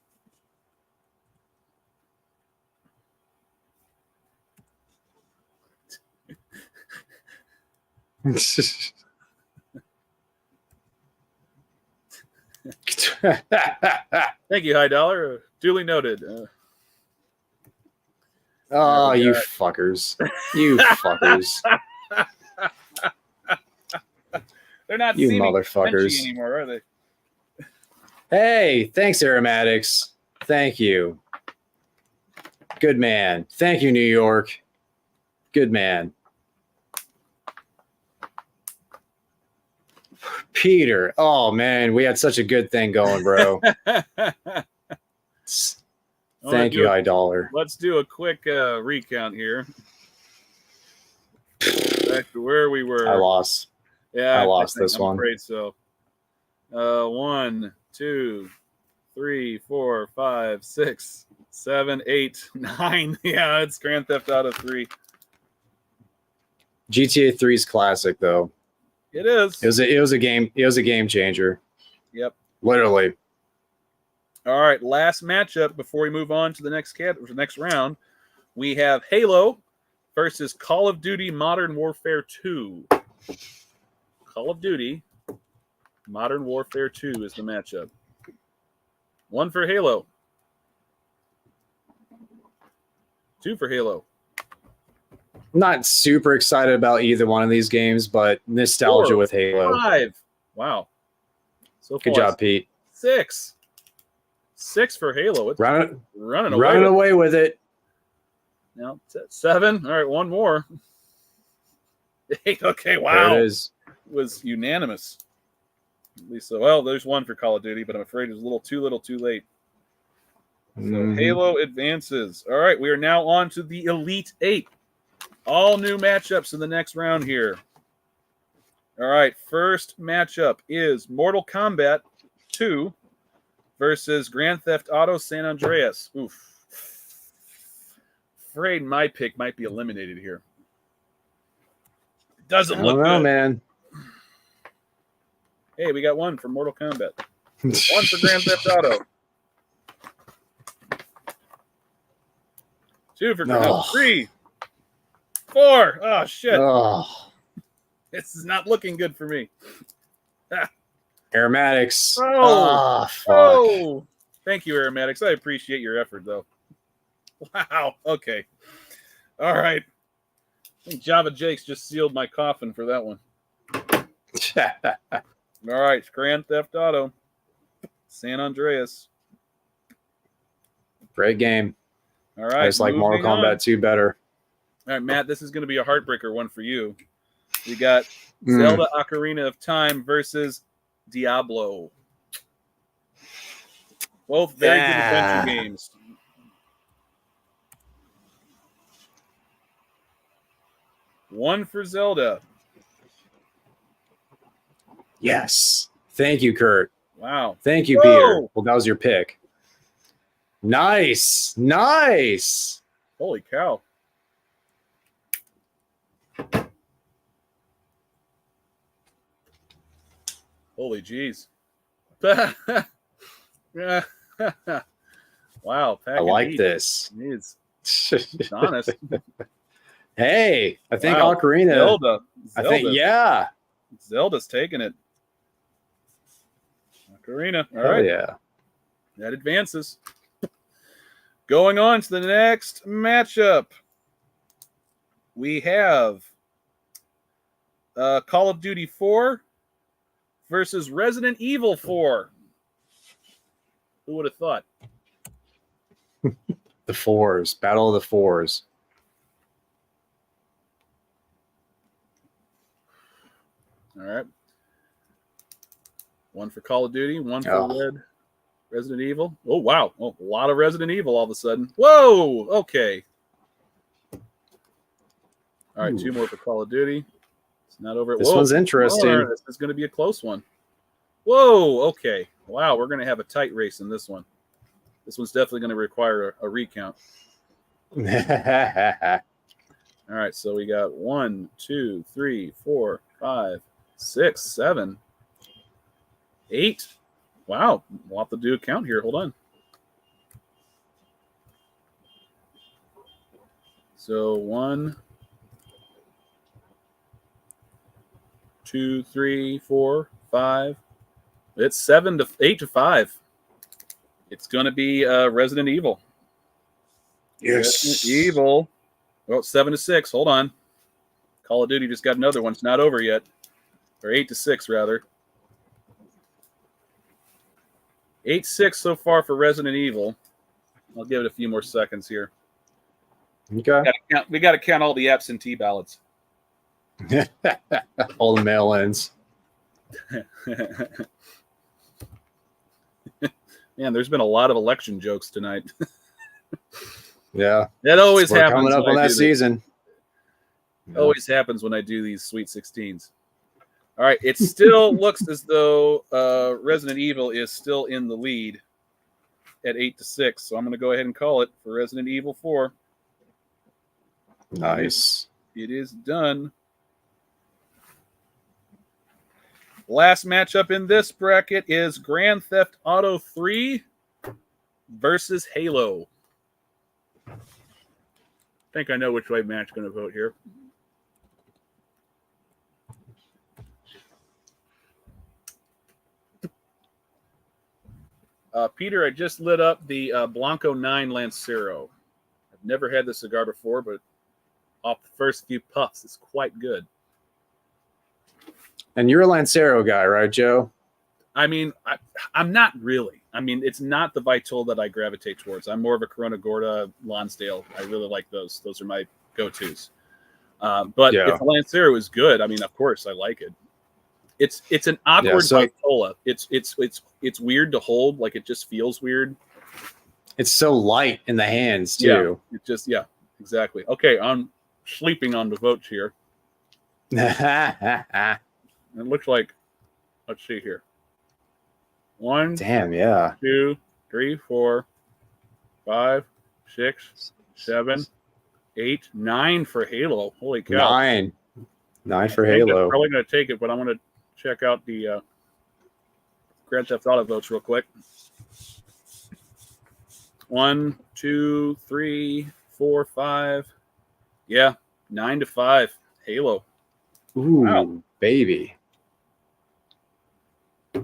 you, High Dollar. Duly noted. Oh, you fuckers. You fuckers. They're not you motherfuckers anymore, are they? Hey, thanks, Aromatics. Thank you. Good man. Thank you, New York. Good man. Peter. Oh, man. We had such a good thing going, bro. Thank you, High Dollar. Let's do a quick recount here. Back to where we were. I lost. Yeah, I lost this one. I'm afraid so. 1, 2, 3, 4, 5, 6, 7, 8, 9. Yeah, it's Grand Theft Auto 3. GTA 3's classic, though. It is. It was a game changer. Yep. Literally. All right, last matchup before we move on to the next round. We have Halo versus Call of Duty Modern Warfare 2. Call of Duty Modern Warfare 2 is the matchup. 1 for Halo. 2 for Halo. Not super excited about either one of these games, but nostalgia 4, with Halo. 5. Wow. So good job, Pete. 6. 6 for Halo. It's running away with it. Now it's at 7. All right, one more. 8. Okay, wow. There it is. It was unanimous. At least so. Well, there's 1 for Call of Duty, but I'm afraid it was a little too late. So Halo advances. All right, we are now on to the Elite 8. All new matchups in the next round here. All right, first matchup is Mortal Kombat 2 versus Grand Theft Auto San Andreas. Oof. Afraid my pick might be eliminated here. It doesn't look good, man. Hey, we got 1 for Mortal Kombat. 1 for Grand Theft Auto. 2 for no. 3, 4. Oh shit! Oh. This is not looking good for me. Aromatics. Oh, fuck. oh! Thank you, Aromatics. I appreciate your effort, though. Wow. Okay. All right. I think Java Jakes just sealed my coffin for that one. All right. Grand Theft Auto. San Andreas. Great game. All right. I just like Mortal Kombat 2 better. All right, Matt, this is going to be a heartbreaker one for you. We got Zelda Ocarina of Time versus Diablo. Both very good adventure games. One for Zelda. Yes. Thank you, Kurt. Wow. Thank you, Peter. Well, that was your pick. Nice. Nice. Holy cow. Holy jeez. Wow. I like this. It's honest. Hey, I think Ocarina. Zelda. I think, yeah. Zelda's taking it. Ocarina. All Hell right. Yeah. That advances. Going on to the next matchup. We have Call of Duty 4 versus Resident Evil 4. Who would have thought? The fours. Battle of the fours. All right. One for Call of Duty, one for Resident Evil. Oh, wow. Oh, a lot of Resident Evil all of a sudden. Whoa. Okay. All right. 2 more for Call of Duty. It's not over. This one's interesting. This is going to be a close one. Whoa. Okay. Wow. We're going to have a tight race in this one. This one's definitely going to require a recount. All right. So we got 1, 2, 3, 4, 5, 6, 7, 8. Wow. We'll have to do a count here. Hold on. So 1, 2, 3, 4, 5. It's 8 to 5. It's going to be Resident Evil. Yes. Resident Evil. Well, 7 to 6. Hold on. Call of Duty just got another one. It's not over yet. Or 8 to 6, rather. 8-6 so far for Resident Evil. I'll give it a few more seconds here. Okay. We got to count all the absentee ballots. All the mail-ins. Man, there's been a lot of election jokes tonight. Yeah. That always happens. Coming up on that season. Always happens when I do these Sweet 16s. All right, it still looks as though Resident Evil is still in the lead at 8 to 6. So I'm going to go ahead and call it for Resident Evil 4. Nice. It is done. Last matchup in this bracket is Grand Theft Auto 3 versus Halo. I think I know which way Matt's going to vote here. Peter, I just lit up the Blanco 9 Lancero. I've never had this cigar before, but off the first few puffs, it's quite good. And you're a Lancero guy, right, Joe? I mean, I'm not really. I mean, it's not the Vitola that I gravitate towards. I'm more of a Corona Gorda, Lonsdale. I really like those. Those are my go-tos. But if the Lancero is good, I mean, of course, I like it. It's an awkward Vitola. It's weird to hold. Like, it just feels weird. It's so light in the hands, too. Yeah, exactly. Okay, I'm sleeping on the votes here. It looks like, let's see here. 1, damn, yeah. 2, 3, 4, 5, 6, 7, 8, 9 for Halo. Holy cow. 9 for Halo. I'm probably going to take it, but I want to check out the Grand Theft Auto votes real quick. 1, 2, 3, 4, 5. Yeah, 9-5. Halo. Ooh, Wow. baby. A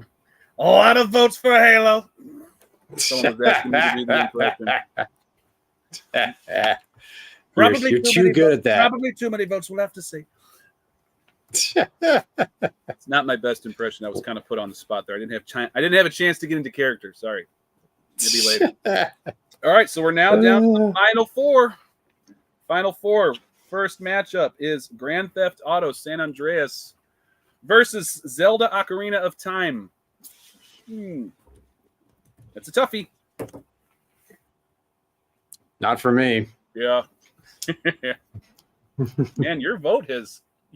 lot of votes for Halo. Someone was asking me to do the impression. Probably You're too good at that. Probably too many votes. We'll have to see. It's not my best impression. I was kind of put on the spot there. I didn't have a chance to get into character. Sorry. Maybe later. All right, so we're now down to the final four. Final four. First matchup is Grand Theft Auto San Andreas versus Zelda Ocarina of Time. That's a toughie. Not for me. Yeah. Man, your vote you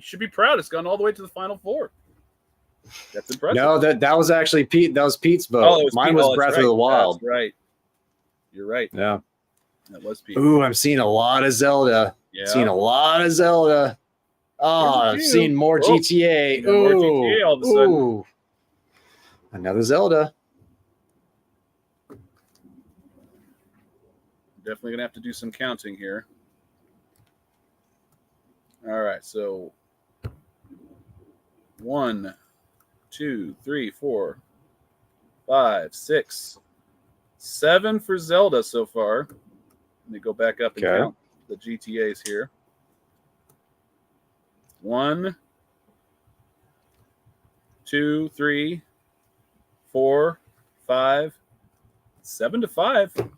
should be proud. It's gone all the way to the final four. That's impressive. No, that was actually Pete. That was Pete's vote. Mine was Breath of the Wild. That's right. You're right. Yeah. That was Pete. Ooh, I'm seeing a lot of Zelda. Yeah. Seeing a lot of Zelda. Oh, I've seen more GTA. More GTA all of a sudden. Ooh. Another Zelda. Definitely going to have to do some counting here. All right, so 1, 2, 3, 4, 5, 6, 7 for Zelda so far. Let me go back up and count the GTAs here. 1, 2, 3, 4, 5, 7-5.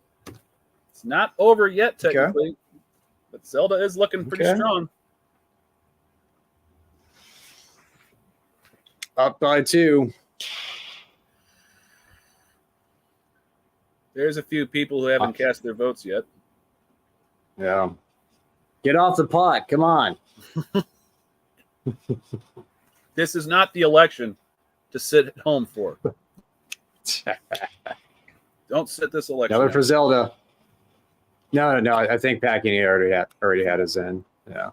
It's not over yet, technically, but Zelda is looking pretty strong. Up by 2. There's a few people who haven't cast their votes yet. Yeah. Get off the pot. Come on. This is not the election to sit at home for. Don't sit this election. Another for Zelda. No. I think Packing already had his in. Yeah.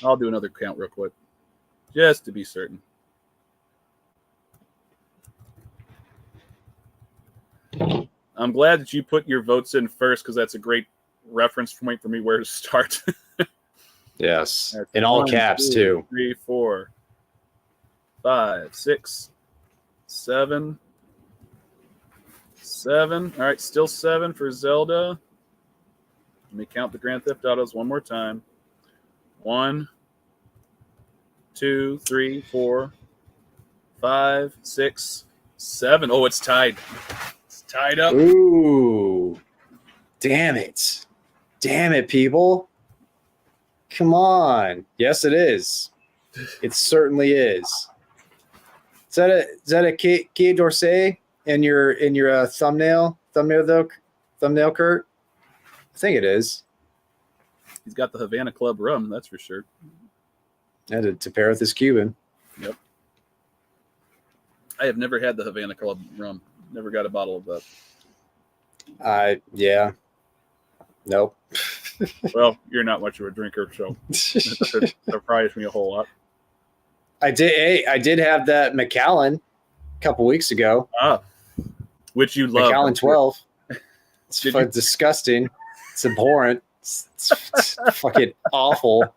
I'll do another count real quick, just to be certain. I'm glad that you put your votes in first because that's a great reference point for me where to start. Yes. In all caps, 2, 3, 4, 5, 6, 7. 7. All right, still 7 for Zelda. Let me count the Grand Theft Autos one more time. 1, 2, 3, 4, 5, 6, 7. Oh, it's tied. It's tied up. Ooh. Damn it. Damn it, people. Come on. Yes, it is. It certainly is. Is that a Quai d'Orsay in your thumbnail, Kurt? I think it is. He's got the Havana Club rum, that's for sure. And to pair with his Cuban. Yep. I have never had the Havana Club rum. Never got a bottle of that. Yeah. Nope. Well, you're not much of a drinker, so that surprised me a whole lot. I did have that Macallan a couple weeks ago. Which you love. Macallan 12. It's disgusting. It's abhorrent. It's fucking awful.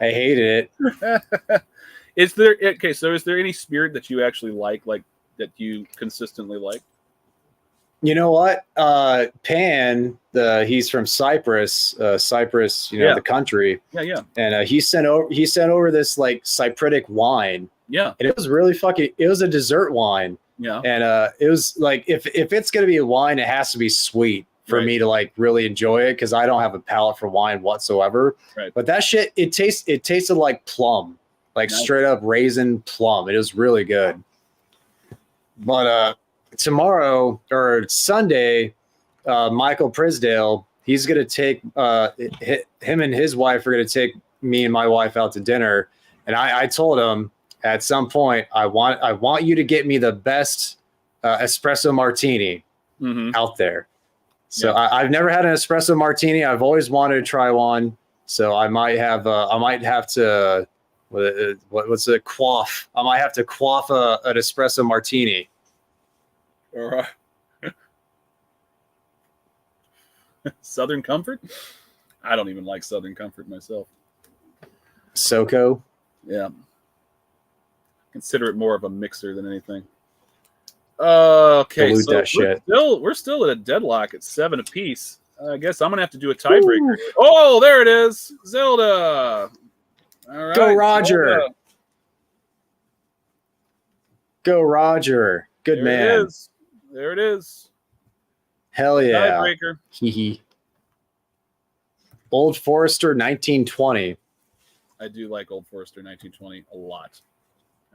I hated it. Is there any spirit that you actually like that you consistently like? You know what? Pan, he's from Cyprus, the country. Yeah. And he sent over this like Cypritic wine. Yeah. And it was really it was a dessert wine. Yeah. And it was like if it's gonna be a wine, it has to be sweet for me to like really enjoy it because I don't have a palate for wine whatsoever. Right. But that shit, it tasted like plum, like straight up raisin plum. It was really good. But tomorrow or Sunday, Michael Prisdale, he's gonna take him and his wife are gonna take me and my wife out to dinner, and I told him at some point I want you to get me the best espresso martini out there. So I've never had an espresso martini. I've always wanted to try one. So I might have to what's it quaff? I might have to quaff an espresso martini. All right. Southern Comfort? I don't even like Southern Comfort myself. SoCo? Yeah. Consider it more of a mixer than anything. Okay, Dilute so that shit. we're still at a deadlock at 7 apiece. I guess I'm gonna have to do a tiebreaker. Oh, there it is, Zelda. All right, go Roger. Zelda. Go Roger. Good There man. it is. There it is. Hell yeah. Tiebreaker. Hee. Old Forester 1920. I do like Old Forester 1920 a lot.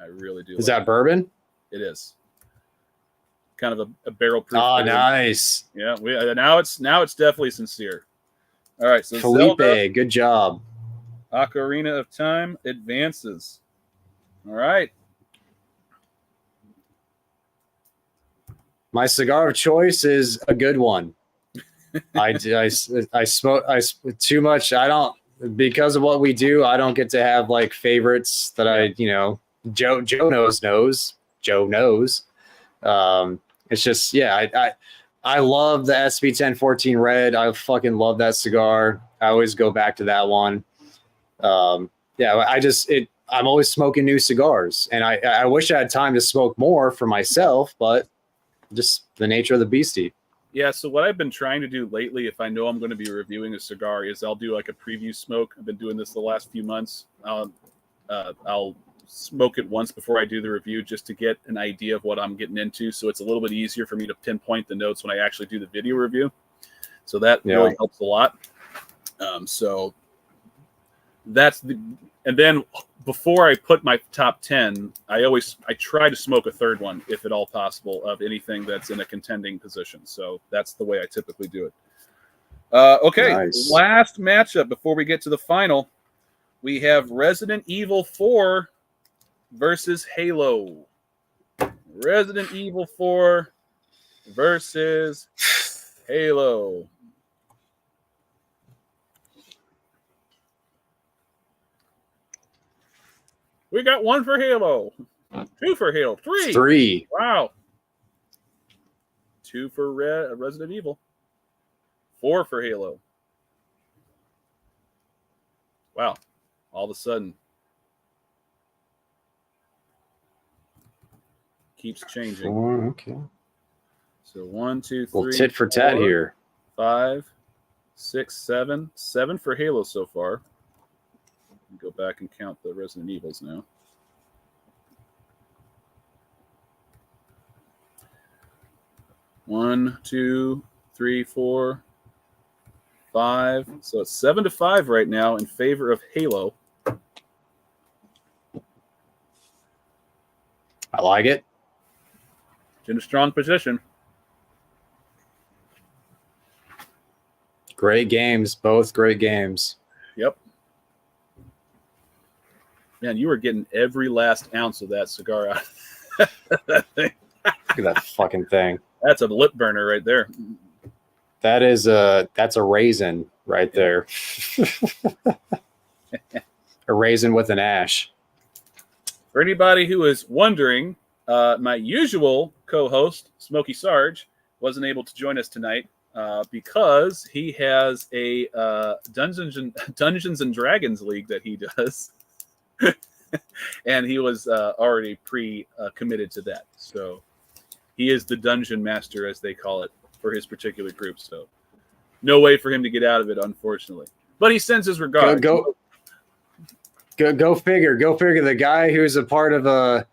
I really do. Is that bourbon? It is. Kind of a barrel proof. Oh, nice. Yeah, now it's definitely sincere. All right, so Felipe, Zelda, good job. Ocarina of Time advances. All right. My cigar of choice is a good one. I smoke too much. I don't, because of what we do, I don't get to have like favorites that Joe knows. It's just, yeah, I love the SB 1014 Red. I fucking love that cigar. I always go back to that one. I'm always smoking new cigars, and I wish I had time to smoke more for myself, but just the nature of the beastie. Yeah, so what I've been trying to do lately, if I know I'm going to be reviewing a cigar, is I'll do like a preview smoke. I've been doing this the last few months. I'll smoke it once before I do the review just to get an idea of what I'm getting into. So it's a little bit easier for me to pinpoint the notes when I actually do the video review. So that really helps a lot. So that's and then before I put my top 10, I try to smoke a third one, if at all possible, of anything that's in a contending position. So that's the way I typically do it. Okay, nice. Last matchup before we get to the final, we have Resident Evil 4 versus Halo. Resident Evil 4 versus Halo. We got 1 for Halo, 2 for Halo, 3. Wow. 2 for Resident Evil, 4 for Halo. Wow. All of a sudden, keeps changing. 4, okay. So 1, 2, 3. Well, tit for tat here. 5, 6, 7. 7 for Halo so far. Go back and count the Resident Evils now. One, 2, 3, 4, 5. So it's 7-5 right now in favor of Halo. I like it. In a strong position. Great games, both great games. Yep. Man, you were getting every last ounce of that cigar out of that thing. Look at that fucking thing. That's a lip burner right there. That's a raisin right there. A raisin with an ash. For anybody who is wondering, my usual co-host, Smokey Sarge, wasn't able to join us tonight because he has a Dungeons and Dragons league that he does. And he was already pre-committed to that. So he is the dungeon master, as they call it, for his particular group. So no way for him to get out of it, unfortunately. But he sends his regards. Go figure. Go figure. The guy who's a part of a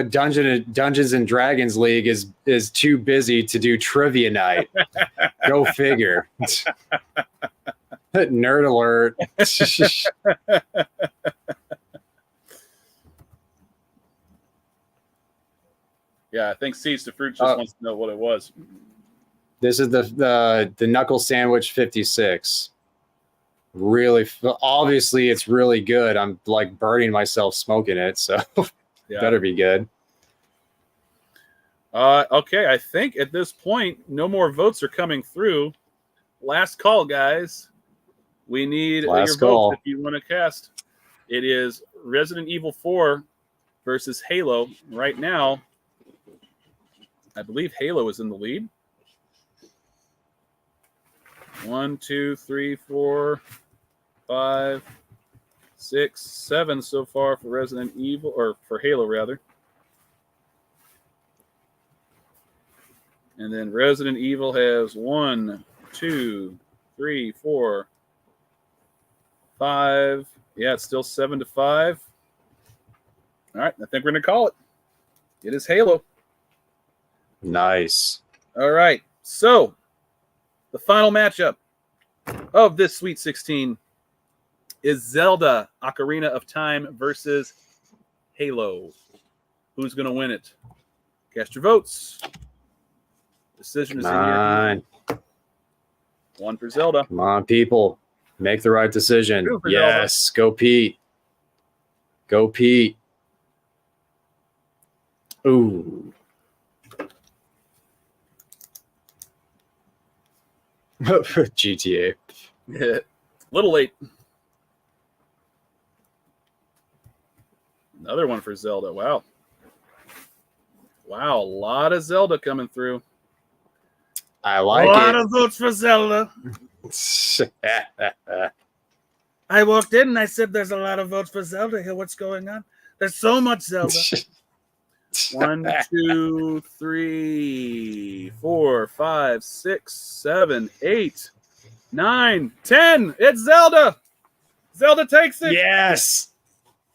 Dungeons and Dragons league is too busy to do trivia night. Go figure. Nerd alert. Yeah, I think Seeds to Fruit just wants to know what it was. This is the Knuckle Sandwich 56. Really, obviously, it's really good. I'm like burning myself smoking it, so yeah. Better be good. Okay, I think at this point, no more votes are coming through. Last call, guys. We need your votes if you want to cast. It is Resident Evil 4 versus Halo. Right now, I believe Halo is in the lead. 1, 2, 3, 4, 5, 6, 7 so far for Resident Evil, or for Halo rather. And then Resident Evil has 1, 2, 3, 4, 5. Yeah, it's still 7-5. All right, I think we're going to call it. It is Halo. Nice. All right, so the final matchup of this Sweet 16 is Zelda Ocarina of Time versus Halo. Who's going to win it? Cast your votes. Decision is in your hand. One for Zelda. Come on, people. Make the right decision. Yes. Zelda. Go Pete. Go Pete. Ooh. GTA. Yeah. Little late. Another one for Zelda. Wow. Wow, a lot of Zelda coming through. I like a lot it. of votes for Zelda. I walked in and I said, there's a lot of votes for Zelda here. What's going on? There's so much Zelda. 1, 2, 3, 4, 5, 6, 7, 8, 9, 10. It's Zelda. Zelda takes it. Yes.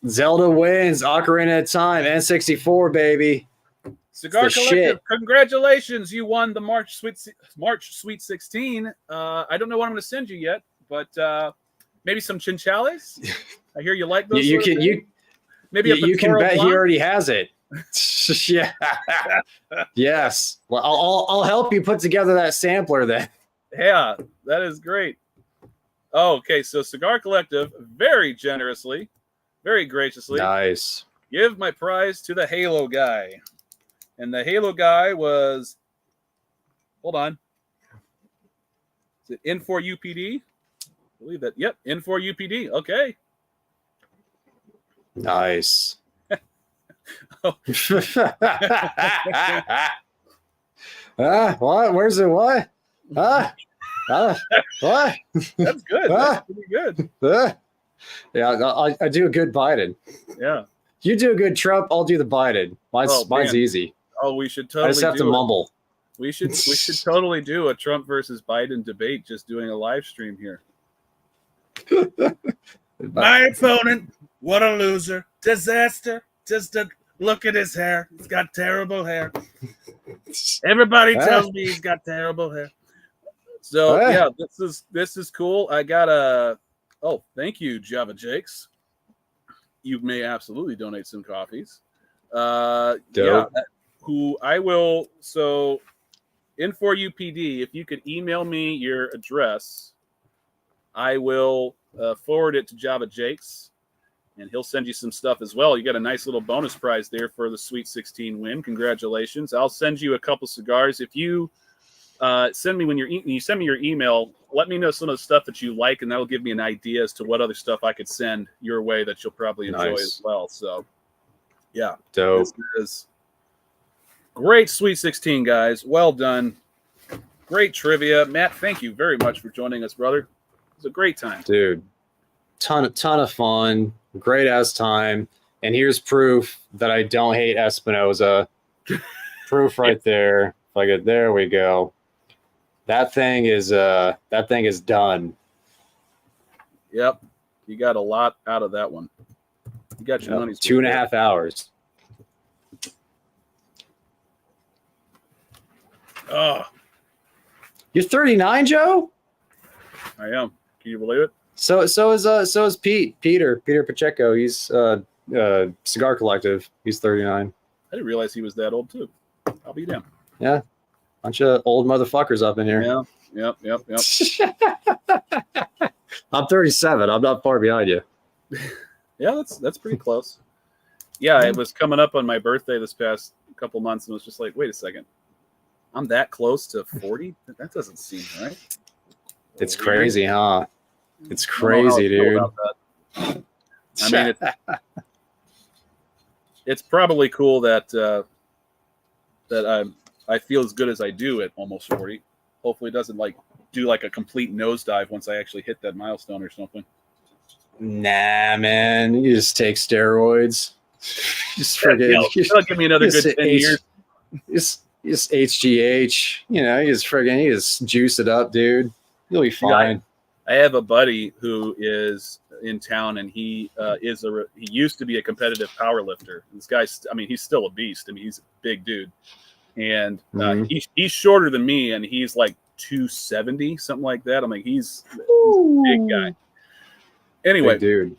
Zelda wins. Ocarina of Time. N64, baby. Cigar Collective, congratulations. You won the March Sweet 16. I don't know what I'm going to send you yet, but maybe some chinchales. I hear you like those. Maybe you can bet he already has it. Yeah. Yes. Well, I'll help you put together that sampler then. Yeah, that is great. Oh, okay, so Cigar Collective very generously, very graciously, nice, give my prize to the Halo guy. And the Halo guy was, hold on. Is it N4UPD? I believe that. Yep, N4UPD. Okay. Nice. Oh. What? Where's it? What? What? That's good. That's pretty good. Yeah, I do a good Biden. Yeah. You do a good Trump. I'll do the Biden. Mine's easy. Oh, we should totally. I just have to mumble. We should totally do a Trump versus Biden debate. Just doing a live stream here. My opponent, what a loser, disaster. Just look at his hair. He's got terrible hair. Everybody tells me he's got terrible hair. So yeah, this is cool. I got a. Oh, thank you, Java Jakes. You may absolutely donate some coffees. Yeah. Who I will, so N4UPD, if you could email me your address, I will forward it to Java Jakes, and he'll send you some stuff as well. You got a nice little bonus prize there for the Sweet 16 win. Congratulations. I'll send you a couple cigars. If you send me, when you send me your email, let me know some of the stuff that you like, and that'll give me an idea as to what other stuff I could send your way that you'll probably enjoy as well. So, yeah. Dope. This is great Sweet 16, guys. Well done. Great trivia. Matt, thank you very much for joining us, brother. It was a great time. Dude, ton of fun. Great ass time. And here's proof that I don't hate Espinoza. Proof right there. There we go. That thing is done. Yep. You got a lot out of that one. You got your money's worth. 2.5 hours. Oh, you're 39, Joe? I am. Can you believe it? So is Peter Pacheco. He's Cigar Collective. He's 39. I didn't realize he was that old too. I'll be damned. Yeah. Bunch of old motherfuckers up in here. Yeah. Yep. I'm 37. I'm not far behind you. Yeah, that's pretty close. Yeah, it was coming up on my birthday this past couple months, and it was just like, wait a second. I'm that close to 40? That doesn't seem right. It's crazy, huh? It's crazy, dude. I mean, it's probably cool that I feel as good as I do at almost 40. Hopefully it doesn't do like a complete nosedive once I actually hit that milestone or something. Nah, man, you just take steroids. Just forget. That'll give me another good 10 years. Just HGH. You just juice it up, dude. You'll be fine. I have a buddy who is in town, and he used to be a competitive power lifter. This guy's, I mean, he's still a beast. I mean, he's a big dude, and he's shorter than me, and he's like 270, something like that. I'm like, he's a big guy. Anyway, big dude.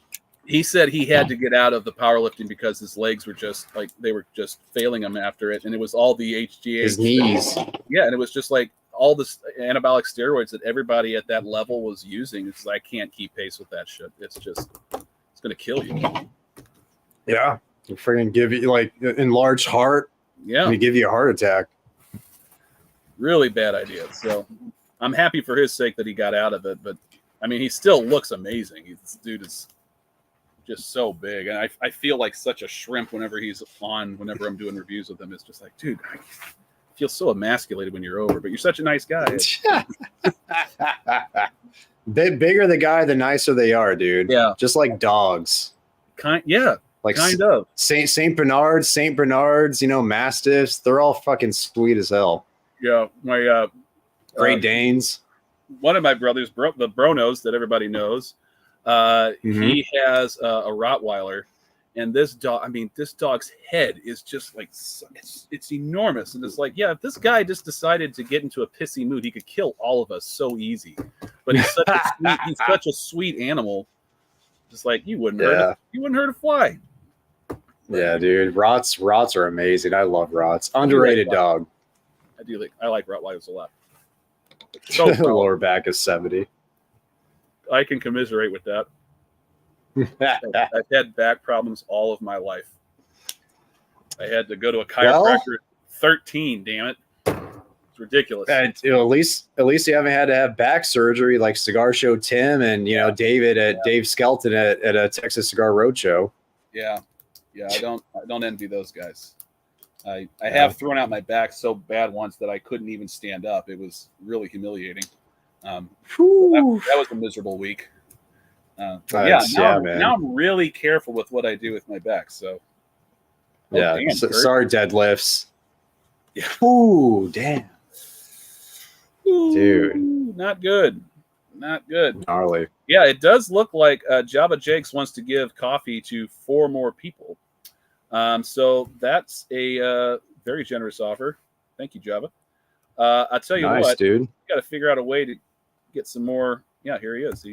He said he had to get out of the powerlifting because his legs were just like, they were just failing him after it, and it was all the HGH. His knees. Yeah, and it was just like all this anabolic steroids that everybody at that level was using. It's like, I can't keep pace with that shit. It's gonna kill you. Yeah, you friggin' give you like enlarged heart. Yeah, and give you a heart attack. Really bad idea. So I'm happy for his sake that he got out of it, but I mean, he still looks amazing. This dude is just so big, and I feel like such a shrimp whenever I'm doing reviews with him. It's just like, dude, I feel so emasculated when you're over, but you're such a nice guy. The bigger the guy, the nicer they are, dude. Yeah, just like dogs. Like kind of Saint Bernards, Mastiffs. They're all fucking sweet as hell. Yeah, my Great Danes. One of my brothers, the Bronos that everybody knows, he has a Rottweiler, and this dog's head is just like, it's enormous, and it's like, yeah, if this guy just decided to get into a pissy mood, he could kill all of us so easy. But he's such a sweet animal. Just like, you wouldn't hurt a fly. Yeah, dude, Rots are amazing. I love Rots. Underrated dog. I like Rottweilers a lot. So lower back is 70. I can commiserate with that. I've had back problems all of my life. I had to go to a chiropractor at 13. Damn it, it's ridiculous. At least you haven't had to have back surgery like Cigar Show Tim and David at Dave Skelton at a Texas Cigar Roadshow. Yeah. I don't envy those guys. I have thrown out my back so bad once that I couldn't even stand up. It was really humiliating. That was a miserable week. Now I'm really careful with what I do with my back. So, sorry, deadlifts. Yeah. Ooh, damn. Dude, not good. Gnarly. Yeah, it does look like Java Jakes wants to give coffee to 4 more people. So that's a very generous offer. Thank you, Java. I'll tell you what, dude. You got to figure out a way to get some more. Yeah, here he is.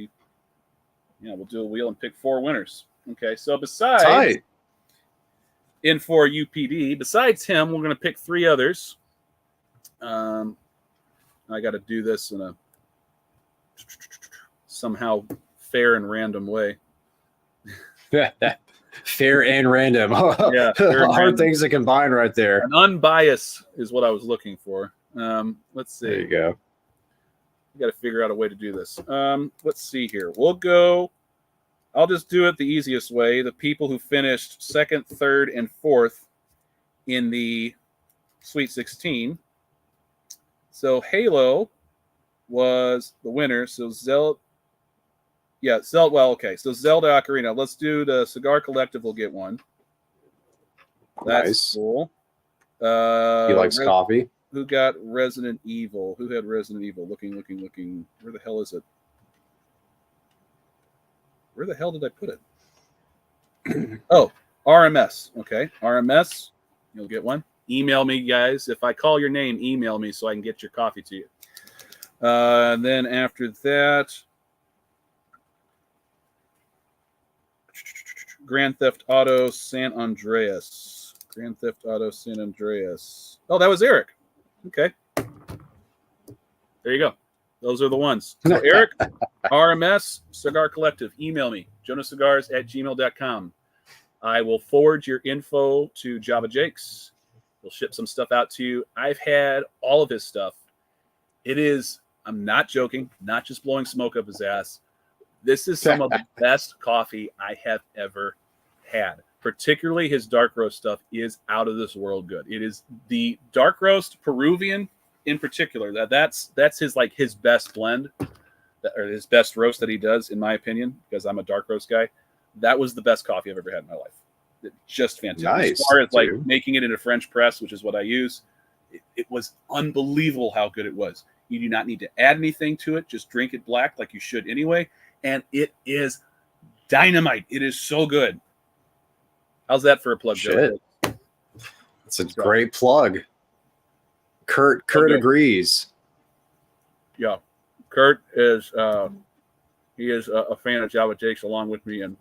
We'll do a wheel and pick 4 winners. Okay, so besides in for UPD, besides him, we're going to pick 3 others. I got to do this in a somehow fair and random way. Fair and random. Yeah, hard things to combine right there. An unbiased is what I was looking for. Let's see. There you go. We got to figure out a way to do this. Let's see here. We'll go. I'll just do it the easiest way. The people who finished 2nd, 3rd, and 4th in the Sweet 16. So Halo was the winner. So Zelda. Yeah, Zelda. Well, okay. So Zelda Ocarina. Let's do the Cigar Collective. We'll get one. That's nice. Cool. He likes coffee. Who got Resident Evil? Who had Resident Evil? Looking. Where the hell is it? Where the hell did I put it? Oh, RMS. Okay, RMS. You'll get one. Email me, guys. If I call your name, email me so I can get your coffee to you. Then after that, Grand Theft Auto San Andreas. Grand Theft Auto San Andreas. Oh, that was Eric. Okay. There you go. Those are the ones. So Eric, RMS, Cigar Collective. Email me, jonascigars@gmail.com. I will forward your info to Java Jakes. We'll ship some stuff out to you. I've had all of his stuff. It is, I'm not joking, not just blowing smoke up his ass. This is some of the best coffee I have ever had. Particularly his dark roast stuff is out of this world good. It is the dark roast Peruvian in particular, that's his best blend, or his best roast that he does, in my opinion, because I'm a dark roast guy. That was the best coffee I've ever had in my life. Just fantastic. Nice, as far as like dude. making it in a French press, which is what I use, it was unbelievable how good it was. You do not need to add anything to it. Just drink it black like you should anyway. And it is dynamite. It is so good. How's that for a plug, Shit. Joe? It's a great plug. Kurt agrees. Yeah. Kurt is he is a fan of Java Jake's along with me, and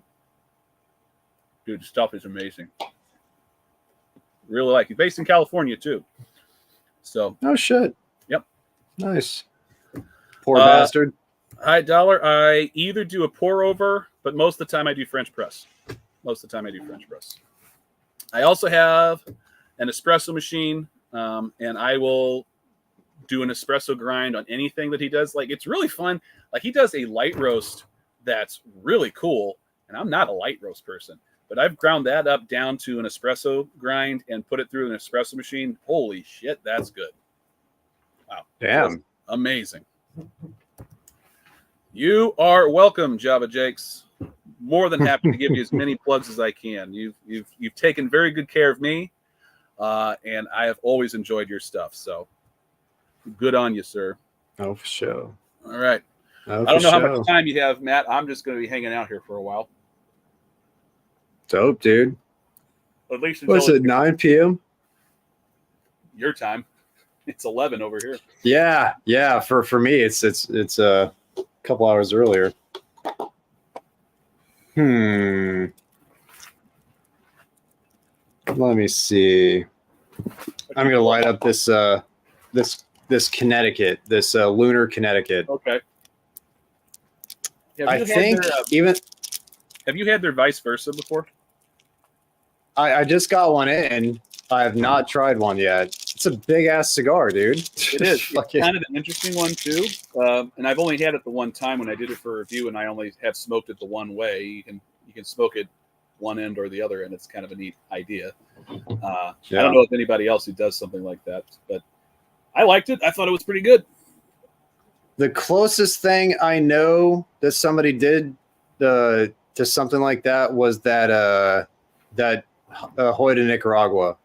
dude, the stuff is amazing. Really like. He's based in California too. So Oh shit. Yep. Nice. Poor bastard. High dollar. I either do a pour over, but most of the time I do French press. I also have an espresso machine, and I will do an espresso grind on anything that he does. Like, it's really fun. Like, he does a light roast that's really cool, and I'm not a light roast person, but I've ground that up down to an espresso grind and put it through an espresso machine. Holy shit, that's good. Wow. Damn. Amazing. You are welcome, Java Jakes. More than happy to give you as many plugs as I can. You've taken very good care of me, and I have always enjoyed your stuff. So good on you, sir. Oh, for sure. All right. Oh, I don't know for how sure. much time you have, Matt. I'm just going to be hanging out here for a while. Dope, dude. At least What's it, 9 p.m.? Your time. It's 11 over here. Yeah. For me, it's a couple hours earlier. Let me see. I'm gonna light up this Connecticut, this lunar Connecticut. Okay. I think even. Have you had their vice versa before? I just got one in. I have not tried one yet. It's a big ass cigar, dude. It is. It's kind of an interesting one too. And I've only had it the one time when I did it for a review, and I only have smoked it the one way. You can smoke it one end or the other, and it's kind of a neat idea. I don't know if anybody else who does something like that, but I liked it. I thought it was pretty good. The closest thing I know that somebody did to something like that was that Hoya de Nicaragua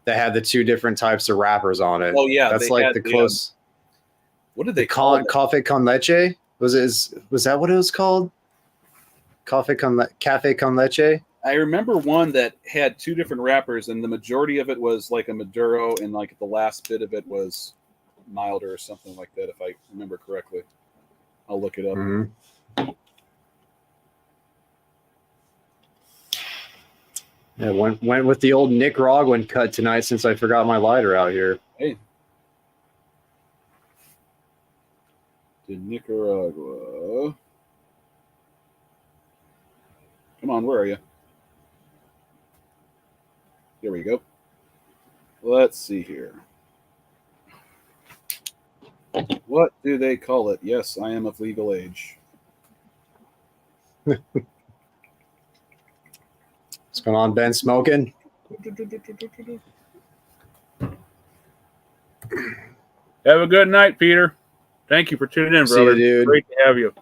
that had the two different types of wrappers on it. Oh yeah, that's like the close. What did they call it? Café con leche? Was that what it was called? Café con leche? I remember one that had two different wrappers, and the majority of it was like a Maduro, and like the last bit of it was milder or something like that, if I remember correctly. I'll look it up. Mm-hmm. Yeah, went with the old Nicaraguan cut tonight since I forgot my lighter out here. Hey. To Nicaragua. Come on, where are you? Here we go. Let's see here. What do they call it? Yes, I am of legal age. What's going on, Ben? Smoking? Have a good night, Peter. Thank you for tuning in, See brother. you, dude. Great to have you.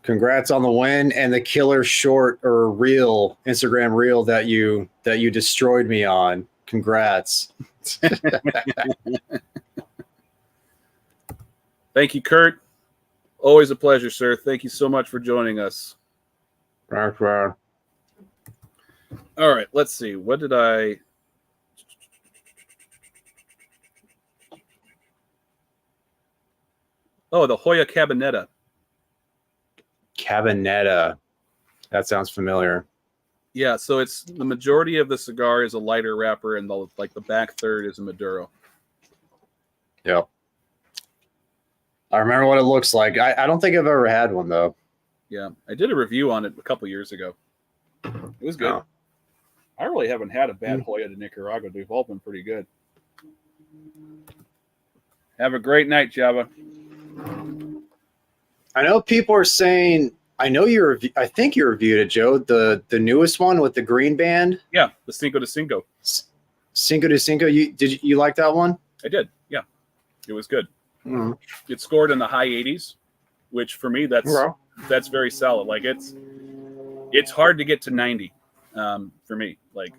Congrats on the win and the killer short or reel, Instagram reel that you destroyed me on. Congrats. Thank you, Kurt. Always a pleasure, sir. Thank you so much for joining us. All right, let's see. What did I... Oh, the Hoya Cabinetta. Cabinetta. That sounds familiar. Yeah, so it's the majority of the cigar is a lighter wrapper, and the back third is a Maduro. Yep. I remember what it looks like. I don't think I've ever had one though. Yeah, I did a review on it a couple years ago. It was good. Oh. I really haven't had a bad Hoya de Nicaragua. They've all been pretty good. Have a great night, Java. I know people are saying. I know I think you reviewed it, Joe. The newest one with the green band. Yeah, the Cinco de Cinco. Cinco de Cinco. You like that one? I did. Yeah. It was good. Mm. It scored in the high 80s, which for me that's very solid. Like it's hard to get to 90 for me. Like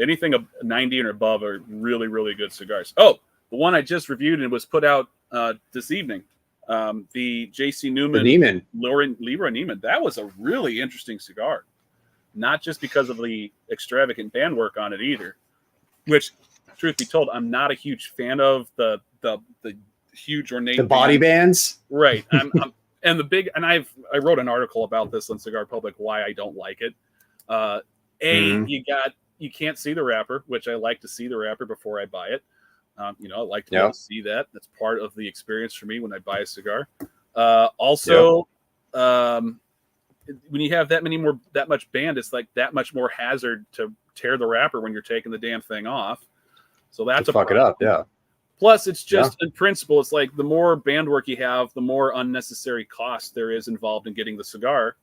anything 90 and above are really, really good cigars. Oh, the one I just reviewed and was put out this evening, the J.C. Newman, Leroy Neiman. That was a really interesting cigar. Not just because of the extravagant band work on it either, which, truth be told, I'm not a huge fan of the huge ornate body bands. Right. I wrote an article about this on Cigar Public why I don't like it. You can't see the wrapper, which I like to see the wrapper before I buy it. I like to be able to see that. That's part of the experience for me when I buy a cigar. When you have that much band, it's like that much more hazard to tear the wrapper when you're taking the damn thing off. So that's fuck it up. Yeah. Plus, it's just in principle, it's like the more band work you have, the more unnecessary cost there is involved in getting the cigar.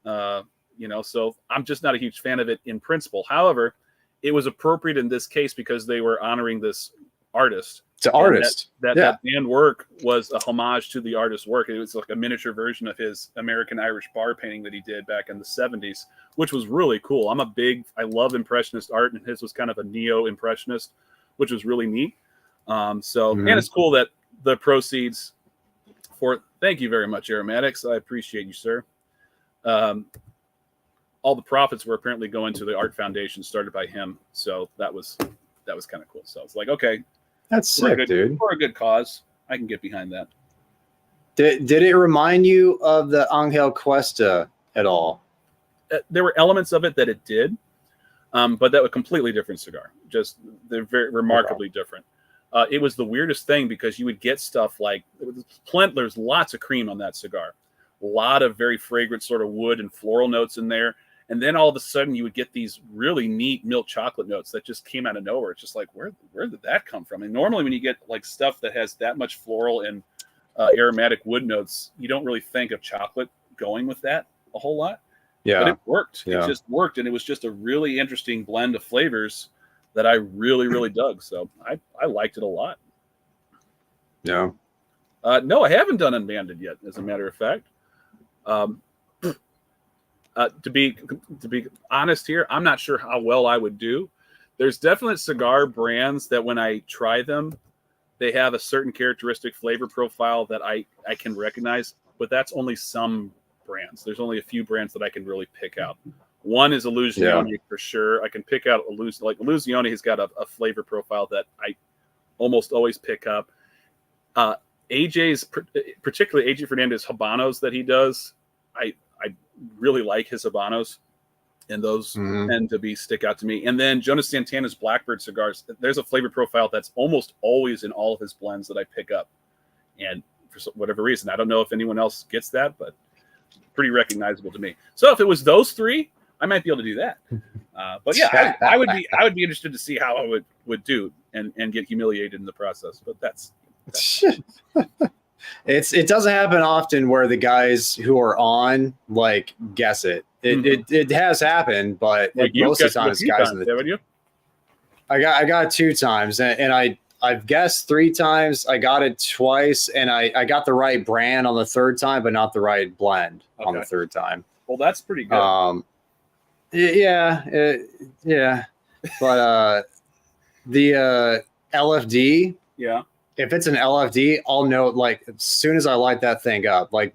So I'm just not a huge fan of it in principle. However, it was appropriate in this case because they were honoring this artist. It's an artist. That band work was a homage to the artist's work. It was like a miniature version of his American Irish bar painting that he did back in the 70s, which was really cool. I love Impressionist art, and his was kind of a neo-Impressionist, which was really neat. And it's cool that the proceeds thank you very much, Aromatics. I appreciate you, sir. All the profits were apparently going to the art foundation started by him. So that was kind of cool. So it's like, okay, that's sick, dude. For a good cause, I can get behind that. Did it remind you of the Angel Cuesta at all? There were elements of it that it did, but that was a completely different cigar. Just they're very remarkably different. It was the weirdest thing because you would get stuff like there's lots of cream on that cigar, a lot of very fragrant sort of wood and floral notes in there. And then all of a sudden you would get these really neat milk chocolate notes that just came out of nowhere. It's just like, where did that come from? And normally when you get like stuff that has that much floral and aromatic wood notes, you don't really think of chocolate going with that a whole lot. Yeah. But it worked. Yeah. It just worked. And it was just a really interesting blend of flavors that I really, really dug. So I liked it a lot. Yeah. No, I haven't done Unbanded yet, as a matter of fact. To be honest here, I'm not sure how well I would do. There's definite cigar brands that when I try them, they have a certain characteristic flavor profile that I can recognize, but that's only some brands. There's only a few brands that I can really pick out. One is Illusione for sure. I can pick out Illusione has got a flavor profile that I almost always pick up. AJ's, particularly AJ Fernandez Habanos that he does, I really like his Habanos, and those tend to stick out to me. And then Jonas Santana's Blackbird cigars, there's a flavor profile that's almost always in all of his blends that I pick up. And for whatever reason, I don't know if anyone else gets that, but pretty recognizable to me. So if it was those three, I might be able to do that. But yeah, I would be interested to see how I would do and get humiliated in the process. But that's it doesn't happen often where the guys who are on like guess it. It has happened, but like most of the time it's guys in the. Haven't you? I got 2 times, and I've guessed 3 times. I got it twice, and I got the right brand on the 3rd time, but not the right blend on the 3rd time. Well, that's pretty good. Yeah. But the LFD. Yeah. If it's an LFD, I'll know like as soon as I light that thing up, like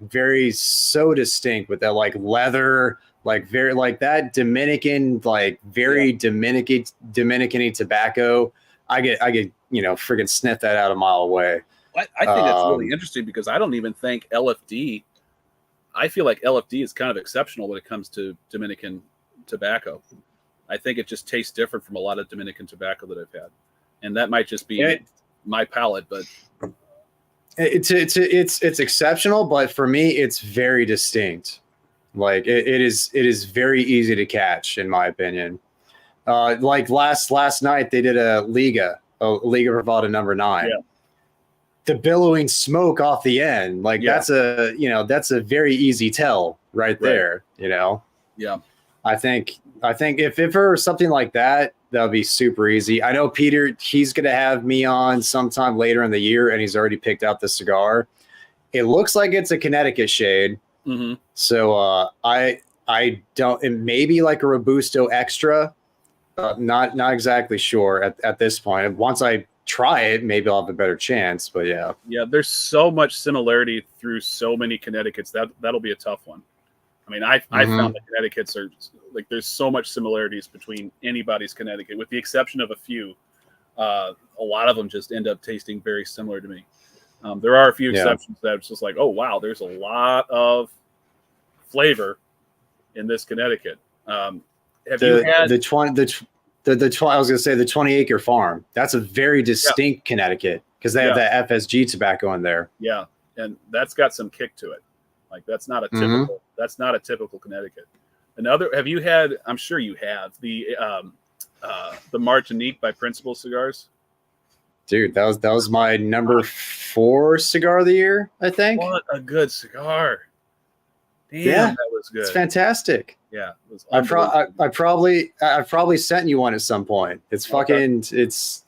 so distinct with that like leather, like very like that Dominican, like very Dominican-y tobacco. I get freaking sniff that out a mile away. I think that's really interesting because I don't even think LFD. I feel like LFD is kind of exceptional when it comes to Dominican tobacco. I think it just tastes different from a lot of Dominican tobacco that I've had, and that might just be my palate, but it's exceptional. But for me, it's very distinct. Like it is very easy to catch, in my opinion. Like last night they did a Liga Privada number 9. Yeah. The billowing smoke off the end, like that's a very easy tell right there. Yeah. I think I think if it were something like that, that would be super easy. I know Peter, he's going to have me on sometime later in the year, and he's already picked out the cigar. It looks like it's a Connecticut shade. Mm-hmm. So I don't, it may be like a Robusto Extra. Not exactly sure at this point. Once I try it, maybe I'll have a better chance. But yeah. Yeah, there's so much similarity through so many Connecticut's. That'll be a tough one. I mean, I found the Connecticut's are like there's so much similarities between anybody's Connecticut, with the exception of a few. A lot of them just end up tasting very similar to me. There are a few exceptions that it's just like, oh wow, there's a lot of flavor in this Connecticut. Have you had the 20? I was going to say the 20 Acre Farm. That's a very distinct Connecticut because they have that FSG tobacco in there. Yeah, and that's got some kick to it. Like that's not a typical. That's not a typical Connecticut. Another. Have you had? I'm sure you have the Martinique by Principal Cigars. Dude, that was my number 4 cigar of the year, I think. What a good cigar! Damn, that was good. It's fantastic. Yeah, it was I probably sent you one at some point. It's fucking it's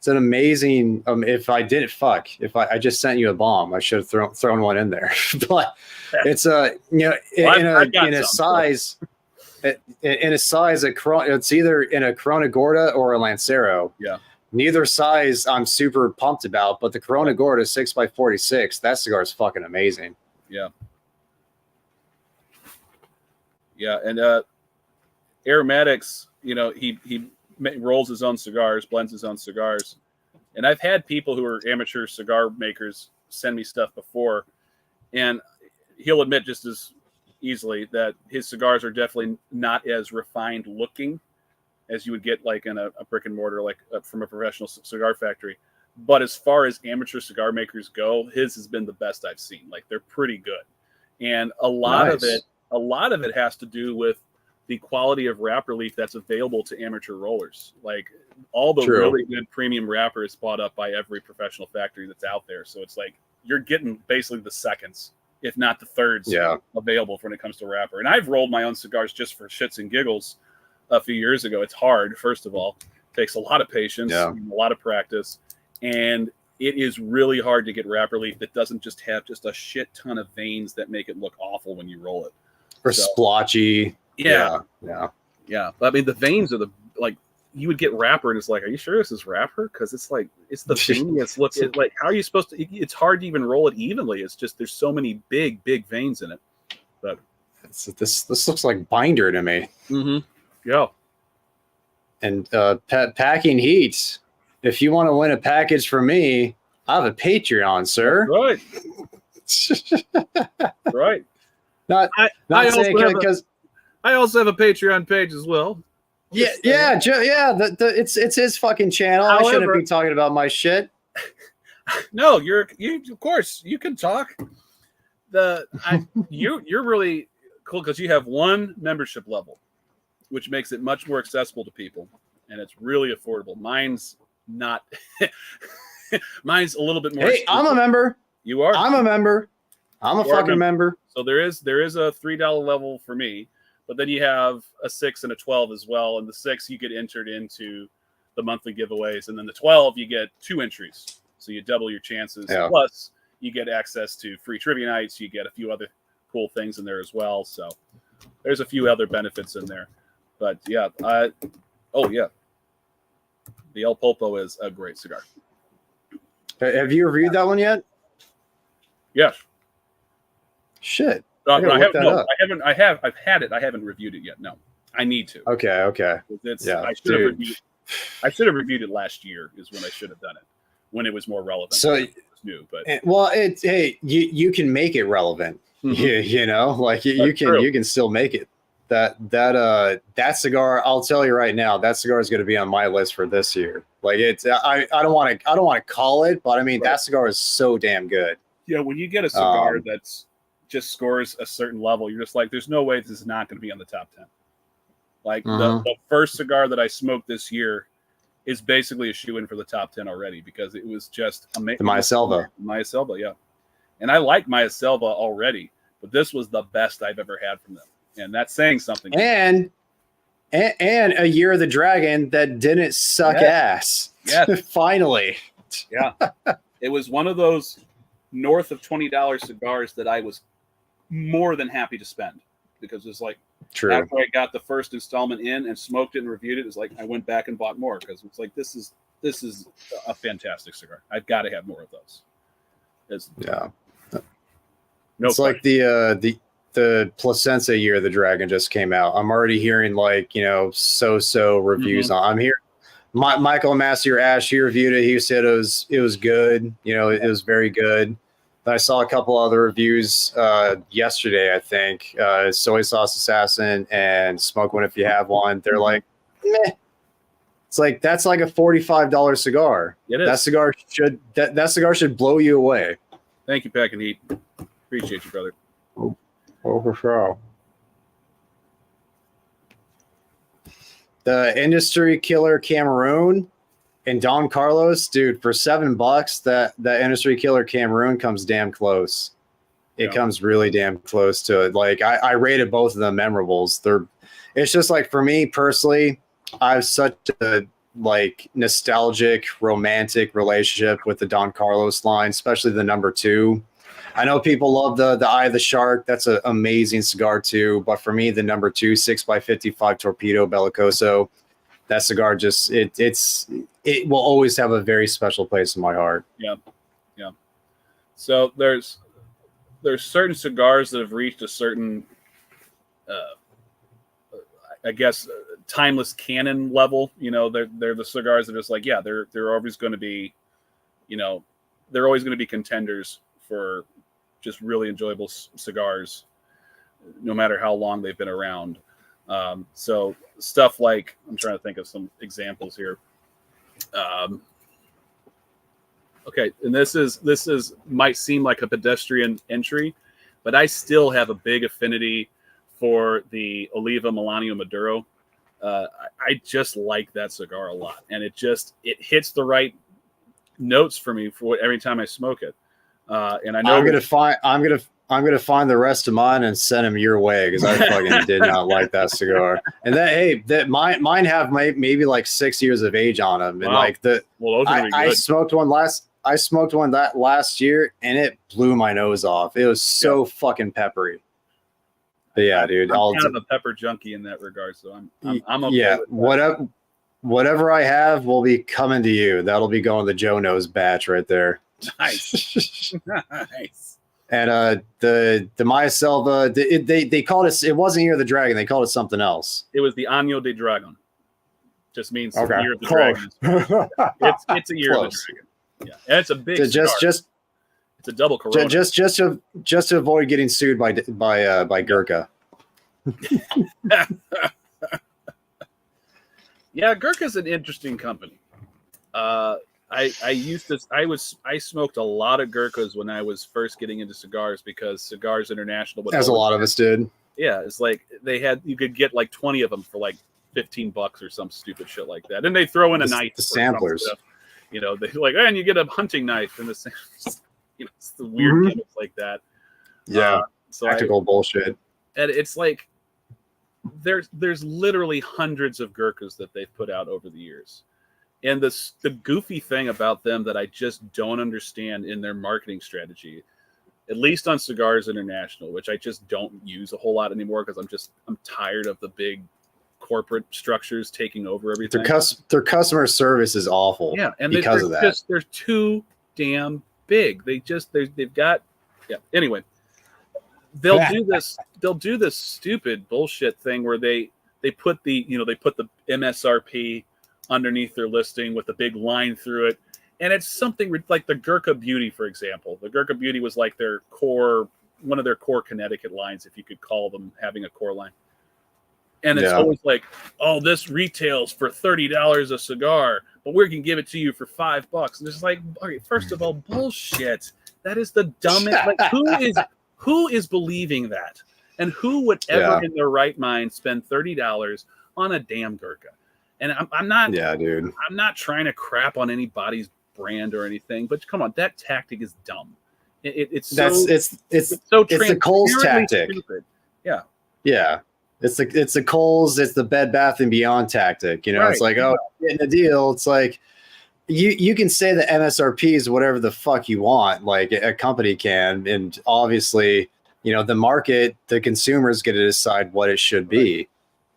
an amazing. If I just sent you a bomb, I should have thrown one in there. But it's in a size. In a size, it's either in a Corona Gorda or a Lancero. Yeah. Neither size I'm super pumped about, but the Corona Gorda 6x46, that cigar is fucking amazing. Yeah. Yeah, and Aromatics, he rolls his own cigars, blends his own cigars. And I've had people who are amateur cigar makers send me stuff before, and he'll admit just as easily that his cigars are definitely not as refined looking as you would get like in a brick and mortar, like from a professional cigar factory. But as far as amateur cigar makers go, his has been the best I've seen. Like they're pretty good. And a lot of it has to do with the quality of wrap relief that's available to amateur rollers. Like all the really good premium wrapper is bought up by every professional factory that's out there. So it's like you're getting basically the seconds, if not the thirds, available when it comes to wrapper. And I've rolled my own cigars just for shits and giggles a few years ago. It's hard, first of all. It takes a lot of patience, a lot of practice, and it is really hard to get wrap relief that doesn't just have just a shit ton of veins that make it look awful when you roll it. Or splotchy. Yeah. I mean, the veins are you would get wrapper and it's like, are you sure this is wrapper? Because it's like, it's the veiniest look. It's like, how are you supposed to, it's hard to even roll it evenly. It's just, there's so many big veins in it. But this looks like binder to me. Mm-hmm. Yeah. And packing heat. If you want to win a package from me, I have a Patreon, sir. Right. Right. I also have a Patreon page as well. It's his fucking channel. However, I shouldn't be talking about my shit. No, you of course you can talk. You're really cool because you have one membership level, which makes it much more accessible to people, and it's really affordable. Mine's not. Mine's a little bit more. Hey, I'm a member. You are. I'm a member. I'm a fucking member. So there is a $3 level for me, but then you have a 6 and a 12 as well. And the 6 you get entered into the monthly giveaways, and then the 12 you get 2 entries, so you double your chances. Yeah. Plus you get access to free trivia nights. You get a few other cool things in there as well. So there's a few other benefits in there. But yeah, the El Pulpo is a great cigar. Have you reviewed that one yet? Yes. Shit. I've had it. I haven't reviewed it yet. No, I need to. Okay. I should have reviewed it last year. Is when I should have done it, when it was more relevant. So it was new, but you can make it relevant. Mm-hmm. You can still make it. That cigar, I'll tell you right now, that cigar is going to be on my list for this year. Like I don't want to call it, but I mean that cigar is so damn good. Yeah, when you get a cigar that's just scores a certain level, you're just like, there's no way this is not going to be on the top 10. Like the first cigar that I smoked this year is basically a shoe-in for the top 10 already because it was just amazing. The Maya Selva, yeah. And I like Maya Selva already, but this was the best I've ever had from them. And that's saying something. And and a Year of the Dragon that didn't suck ass. Yeah. Finally. Yeah. It was one of those north of $20 cigars that I was more than happy to spend, because it's like, true. After I got the first installment in and smoked it and reviewed it, it's like I went back and bought more, because it's like, this is a fantastic cigar. I've got to have more of those. It's like the Placenza Year of the Dragon just came out. I'm already hearing like, so reviews on. I'm here. Michael Massey Ash, he reviewed it. He said it was good. It was very good. I saw a couple other reviews yesterday, I think. Soy Sauce Assassin and Smoke One If You Have One. They're like, meh. It's like, that's like a $45 cigar. It is. That cigar should blow you away. Thank you, Pack and Heat. Appreciate you, brother. Oh, for sure. The Industry Killer Cameroon and Don Carlos, dude, for $7, that Industry Killer Cameroon comes damn close. It comes really damn close to it. Like I rated both of them memorables. It's just like, for me personally, I have such a like nostalgic, romantic relationship with the Don Carlos line, especially the number 2. I know people love the Eye of the Shark. That's an amazing cigar too. But for me, the number 2 6x55 Torpedo Bellicoso, that cigar just it will always have a very special place in my heart. Yeah. So there's certain cigars that have reached a certain, I guess, timeless canon level. They're the cigars that are just like, yeah, they're always going to be, they're always going to be contenders for just really enjoyable cigars, no matter how long they've been around. So stuff like, I'm trying to think of some examples here. Okay, and this is might seem like a pedestrian entry, but I still have a big affinity for the Oliva Melanio Maduro. I just like that cigar a lot, and it hits the right notes for me for every time I smoke it. And I know I'm gonna find the rest of mine and send them your way, because I fucking did not like that cigar. And mine have maybe like 6 years of age on them, and like I smoked one that last year, and it blew my nose off. It was so fucking peppery. But yeah, dude, I'm kind of a pepper junkie in that regard, so I'm okay. Yeah, with that. Whatever I have will be coming to you. That'll be going the Jonose batch right there. Nice. Nice. And the Maya Selva, they called it. It wasn't Year of the Dragon. They called it something else. It was the Año de Dragon. Just means Year of the Dragon. It's a Year of the Dragon. Yeah, and it's a big cigar. It's a double Corona. Just to avoid getting sued by Gurkha. Yeah, Gurkha's an interesting company. I smoked a lot of Gurkhas when I was first getting into cigars, because Cigars International, as a lot of us did. Yeah, it's like you could get like 20 of them for like $15 or some stupid shit like that, and they throw in a knife. The samplers, they like, and you get a hunting knife and the same. It's the weird gimmicks like that. Yeah, practical bullshit. And it's like there's literally hundreds of Gurkhas that they've put out over the years. And the goofy thing about them that I just don't understand in their marketing strategy, at least on Cigars International, which I just don't use a whole lot anymore, because I'm tired of the big corporate structures taking over everything. Their customer service is awful. Yeah, and because of that, they're too damn big. They've got Anyway, they'll do this stupid bullshit thing where they put the MSRP underneath their listing with a big line through it, and it's something like the Gurkha Beauty, for example. The Gurkha Beauty was like one of their core Connecticut lines, if you could call them having a core line. And it's always like, oh, this retails for $30 a cigar, but we can give it to you for $5. And it's like, okay, first of all, bullshit. That is the dumbest. Like, who is believing that? And who would ever in their right mind spend $30 on a damn Gurkha? And I'm not. Yeah, dude. I'm not trying to crap on anybody's brand or anything, but come on, that tactic is dumb. It's the Coles tactic. Stupid. Yeah. It's the Kohl's, it's the Bed Bath and Beyond tactic. You know, it's like, oh, getting a deal. It's like you can say the MSRP is whatever the fuck you want, like a company can, and obviously, you know, the market, the consumers get to decide what it should be.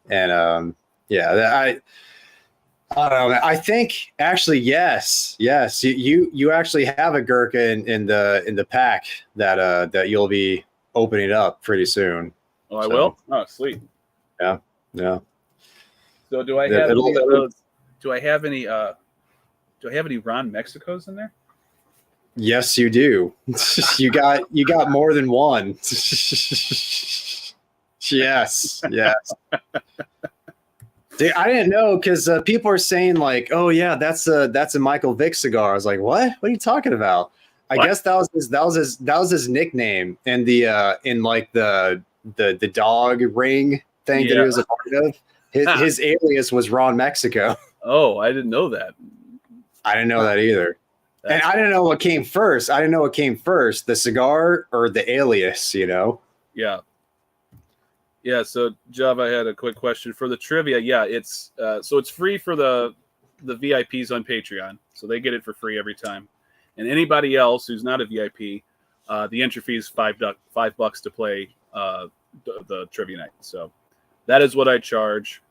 And I don't know. I think actually, yes, you actually have a Gurkha in the pack that you'll be opening up pretty soon. Oh, I will. Oh, sweet. Yeah. So do I have any of those? Do I have any Ron Mexicos in there? Yes, you do. you got more than one. Yes. Dude, I didn't know because people are saying like, "Oh yeah, that's a Michael Vick cigar." I was like, "What? What are you talking about?" I guess that was his nickname in the dog ring thing that he was a part of. His alias was Ron Mexico. Oh, I didn't know that. I didn't know that either. And I didn't know what came first. I didn't know what came first, the cigar or the alias, you know? Yeah. Yeah, so Java, I had a quick question for the trivia. Yeah, it's free for the VIPs on Patreon. So they get it for free every time. And anybody else who's not a VIP, the entry fee is $5 to play the trivia night. So that is what I charge.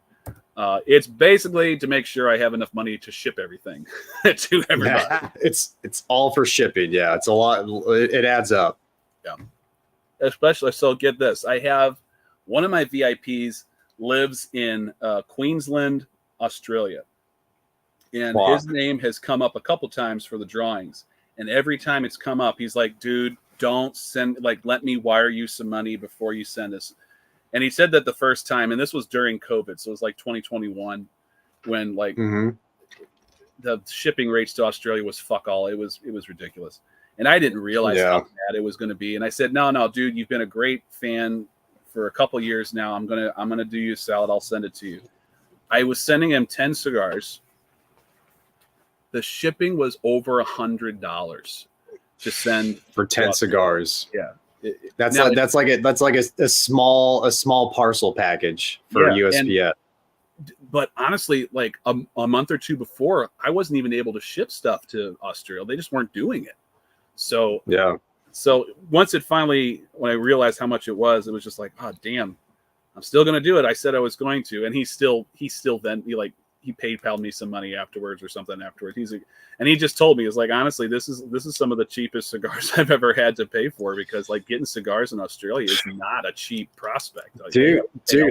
It's basically to make sure I have enough money to ship everything to everybody. It's all for shipping. Yeah, it's a lot. It adds up. Yeah. Especially, so get this. I have one of my VIPs lives in Queensland, Australia. And his name has come up a couple times for the drawings. And every time it's come up, he's like, dude, don't send, like, let me wire you some money before you send us. And he said that the first time, and this was during COVID, so it was like 2021, when like the shipping rates to Australia was fuck all. It was ridiculous, and I didn't realize how bad it was going to be. And I said, no, dude, you've been a great fan for a couple years now. I'm gonna do you a salad. I'll send it to you. I was sending him 10 cigars. The shipping was over $100 to send for 10 cigars. Yeah. That's like a small parcel package for USPS. But honestly, like a month or two before, I wasn't even able to ship stuff to Australia. They just weren't doing it. So So once it finally, when I realized how much it was just like, oh damn, I'm still gonna do it. I said I was going to, and he PayPal'd me some money afterwards or something afterwards. And he just told me, it's like, honestly, this is some of the cheapest cigars I've ever had to pay for, because like getting cigars in Australia is not a cheap prospect. Dude,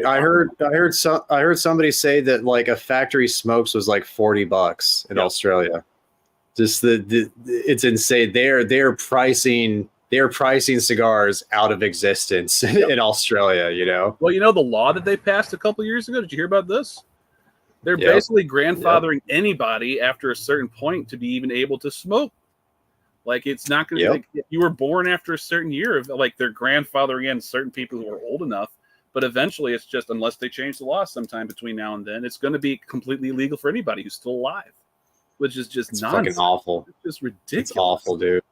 I heard somebody say that like a factory smokes was like $40 in Australia. Just it's insane. They're pricing cigars out of existence in Australia, you know. Well, you know the law that they passed a couple years ago. Did you hear about this? They're basically grandfathering anybody after a certain point to be even able to smoke. Like, it's not going to be like you were born after a certain year of like they're grandfathering in certain people who are old enough. But eventually it's just, unless they change the law sometime between now and then, it's going to be completely illegal for anybody who's still alive, which is just nonsense. Fucking awful. It's just ridiculous. It's awful, dude.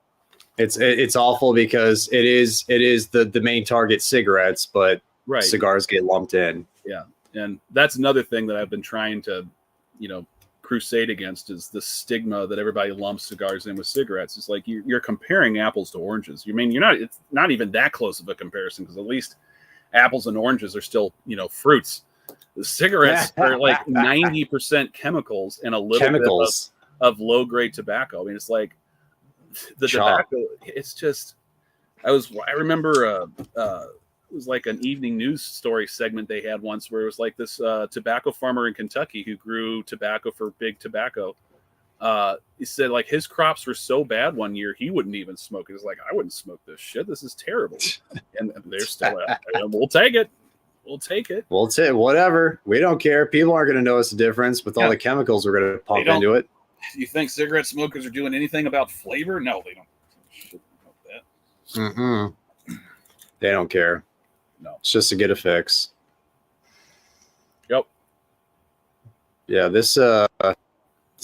It's awful because it is the main target, cigarettes, but cigars get lumped in. Yeah. And that's another thing that I've been trying to, crusade against, is the stigma that everybody lumps cigars in with cigarettes. It's like you're comparing apples to oranges. It's not even that close of a comparison, because at least apples and oranges are still, fruits. The cigarettes are like 90% chemicals and a little bit of low grade tobacco. I mean, it's like the tobacco. It's just, I remember it was like an evening news story segment they had once, where it was like this tobacco farmer in Kentucky who grew tobacco for big tobacco. He said like his crops were so bad one year he wouldn't even smoke it. He's like, I wouldn't smoke this shit. This is terrible. And they're still we'll take it. We'll take it. We'll take whatever. We don't care. People aren't going to notice the difference with all the chemicals we're going to pump into it. You think cigarette smokers are doing anything about flavor? No, they don't. They don't care. No, it's just to get a fix. Yep. Yeah, this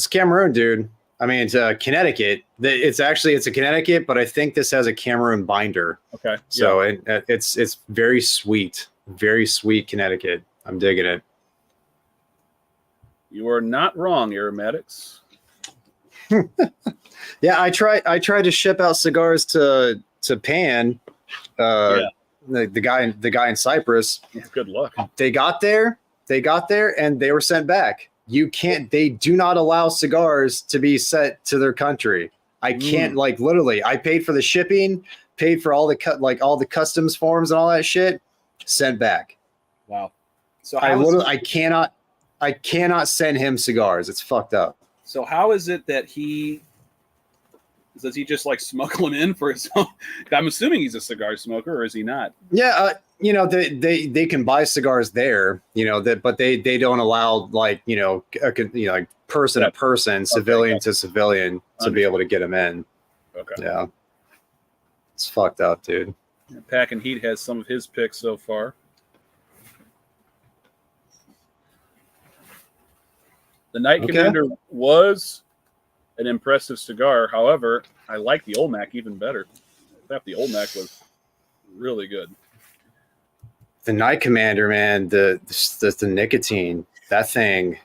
Cameroon dude. I mean, it's Connecticut. It's a Connecticut, but I think this has a Cameroon binder. Okay. So it's very sweet. Very sweet Connecticut. I'm digging it. You are not wrong, aromatics. Yeah, I tried to ship out cigars to Pan. The guy in Cyprus. Yeah, good luck. They got there, and they were sent back. They do not allow cigars to be sent to their country. I can't, like, literally, I paid for the shipping, paid for all the customs forms and all that shit, sent back. Wow. So I cannot send him cigars. It's fucked up. So how is it that does he just like smuggle them in for his own? I'm assuming he's a cigar smoker, or is he not? Yeah, they can buy cigars there, but they don't allow, like, like person to person, civilian to civilian to be able to get them in. Okay. Yeah. It's fucked up, dude. Pack and Heat has some of his picks so far. The Night Commander was an impressive cigar. However, I like the Olmec even better. I thought the Olmec was really good. The Night Commander, man, the nicotine, that thing,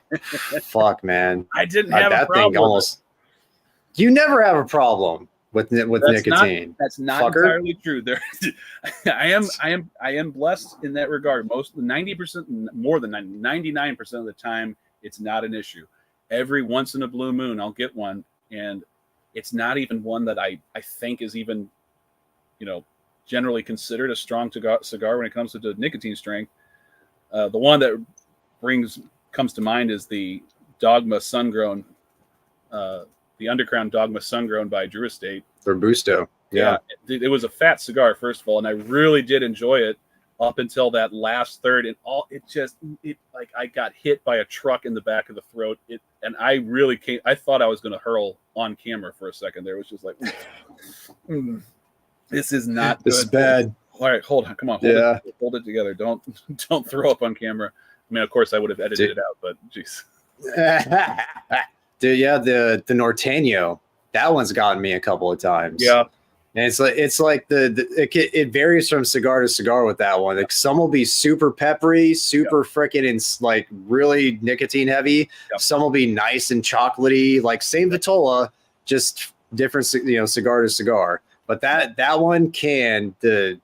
fuck, man. I didn't have that a problem. Thing almost. You never have a problem with nicotine. That's not entirely true. There, I am blessed in that regard. 90%, more than 99% of the time, it's not an issue. Every once in a blue moon, I'll get one, and it's not even one that I think is even, generally considered a strong cigar when it comes to the nicotine strength. The one that comes to mind is the Dogma Sungrown, the Undercrown Dogma Sungrown by Drew Estate. Robusto. Yeah. It was a fat cigar, first of all, and I really did enjoy it up until that last third, and like I got hit by a truck in the back of the throat. And I thought I was going to hurl on camera for a second there. It was just like, this is not this good. Is bad. All right, hold on. Come on. Hold it together. Don't throw up on camera. I mean, of course I would have edited it out, but jeez. Dude, yeah, the Norteño, that one's gotten me a couple of times. Yeah. And it's like it varies from cigar to cigar with that one. Like, some will be super peppery, super freaking and like really nicotine heavy. Yep. Some will be nice and chocolatey, like same Vitola, just different, cigar to cigar. But that one the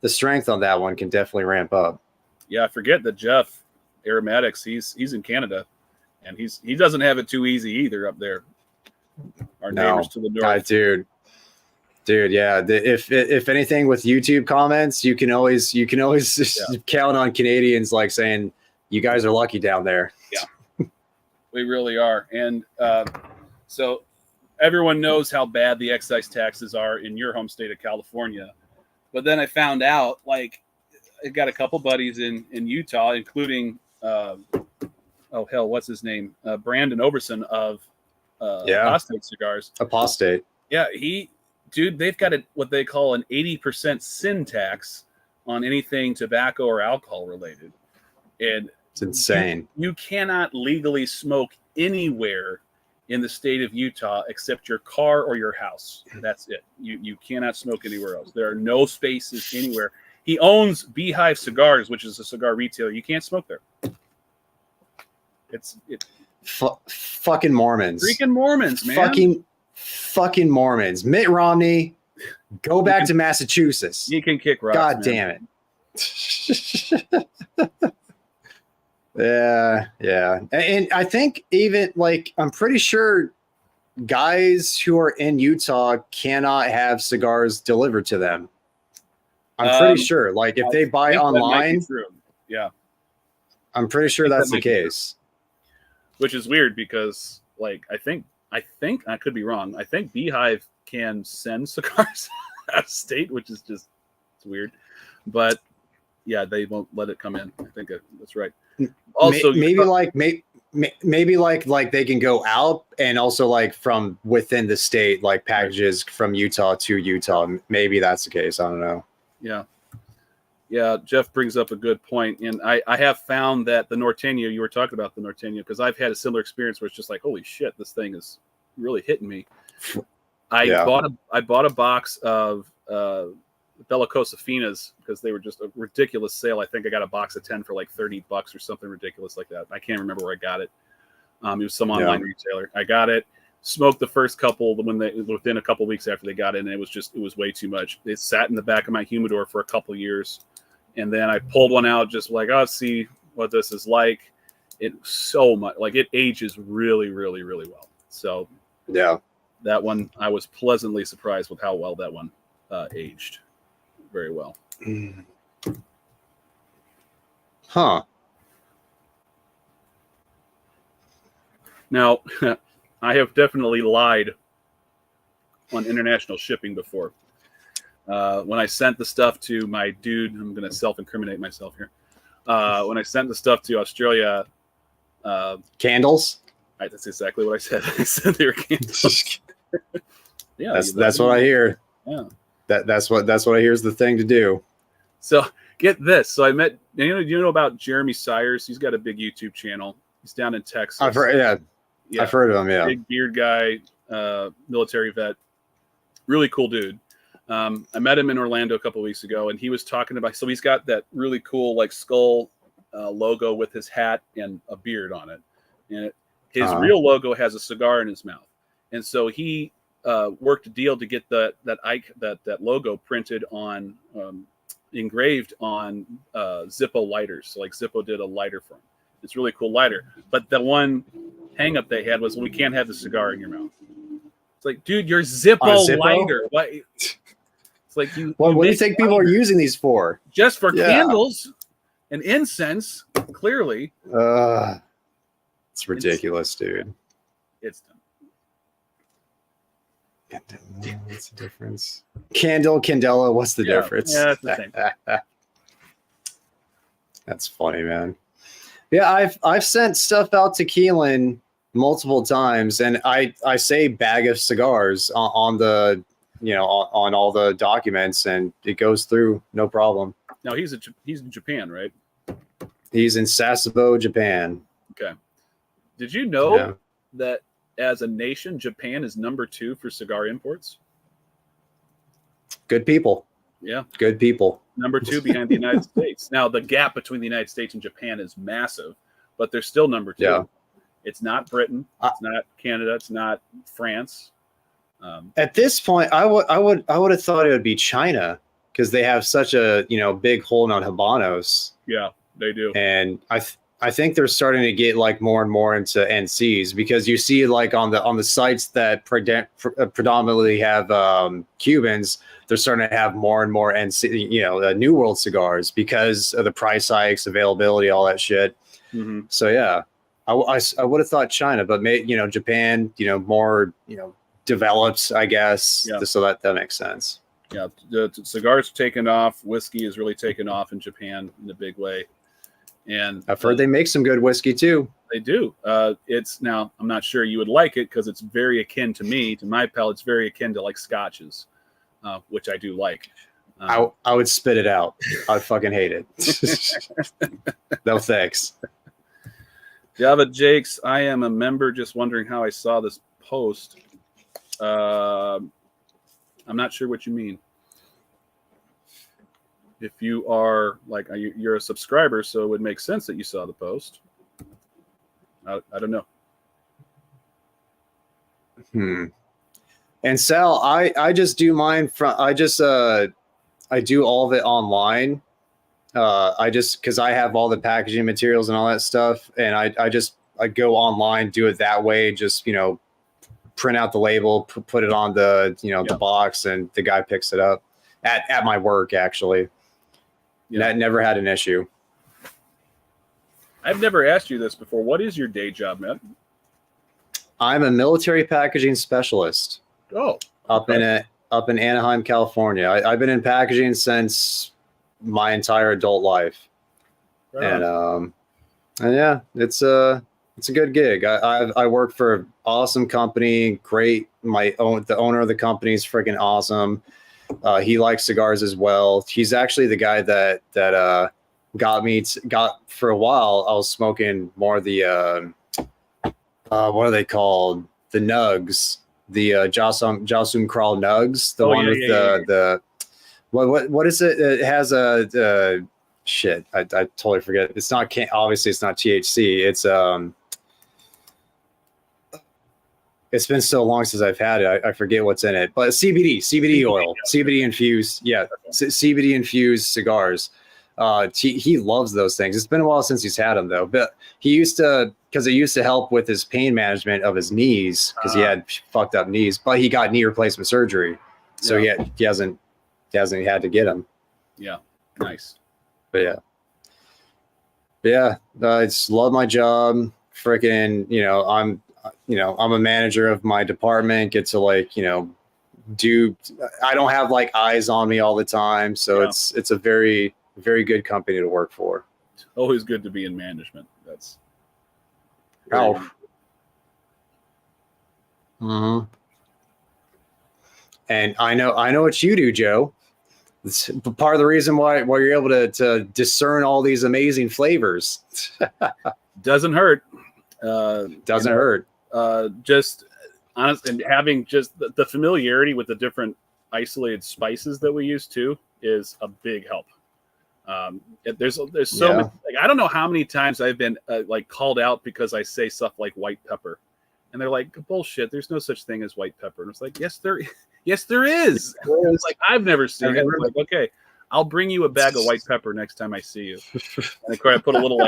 strength on that one can definitely ramp up. Yeah, I forget that Jeff Aromatics, he's in Canada, and he doesn't have it too easy either up there. Our neighbors to the north. Dude, yeah. If anything with YouTube comments, you can always count on Canadians like saying you guys are lucky down there. Yeah, we really are. And so everyone knows how bad the excise taxes are in your home state of California. But then I found out, like, I got a couple buddies in Utah, including what's his name, Brandon Oberson of Apostate Cigars. Apostate. Yeah, they've got what they call an 80% sin tax on anything tobacco or alcohol related. And it's insane. You cannot legally smoke anywhere in the state of Utah except your car or your house. That's it. You cannot smoke anywhere else. There are no spaces anywhere. He owns Beehive Cigars, which is a cigar retailer. You can't smoke there. Fucking Mormons. Freaking Mormons, man. Fucking Mormons. Mitt Romney, go back to Massachusetts. You can kick rocks. God damn it. Yeah. And I think even, like, I'm pretty sure guys who are in Utah cannot have cigars delivered to them. I'm pretty sure. Like, if they buy online, yeah, I'm pretty sure that's the case. Which is weird because, like, I think I could be wrong. I think Beehive can send cigars out of state, which is just, it's weird. But yeah, they won't let it come in. I think that's right. Also, maybe like they can go out, and also like from within the state, like packages from Utah to Utah. Maybe that's the case. I don't know. Yeah. Jeff brings up a good point, and I have found that the Norteño, you were talking about the Norteño, because I've had a similar experience where it's just like, holy shit, this thing is really hitting me. I bought a box of Bellicosa Finas because they were just a ridiculous sale. I think I got a box of 10 for like $30 or something ridiculous like that. I can't remember where I got it. It was some online retailer. I got it, smoked the first couple within a couple weeks after they got it, and it was way too much. It sat in the back of my humidor for a couple years, and then I pulled one out just like, oh, see what this is like. It so much like it ages really, really, really well. So yeah, that one I was pleasantly surprised with how well that one aged. Very well. Huh. Now, I have definitely lied on international shipping before. When I sent the stuff to my dude, I'm going to self-incriminate myself here. When I sent the stuff to Australia, candles. That's exactly what I said. I said they were candles. Yeah, that's what I hear. Yeah, that's what I hear is the thing to do. So get this. So I met. You know about Jeremy Sires? He's got a big YouTube channel. He's down in Texas. I've heard. Yeah, I've heard of him. Yeah, big beard guy, military vet, really cool dude. I met him in Orlando a couple of weeks ago, and he was talking about. So he's got that really cool like skull logo with his hat and a beard on it, and his real logo has a cigar in his mouth. And so he worked a deal to get that logo printed on, engraved on Zippo lighters. So like Zippo did a lighter for him. It's a really cool lighter. But the one hang up they had was, we can't have the cigar in your mouth. It's like, dude, your Zippo lighter. What? It's like what do you think people are using these for? Just for candles and incense, clearly. It's ridiculous, dude. It's dumb. What's the difference? Candela, what's the difference? Yeah, that's the same. That's funny, man. Yeah, I've sent stuff out to Keelan multiple times, and I say bag of cigars on the on all the documents, and it goes through no problem. Now he's in Japan, right? He's in Sasebo, Japan. Okay. Did you know that as a nation, Japan is number 2 for cigar imports? Good people. Yeah. Good people. Number 2 behind the United States. Now, the gap between the United States and Japan is massive, but they're still number 2. Yeah. It's not Britain. It's not Canada. It's not France. At this point, I would have thought it would be China because they have such a big hold on Habanos. Yeah, they do. And I think they're starting to get like more and more into NCs because you see like on the sites that predominantly have Cubans, they're starting to have more and more NC, New World cigars because of the price hikes, availability, all that shit. Mm-hmm. So yeah, I would have thought China, but Japan, more developed, I guess. Yeah. So that makes sense. Yeah, the cigars taken off. Whiskey is really taken off in Japan in a big way. And I've heard they make some good whiskey too. They do. It's now, I'm not sure you would like it because it's very akin to my palate. It's very akin to like scotches, which I do like. I would spit it out. I'd fucking hate it. No thanks. Java Jakes, I am a member. Just wondering how I saw this post. I'm not sure what you mean. If you are like you're a subscriber, so it would make sense that you saw the post. I don't know. And Sal, I just do mine I do all of it online. Because I have all the packaging materials and all that stuff, and I go online, do it that way. Just print out the label, put it on the the box, and the guy picks it up at my work actually. Yeah. That never had an issue. I've never asked you this before. What is your day job, Matt? I'm a military packaging specialist. Oh, up in Anaheim, California. I've been in packaging since my entire adult life, right. And yeah, it's a good gig. I work for an awesome company. Great, the owner of the company is freaking awesome. He likes cigars as well. He's actually the guy that got for a while. I was smoking more of the what are they called? The nugs, the Jasum Crawl nugs. The one with the What is it? It has a shit. I totally forget. It's not obviously it's not THC. It's been so long since I've had it. I forget what's in it. But CBD oil, CBD infused. Yeah, CBD infused cigars. He loves those things. It's been a while since he's had them though. But he used to, because it used to help with his pain management of his knees because he had fucked up knees. But he got knee replacement surgery, so he hasn't had to get them. Yeah, nice. But I just love my job. Freaking, I'm a manager of my department. Get to I don't have like eyes on me all the time, so it's a very, very good company to work for. It's always good to be in management. That's Mm-hmm. And I know what you do, Joe. It's part of the reason why you're able to discern all these amazing flavors. Doesn't hurt. Doesn't hurt. Just honest, and having just the familiarity with the different isolated spices that we use too is a big help. There's so many, I don't know how many times I've been called out because I say stuff like white pepper, and they're like, bullshit, there's no such thing as white pepper. And it's like, yes there is. It's like, I've never seen it. Like, okay, I'll bring you a bag of white pepper next time I see you. And of course I put a little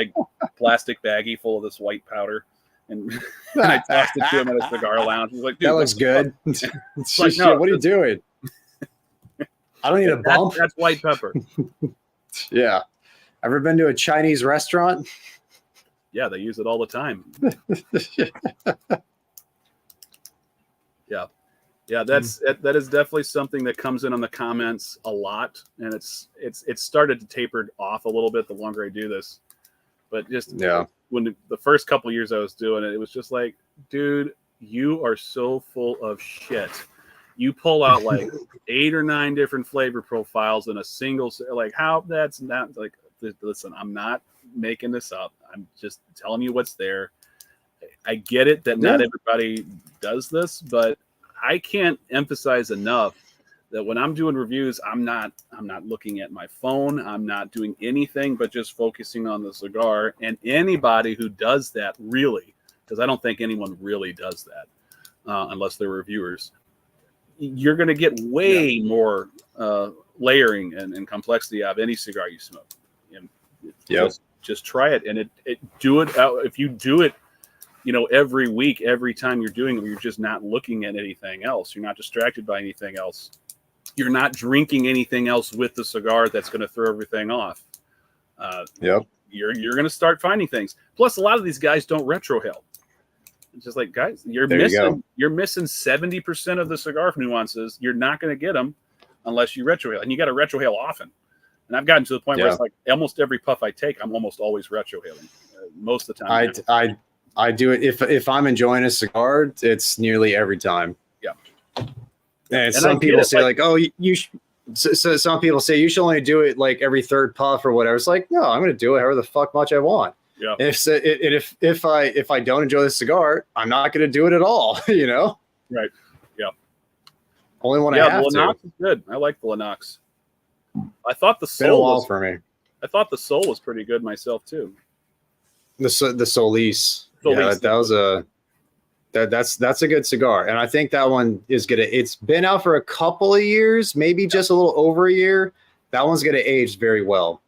plastic baggie full of this white powder. And I tossed it to him at a cigar lounge. He's like, dude, that looks good. It's like, no, what are you doing? I don't need a bump. That's white pepper. Yeah. Ever been to a Chinese restaurant? Yeah, they use it all the time. Yeah, that is definitely something that comes in on the comments a lot, and it's started to taper off a little bit the longer I do this. But just when the first couple of years I was doing it, it was just like, dude, you are so full of shit. You pull out like 8 or 9 different flavor profiles in a single, like, how that's not like, listen, I'm not making this up. I'm just telling you what's there. I get it that not everybody does this, but I can't emphasize enough that when I'm doing reviews, I'm not looking at my phone. I'm not doing anything but just focusing on the cigar. And anybody who does that, really, because I don't think anyone really does that unless they're reviewers, you're going to get way more layering and complexity out of any cigar you smoke. And just try it, and do it out. If you do it, every week, every time you're doing it, you're just not looking at anything else. You're not distracted by anything else. You're not drinking anything else with the cigar that's going to throw everything off. You're going to start finding things. Plus, a lot of these guys don't retrohale. It's just like, guys, you're missing 70% of the cigar nuances. You're not going to get them unless you retrohale, and you got to retrohale often. And I've gotten to the point where it's like almost every puff I take, I'm almost always retrohaling. Most of the time, I do it if I'm enjoying a cigar. It's nearly every time. Yeah. And some people say like, oh, so some people say you should only do it like every third puff or whatever. It's like, no, I'm going to do it however the fuck much I want. Yeah. If I don't enjoy the cigar, I'm not going to do it at all. Right. Yeah. Only when I have the Lennox is good. I like the Lennox. I thought the Soul for me. I thought the Soul was pretty good myself too. The Solis. Yeah, that was that's a good cigar, and I think that one is gonna. It's been out for a couple of years, maybe just a little over a year. That one's gonna age very well.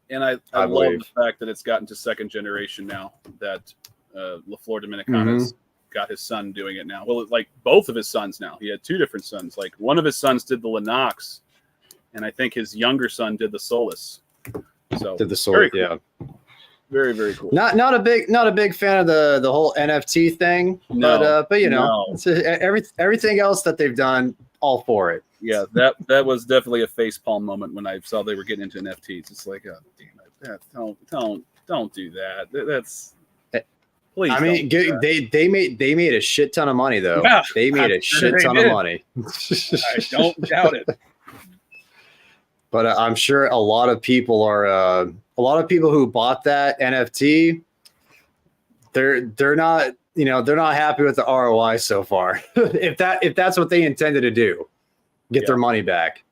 And I love the fact that it's gotten to second generation now. That La Flor Dominicana's got his son doing it now. Well, like both of his sons now. He had 2 different sons. Like one of his sons did the Lennox, and I think his younger son did the Solus. So did the Solus? Cool. Yeah. Very, very cool. Not a big fan of the whole NFT thing, but everything else that they've done, all for it. Yeah, that was definitely a facepalm moment when I saw they were getting into NFTs. It's like, oh, damn it, don't do that. That's please. I mean, they made a shit ton of money though. Yeah, they made a shit ton of money. I don't doubt it. But I'm sure a lot of people who bought that NFT, they're not happy with the ROI so far. if that's what they intended to do, get their money back.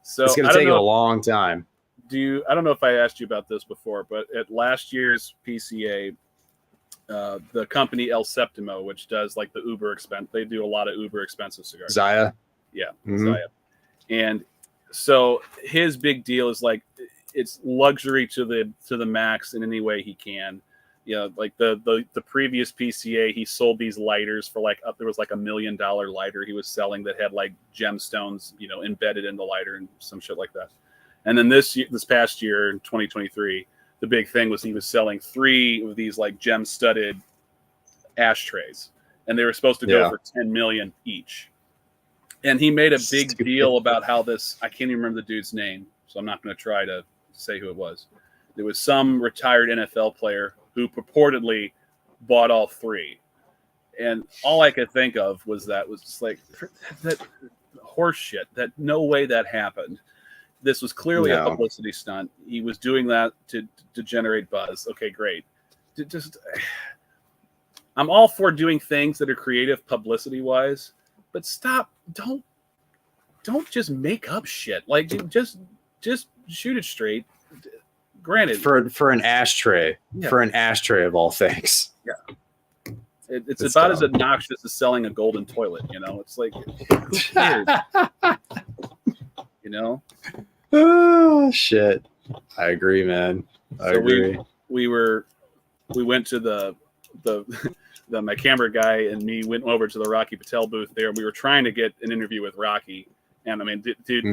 So it's going to take a long time. I don't know if I asked you about this before, but at last year's PCA, the company El Septimo, which does like the they do a lot of uber expensive cigars. Zaya. Yeah. Zaya. And so his big deal is like, it's luxury to the max in any way he can. You know, like the previous PCA, he sold these lighters for like there was like $1 million lighter he was selling that had like gemstones, you know, embedded in the lighter and some shit like that. And then this past year in 2023, the big thing was he was selling 3 of these like gem studded ashtrays, and they were supposed to go for $10 million each. And he made a big deal about how this, I can't even remember the dude's name, so I'm not going to try to say who it was. There was some retired NFL player who purportedly bought all 3. And all I could think of was just like, that horse shit, that no way that happened. This was clearly a publicity stunt. He was doing that to generate buzz. Okay, great. I'm all for doing things that are creative publicity-wise, but don't just make up shit. Like, just shoot it straight. Granted, for an ashtray, for an ashtray of all things. Yeah, it's about as obnoxious as selling a golden toilet. You know, it's like, who cares? You know. Oh shit! I agree, man. I agree. We went to my camera guy and me went over to the Rocky Patel booth there. We were trying to get an interview with Rocky. And I mean, dude,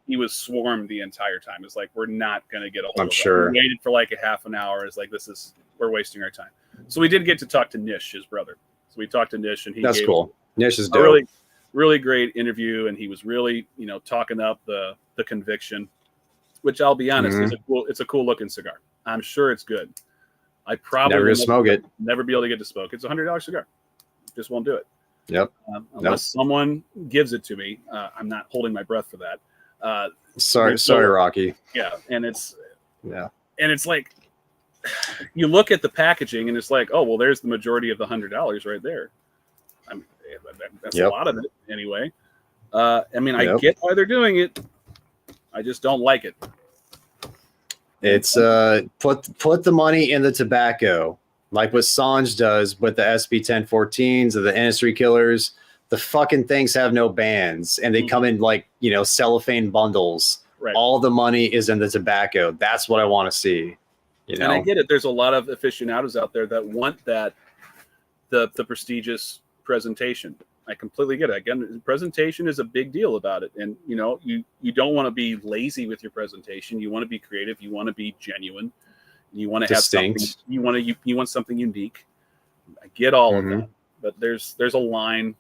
he was swarmed the entire time. It's like, we're not going to get a hold of him. I'm sure. We waited for like a half an hour. It's like, we're wasting our time. So we did get to talk to Nish, his brother. So we talked to Nish, and that's cool. Nish is dope. Really, really great interview. And he was really, you know, talking up the Conviction, which I'll be honest, it's a cool looking cigar. I'm sure it's good. I probably never smoke it. Never be able to get to smoke. It's $100 cigar. Just won't do it. Yep. Unless someone gives it to me, I'm not holding my breath for that. Sorry, Rocky. Yeah, and it's like, you look at the packaging and it's like, oh well, there's the majority of the $100 right there. I mean, that's a lot of it anyway. I mean, I get why they're doing it. I just don't like it. It's put the money in the tobacco. Like what Sanj does with the SB 1014s or the industry killers. The fucking things have no bands, and they come in like, you know, cellophane bundles. Right. All the money is in the tobacco. That's what I want to see. You know? And I get it. There's a lot of aficionados out there that want the prestigious presentation. I completely get it. Again, presentation is a big deal about it. And, you know, you don't want to be lazy with your presentation. You want to be creative. You want to be genuine. You want to have something. You want something unique. I get all of that, but there's a line,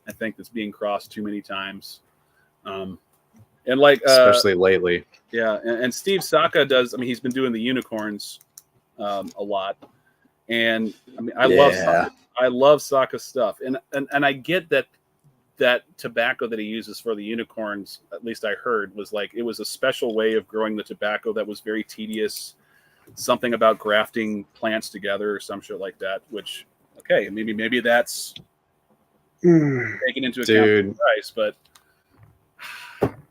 I think, that's being crossed too many times, and like especially lately. Yeah, and Steve Saka does. I mean, he's been doing the unicorns a lot, and I mean, I love Saka's stuff, and I get that tobacco that he uses for the unicorns. At least I heard was like it was a special way of growing the tobacco that was very tedious. Something about grafting plants together or some shit like that, which, okay, maybe that's taken into account the price, but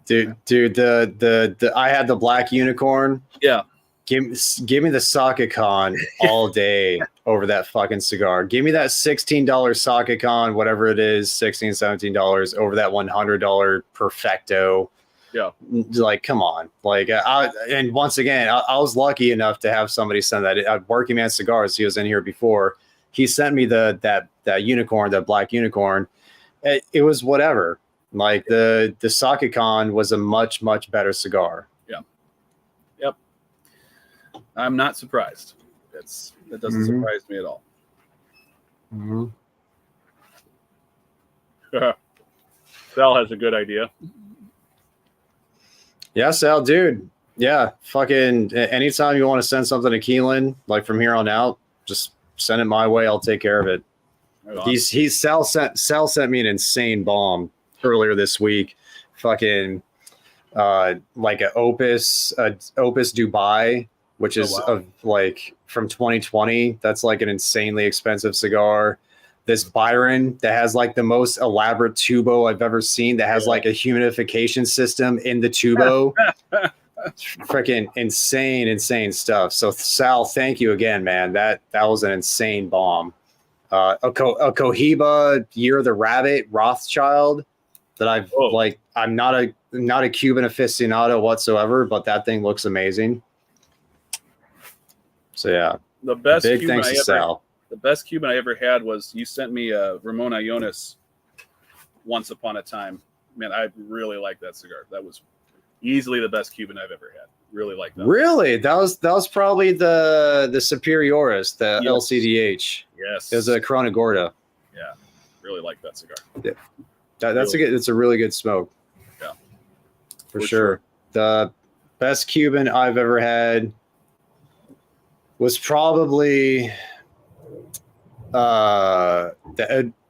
dude, the I had the black unicorn. Yeah. Give me the Sakakon all day over that fucking cigar. Give me that $16 Sakakon, whatever it is, $16, $17 over that $100 Perfecto. Yeah, like, come on. Like, and once again, I was lucky enough to have somebody send that. Working Man Cigars, he was in here before. He sent me that unicorn, that black unicorn. It was whatever. Like the Sakakon was a much better cigar. Yeah. Yep. I'm not surprised. That doesn't surprise me at all. Sal has a good idea. Yeah, Sal, dude. Yeah, fucking anytime you want to send something to Keelan, like from here on out, just send it my way. I'll take care of it. Right. Sal sent me an insane bomb earlier this week. Fucking like an Opus Dubai, which is like from 2020. That's like an insanely expensive cigar. this Byron that has like the most elaborate tubo I've ever seen. That has like a humidification system in the tubo. Freaking insane stuff. So Sal, thank you again, man. That was an insane bomb. A Cohiba Year of the Rabbit Rothschild that I'm not a Cuban aficionado whatsoever, but that thing looks amazing. So yeah, the best big Cuban thanks to Sal. The best Cuban I ever had was you sent me a Ramon Ionis once upon a time. Man, I really like that cigar. That was easily the best Cuban I've ever had. Really like that. Really? That was probably the Superioris, the LCDH. Yes. It was a Corona Gorda. Yeah. Really like that cigar. Yeah. It's a really good smoke. Yeah. For sure. The best Cuban I've ever had was probably the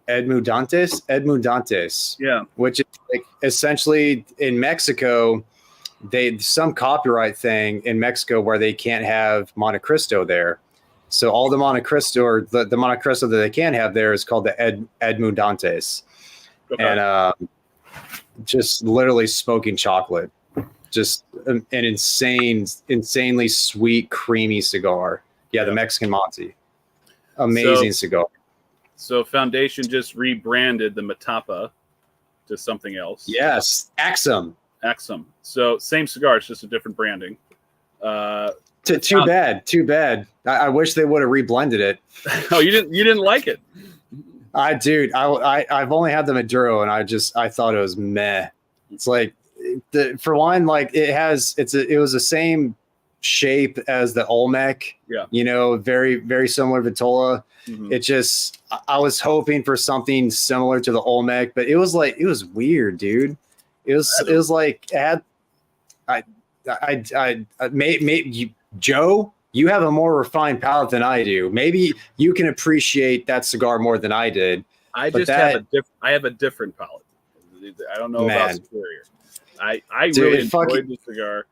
Edmudantes. Yeah. Which is like essentially in Mexico, some copyright thing in Mexico where they can't have Montecristo there. So all the Montecristo or the Montecristo that they can have there is called the Edmudantes. Okay. And just literally smoking chocolate. Just an insanely sweet, creamy cigar. Yeah, the Mexican Monte. Amazing cigar. So Foundation just rebranded the Matapa to something else. Yes, Axum. So same cigar, it's just a different branding. Too bad. I wish they would have reblended it. Oh, you didn't like it? I've only had the Maduro, and I thought it was meh. It's like for one, like it was the same shape as the Olmec. Yeah. You know, very very similar Vitola. Mm-hmm. It just I was hoping for something similar to the Olmec, but it was weird, dude. It was like Joe, you have a more refined palate than I do. Maybe you can appreciate that cigar more than I did. I have a different palate. I don't know about Superior. I really enjoyed the cigar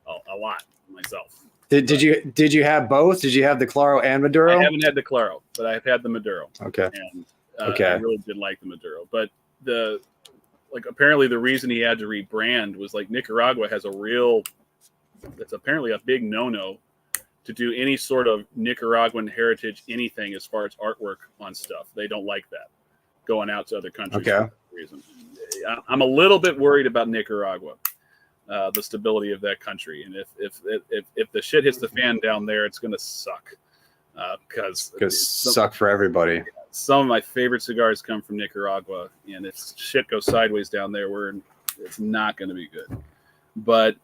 a lot myself. Did you have both? Did you have the Claro and Maduro? I haven't had the Claro, but I've had the Maduro. Okay. And I really did like the Maduro, but apparently the reason he had to rebrand was like Nicaragua has that's apparently a big no-no to do any sort of Nicaraguan heritage anything as far as artwork on stuff. They don't like that going out to other countries. Okay. For that reason. I'm a little bit worried about Nicaragua, the stability of that country, and if the shit hits the fan down there, it's going to suck. Because suck for everybody. Some of my favorite cigars come from Nicaragua, and if shit goes sideways down there, it's not going to be good. But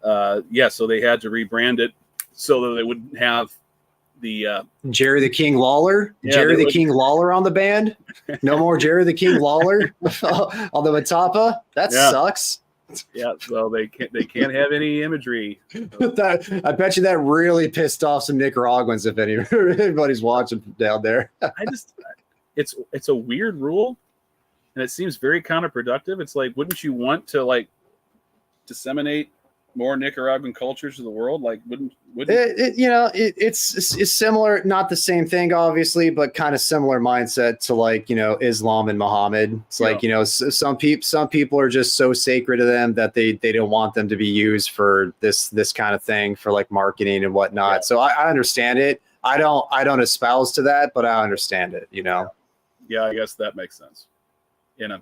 so they had to rebrand it so that they wouldn't have the Jerry the King Lawler. King Lawler on the band. No more Jerry the King Lawler on the Matapa. That sucks. Yeah, well, they can't have any imagery. I bet you that really pissed off some Nicaraguans if anybody's watching down there. It's a weird rule, and it seems very counterproductive. It's like, wouldn't you want to like disseminate more Nicaraguan cultures to the world? Like, wouldn't it's similar, not the same thing, obviously, but kind of similar mindset to like, Islam and Muhammad. It's like, some people are just so sacred to them that they don't want them to be used for this kind of thing for like marketing and whatnot. Yeah. So I understand it. I don't espouse to that, but I understand it, Yeah, I guess that makes sense in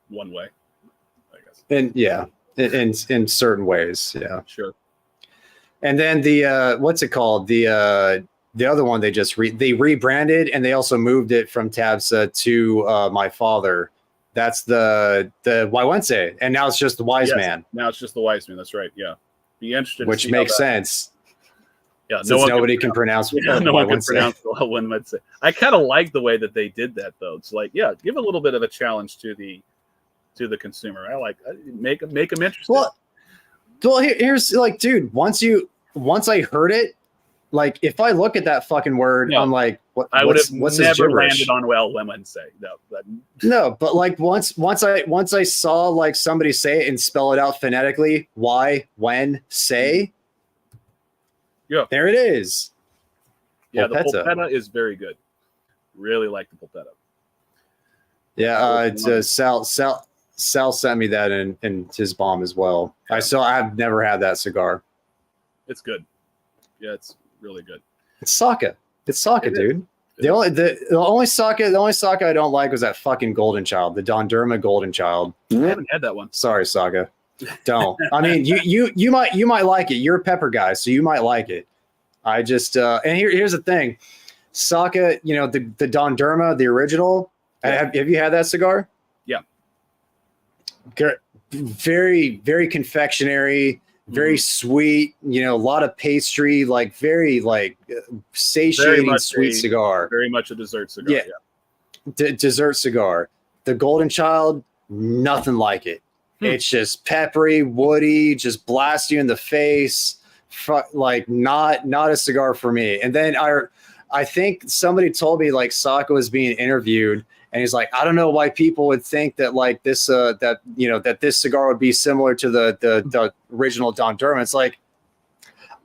one way, I guess. And in certain ways, yeah, sure. And then the what's it called, the other one they rebranded, and they also moved it from Tabsa to My Father. That's the Waiwense, and now it's just the Wise Man. Now it's just the Wise Man. That's right. Yeah, be interested. Which makes sense. Yeah, nobody can pronounce. No one can pronounce Waiwense. I kind of like the way that they did that, though. It's like, give a little bit of a challenge to the consumer. I like make them interested. Well, here's like, dude. Once I heard it, like, if I look at that fucking word, I'm like, what? I would have never landed on Waiwense. No, but like once I saw like somebody say it and spell it out phonetically, say. Yeah, there it is. Yeah, the polpetta is very good. Really like the Pulpetto. Yeah, it's Sal sent me that in his bomb as well. Yeah. I've never had that cigar. It's good. Yeah, it's really good. It's Saka. It's Saka, dude. The only Saka I don't like was that fucking Golden Child, the Don Derma Golden Child. I haven't had that one. Sorry, Saka. Don't. I mean, you might like it. You're a pepper guy, so you might like it. I just and here's the thing, Saka. You know the Don Derma, the original. Yeah. Have you had that cigar? Yeah. Very, very confectionery. Very sweet, you know, a lot of pastry, like very like satiating sweet cigar. Very much a dessert cigar. Yeah. Dessert cigar. The Golden Child, nothing like it. It's just peppery, woody, just blast you in the face. Like not a cigar for me. And then I think somebody told me like Saka was being interviewed. And he's like, I don't know why people would think that like this, that this cigar would be similar to the original Don Derma. It's like,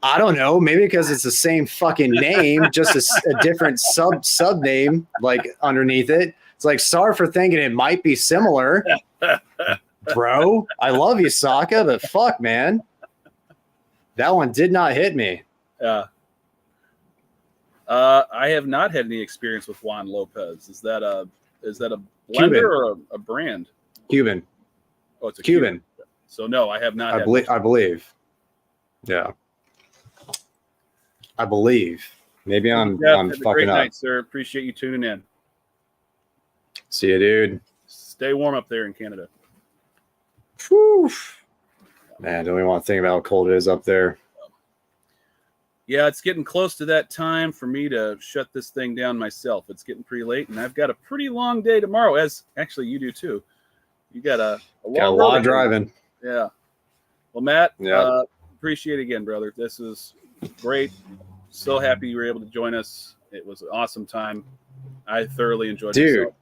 I don't know, maybe because it's the same fucking name, just a different sub name like underneath it. It's like, sorry for thinking it might be similar, bro. I love you, Saka, but fuck, man, that one did not hit me. I have not had any experience with Juan Lopez. Is that a blender Cuban. or a brand? Cuban. Oh, it's a Cuban. So no, I have not. I believe. Yeah. I believe. Maybe I'm have a fucking great up. night, sir. Appreciate you tuning in. See you, dude. Stay warm up there in Canada. Whew. Man, don't even want to think about how cold it is up there. Yeah, it's getting close to that time for me to shut this thing down myself. It's getting pretty late, and I've got a pretty long day tomorrow, as actually you do too. You got a lot of driving. Yeah. Well, Matt, Yeah. Appreciate it again, brother. This is great. So happy you were able to join us. It was an awesome time. I thoroughly enjoyed myself.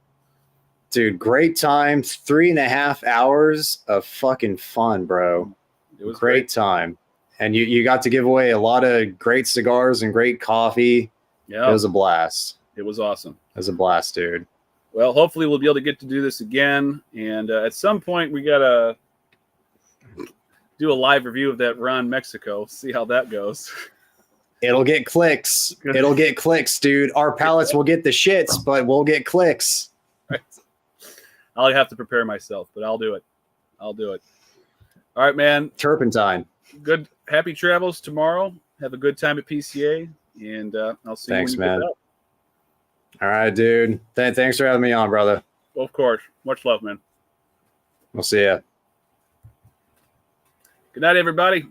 Dude, great time. 3.5 hours of fucking fun, bro. It was great time. And you got to give away a lot of great cigars and great coffee. Yeah. It was a blast. It was awesome. It was a blast, dude. Well, hopefully we'll be able to get to do this again. And at some point we got to do a live review of that Ron Mexico, see how that goes. It'll get clicks. It'll get clicks, dude. Our pallets will get the shits, but we'll get clicks. Right. I'll have to prepare myself, but I'll do it. All right, man. Turpentine. Good. Happy travels tomorrow. Have a good time at PCA, and I'll see you. Thanks, when man. Get out. All right, dude. Thanks for having me on, brother. Well, of course. Much love, man. We'll see ya. Good night, everybody.